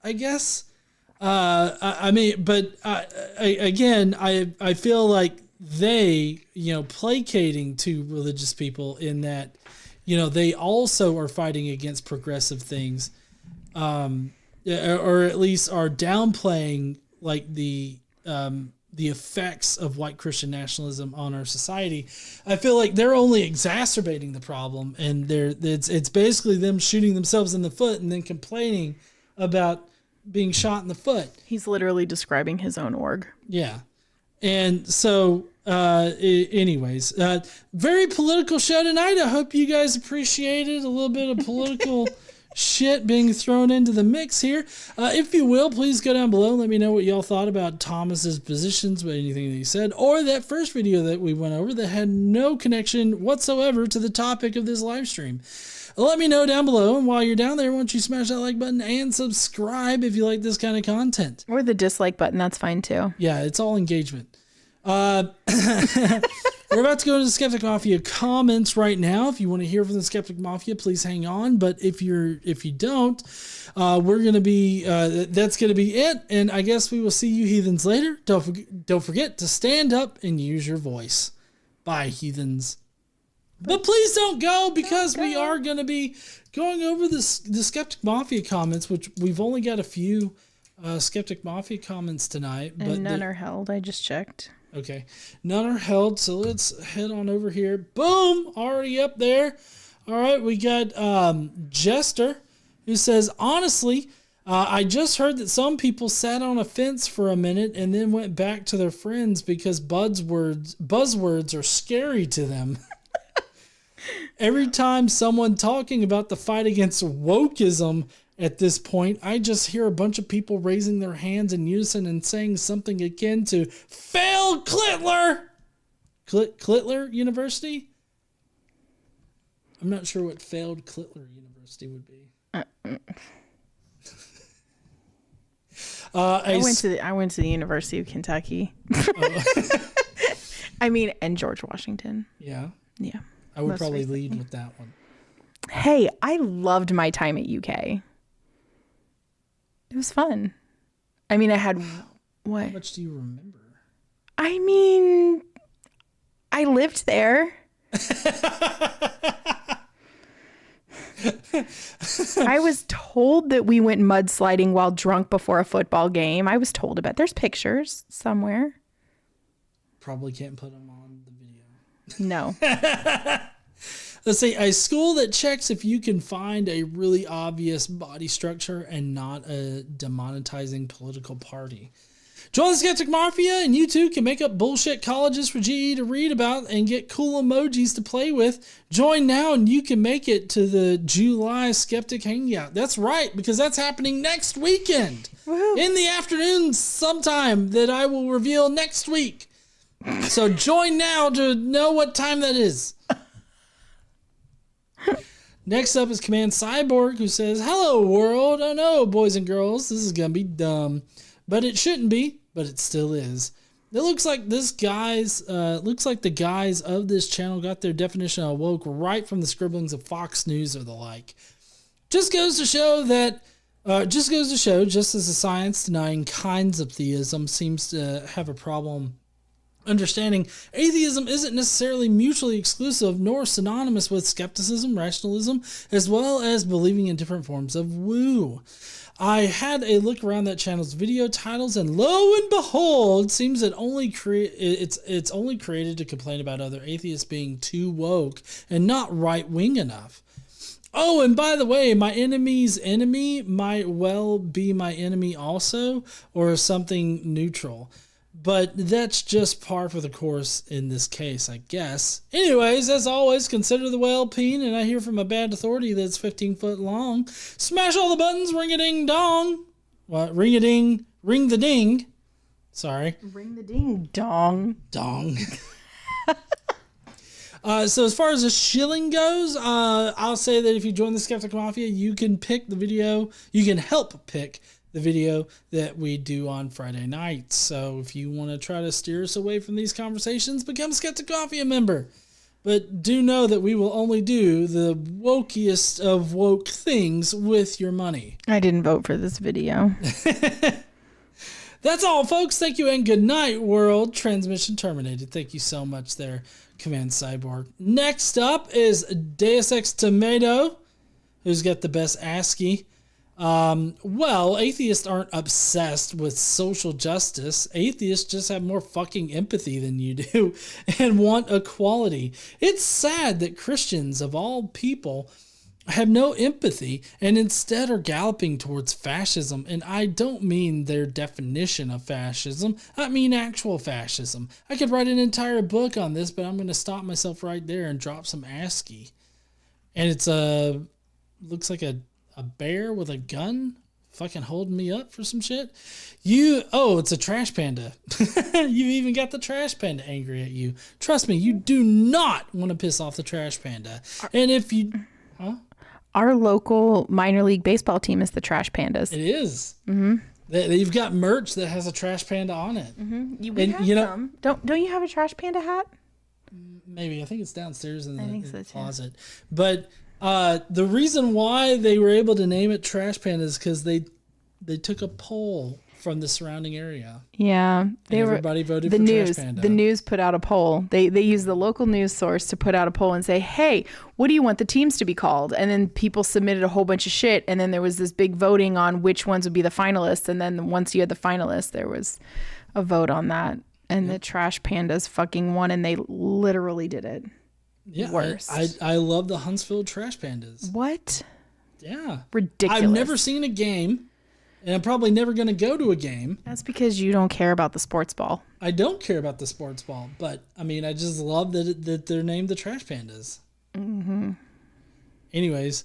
I guess. I mean, but again, I feel like they, placating to religious people in that, they also are fighting against progressive things, or at least are downplaying like the effects of white Christian nationalism on our society. I feel like they're only exacerbating the problem, and it's basically them shooting themselves in the foot and then complaining about being shot in the foot.
He's literally describing his own org.
Yeah. And so, anyways, very political show tonight. I hope you guys appreciated a little bit of political shit being thrown into the mix here. If you will, please go down below and let me know what y'all thought about Thomas's positions, about anything that he said, or that first video that we went over that had no connection whatsoever to the topic of this live stream. Let me know down below, and while you're down there, why don't you smash that like button and subscribe if you like this kind of content.
Or the dislike button, that's fine too.
Yeah, it's all engagement. We're about to go to the Skeptic Mafia comments right now. If you want to hear from the Skeptic Mafia, please hang on. But if you don't, we're gonna be that's gonna be it. And I guess we will see you heathens later. Don't forget to stand up and use your voice. Bye, heathens. But please don't go, because we are going to be going over the Skeptic Mafia comments, which we've only got a few Skeptic Mafia comments tonight.
And
but
none are held. I just checked.
Okay. None are held, so let's head on over here. Boom! Already up there. All right, we got Jester, who says, honestly, I just heard that some people sat on a fence for a minute and then went back to their friends because buzzwords are scary to them. Every time someone talking about the fight against wokeism at this point, I just hear a bunch of people raising their hands in unison and saying something akin to "failed Clitler." Clitler University? I'm not sure what failed Clitler University would be.
I went to the University of Kentucky. I mean, and George Washington.
Yeah.
Yeah.
I would probably lead with that one.
Hey, I loved my time at UK. It was fun. I mean, I had what?
How much do you remember?
I mean, I lived there. I was told that we went mudsliding while drunk before a football game. I was told about. There's pictures somewhere.
Probably can't put them on the video.
No.
Let's say a school that checks if you can find a really obvious body structure and not a demonetizing political party. Join the Skeptic Mafia, and you too can make up bullshit colleges for GE to read about and get cool emojis to play with. Join now and you can make it to the July Skeptic Hangout. That's right, because that's happening next weekend.
Woo-hoo.
In the afternoon sometime that I will reveal next week. So join now to know what time that is. Next up is Command Cyborg, who says, "Hello world. Oh no, boys and girls, this is gonna be dumb, but it shouldn't be, but it still is. It looks like the guys of this channel got their definition of woke right from the scribblings of Fox News or the like. Just goes to show, just as the science denying kinds of theism seems to have a problem understanding, atheism isn't necessarily mutually exclusive nor synonymous with skepticism, rationalism, as well as believing in different forms of woo. I had a look around that channel's video titles, and lo and behold, seems that it's only created to complain about other atheists being too woke and not right-wing enough. Oh, and by the way, my enemy's enemy might well be my enemy also, or something neutral. But that's just par for the course in this case, I guess. Anyways, as always, consider the whale peen, and I hear from a bad authority that's 15 foot long. Smash all the buttons, ring-a-ding-dong. What? Ring-a-ding, ring the ding. Sorry.
Ring the ding dong.
Dong. So as far as the shilling goes, I'll say that if you join the Skeptic Mafia, you can pick the video. You can help pick the video that we do on Friday nights. So if you want to try to steer us away from these conversations, become a Skeptic Mafia member. But do know that we will only do the wokiest of woke things with your money.
I didn't vote for this video.
That's all, folks. Thank you and good night, world. Transmission terminated. Thank you so much there, Command Cyborg. Next up is Deus Ex Tomato, who's got the best ASCII. Well, atheists aren't obsessed with social justice. Atheists just have more fucking empathy than you do and want equality. It's sad that Christians, of all people, have no empathy and instead are galloping towards fascism. And I don't mean their definition of fascism. I mean actual fascism. I could write an entire book on this, but I'm going to stop myself right there and drop some ASCII. And it's looks like a bear with a gun fucking holding me up for some shit. It's a trash panda. You even got the trash panda angry at you. Trust me, you do not want to piss off the trash panda. And if you...
Our local minor league baseball team is the Trash Pandas.
It is.
Mm-hmm.
They've got merch that has a trash panda on it.
Mm-hmm. We have some. Don't you have a Trash Panda hat?
Maybe. I think it's downstairs in the closet.
Too.
But the reason why they were able to name it Trash Panda is because they took a poll from the surrounding area.
Yeah,
everybody voted for Trash Panda.
The news put out a poll. They used the local news source to put out a poll and say, "Hey, what do you want the teams to be called?" And then people submitted a whole bunch of shit, and then there was this big voting on which ones would be the finalists. And then once you had the finalists, there was a vote on that, and the Trash Pandas fucking won, and they literally did it.
Yeah,
worse.
I love the Huntsville Trash Pandas.
What?
Yeah,
ridiculous.
I've never seen a game. And I'm probably never going to go to a game.
That's because you don't care about the sports ball.
I don't care about the sports ball, but I mean, I just love that they're named the Trash Pandas.
Mm-hmm.
Anyways,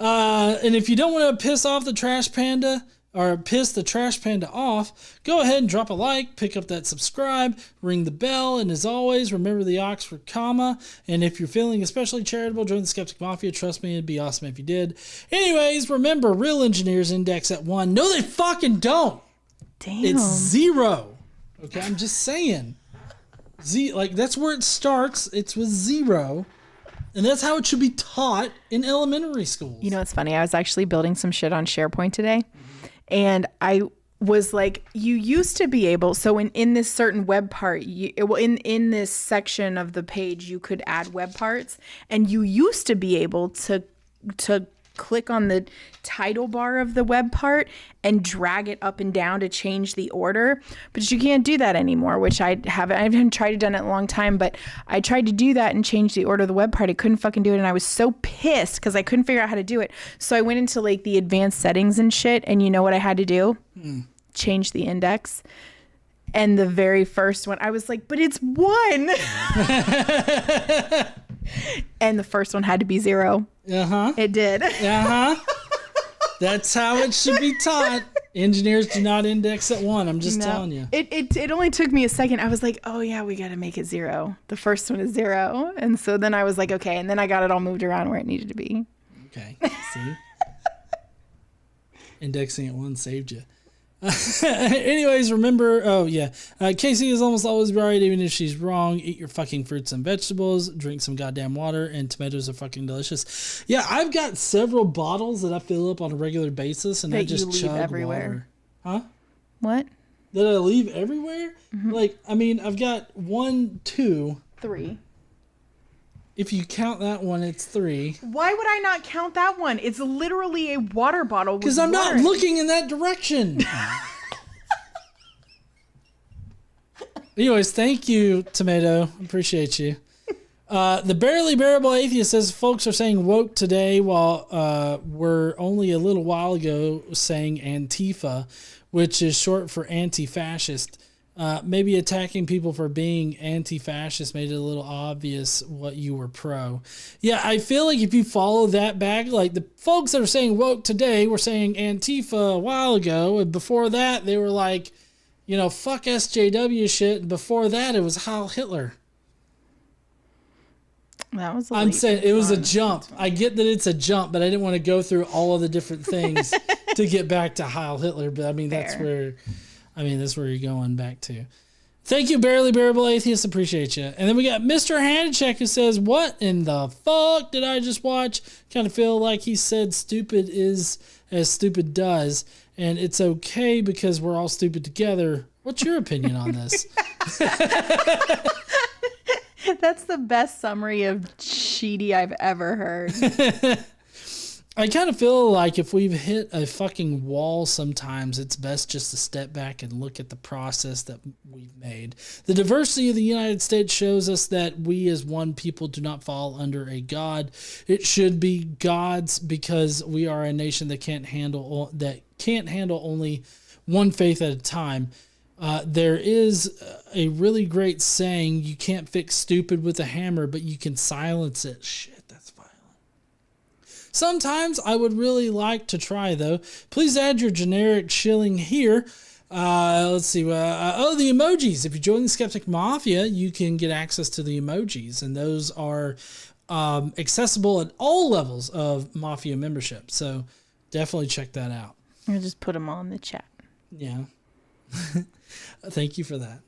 and if you don't want to piss off the Trash Panda or piss the Trash Panda off, go ahead and drop a like, pick up that subscribe, ring the bell, and as always, remember the Oxford comma. And if you're feeling especially charitable, join the Skeptic Mafia. Trust me, it'd be awesome if you did. Anyways, remember, real engineers index at 1. No, they fucking don't.
Damn.
It's 0. Okay, I'm just saying. That's where it starts. It's with 0. And that's how it should be taught in elementary schools.
You know, it's funny. I was actually building some shit on SharePoint today. And I was like, you used to be able, so in this certain web part, in this section of the page, you could add web parts, and you used to be able to click on the title bar of the web part and drag it up and down to change the order, but you can't do that anymore, which I haven't tried to done it in a long time, but I tried to do that and change the order of the web part. I couldn't fucking do it, and I was so pissed because I couldn't figure out how to do it. So I went into like the advanced settings and shit, and you know what I had to do? Change the index. And the very first one, I was like, but it's 1. And the first one had to be 0.
Uh-huh.
It did.
Uh-huh. That's how it should be taught. Engineers do not index at 1. I'm just telling you.
It only took me a second. I was like, oh yeah, we got to make it 0. The first one is 0. And so then I was like, okay. And then I got it all moved around where it needed to be.
Okay. See? Indexing at 1 saved you. Anyways, remember, Casey is almost always right, even if she's wrong. Eat your fucking fruits and vegetables, drink some goddamn water, and tomatoes are fucking delicious. Yeah, I've got several bottles that I fill up on a regular basis, and I just chug everywhere. Water. Huh?
What?
That I leave everywhere? Mm-hmm. I've got 1, 2,
3.
If you count that one, it's 3.
Why would I not count that one? It's literally a water bottle.
Because I'm not looking in that direction. Anyways, thank you, Tomato. Appreciate you. The Barely Bearable Atheist says folks are saying woke today while we're only a little while ago saying Antifa, which is short for anti-fascist. Maybe attacking people for being anti-fascist made it a little obvious what you were pro. Yeah, I feel like if you follow that back, like the folks that are saying woke today were saying Antifa a while ago, and before that they were like, you know, fuck SJW shit, and before that it was Heil Hitler.
That was.
I'm saying it was a jump. I get that it's a jump, but I didn't want to go through all of the different things to get back to Heil Hitler. But I mean, that's where you're going back to. Thank you, Barely Bearable Atheist. Appreciate you. And then we got Mr. Hanachek who says, "What in the fuck did I just watch?" Kind of feel like he said stupid is as stupid does, and it's okay because we're all stupid together. What's your opinion on this?
That's the best summary of Sheedy I've ever heard.
I kind of feel like if we've hit a fucking wall sometimes, it's best just to step back and look at the process that we've made. The diversity of the United States shows us that we as one people do not fall under a God. It should be God's because we are a nation that can't handle only one faith at a time. There is a really great saying, you can't fix stupid with a hammer, but you can silence it. Shit, that's violent. Sometimes I would really like to try, though. Please add your generic shilling here. Let's see. The emojis. If you join the Skeptic Mafia, you can get access to the emojis, and those are accessible at all levels of Mafia membership. So definitely check that out.
I just put them on the chat.
Yeah. Thank you for that.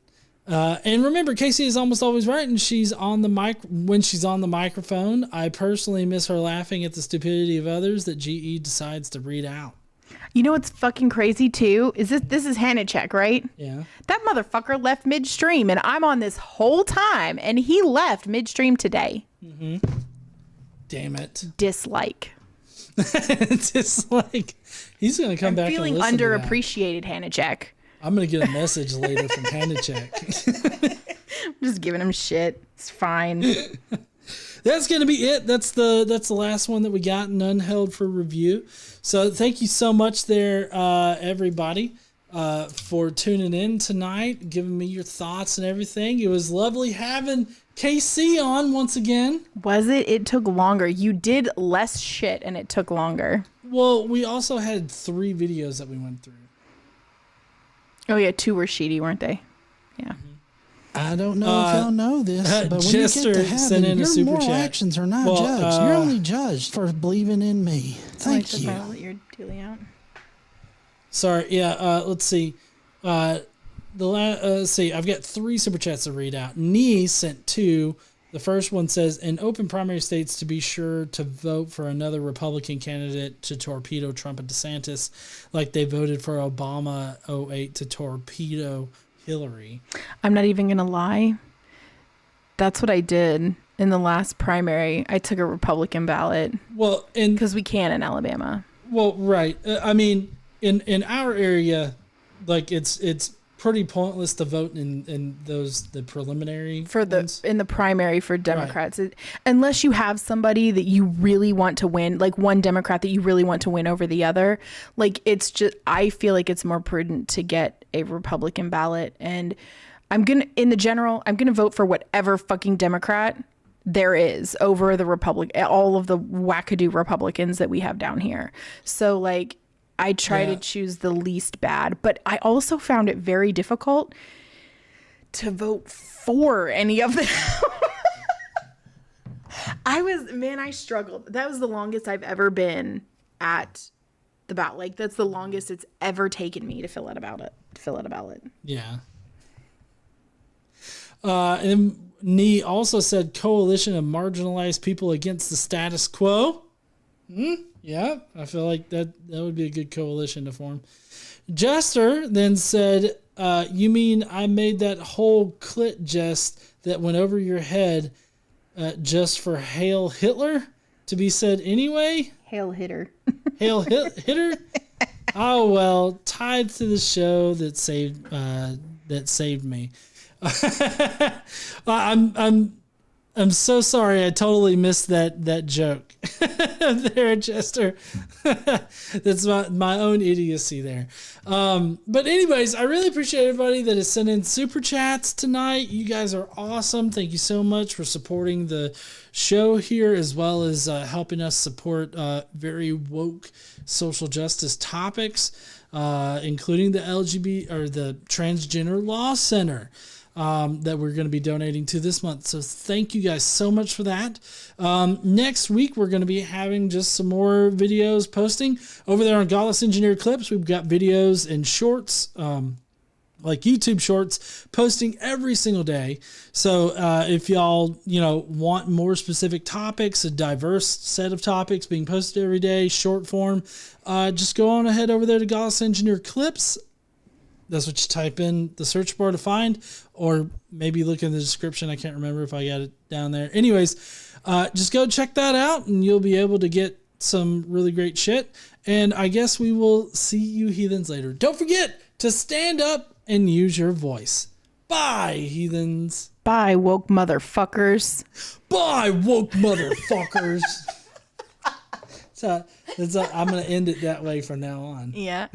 And remember, Casey is almost always right, and she's on the mic when she's on the microphone. I personally miss her laughing at the stupidity of others that GE decides to read out.
You know what's fucking crazy too? Is this is Hanachek, right?
Yeah.
That motherfucker left midstream, and I'm on this whole time, and he left midstream today.
Mm-hmm. Damn it.
Dislike.
Dislike. He's gonna come back.
Feeling
and listen
underappreciated, Hanachek.
I'm going to get a message later from Hanachek.
I'm just giving him shit. It's fine.
That's going to be it. That's the last one that we got, none held for review. So thank you so much there, everybody, for tuning in tonight, giving me your thoughts and everything. It was lovely having KC on once again.
Was it? It took longer. You did less shit and it took longer.
Well, we also had 3 videos that we went through.
Oh yeah, 2 were Sheedy, weren't they? Yeah.
I don't know if y'all know this, but when you get to heaven, your moral actions are not judged. You're only judged for believing in me. Thank you.
You're dealing out.
Sorry. Yeah. Let's see. Let's see. I've got 3 super chats to read out. Nee sent 2. The first one says, in open primary states, to be sure to vote for another Republican candidate to torpedo Trump and DeSantis, like they voted for Obama 08 to torpedo Hillary.
I'm not even going to lie. That's what I did in the last primary. I took a Republican ballot.
Well,
because we can in Alabama.
Well, right. I mean, in our area, like it's pretty pointless to vote in the preliminary ones.
In the primary for Democrats, right. Unless you have somebody that you really want to win, like one Democrat that you really want to win over the other. Like it's just, I feel like it's more prudent to get a Republican ballot, and I'm gonna vote for whatever fucking Democrat there is over the all of the wackadoo Republicans that we have down here. So like, I try to choose the least bad, but I also found it very difficult to vote for any of them. I struggled. That was the longest I've ever been at the ballot. Like that's the longest it's ever taken me to fill out a ballot.
Yeah. And Nee also said coalition of marginalized people against the status quo. Yeah, I feel like that would be a good coalition to form. Jester then said, you mean I made that whole clit jest that went over your head just for Hail Hitler to be said anyway?
Hail Hitter.
Hail Hitter? Oh, well, tied to the show that saved me. I'm so sorry. I totally missed that joke there, Chester. That's my own idiocy there. But anyways, I really appreciate everybody that has sent in super chats tonight. You guys are awesome. Thank you so much for supporting the show here, as well as helping us support very woke social justice topics, including the LGBT or the Transgender Law Center. That we're going to be donating to this month. So thank you guys so much for that. Next week, we're going to be having just some more videos posting over there on Godless Engineer Clips. We've got videos and shorts, like YouTube shorts, posting every single day. So if y'all, want more specific topics, a diverse set of topics being posted every day, short form, just go on ahead over there to Godless Engineer Clips. That's what you type in the search bar to find, or maybe look in the description. I can't remember if I got it down there. Anyways, just go check that out and you'll be able to get some really great shit. And I guess we will see you heathens later. Don't forget to stand up and use your voice. Bye, heathens.
Bye, woke motherfuckers.
Bye, woke motherfuckers. So I'm going to end it that way from now on.
Yeah.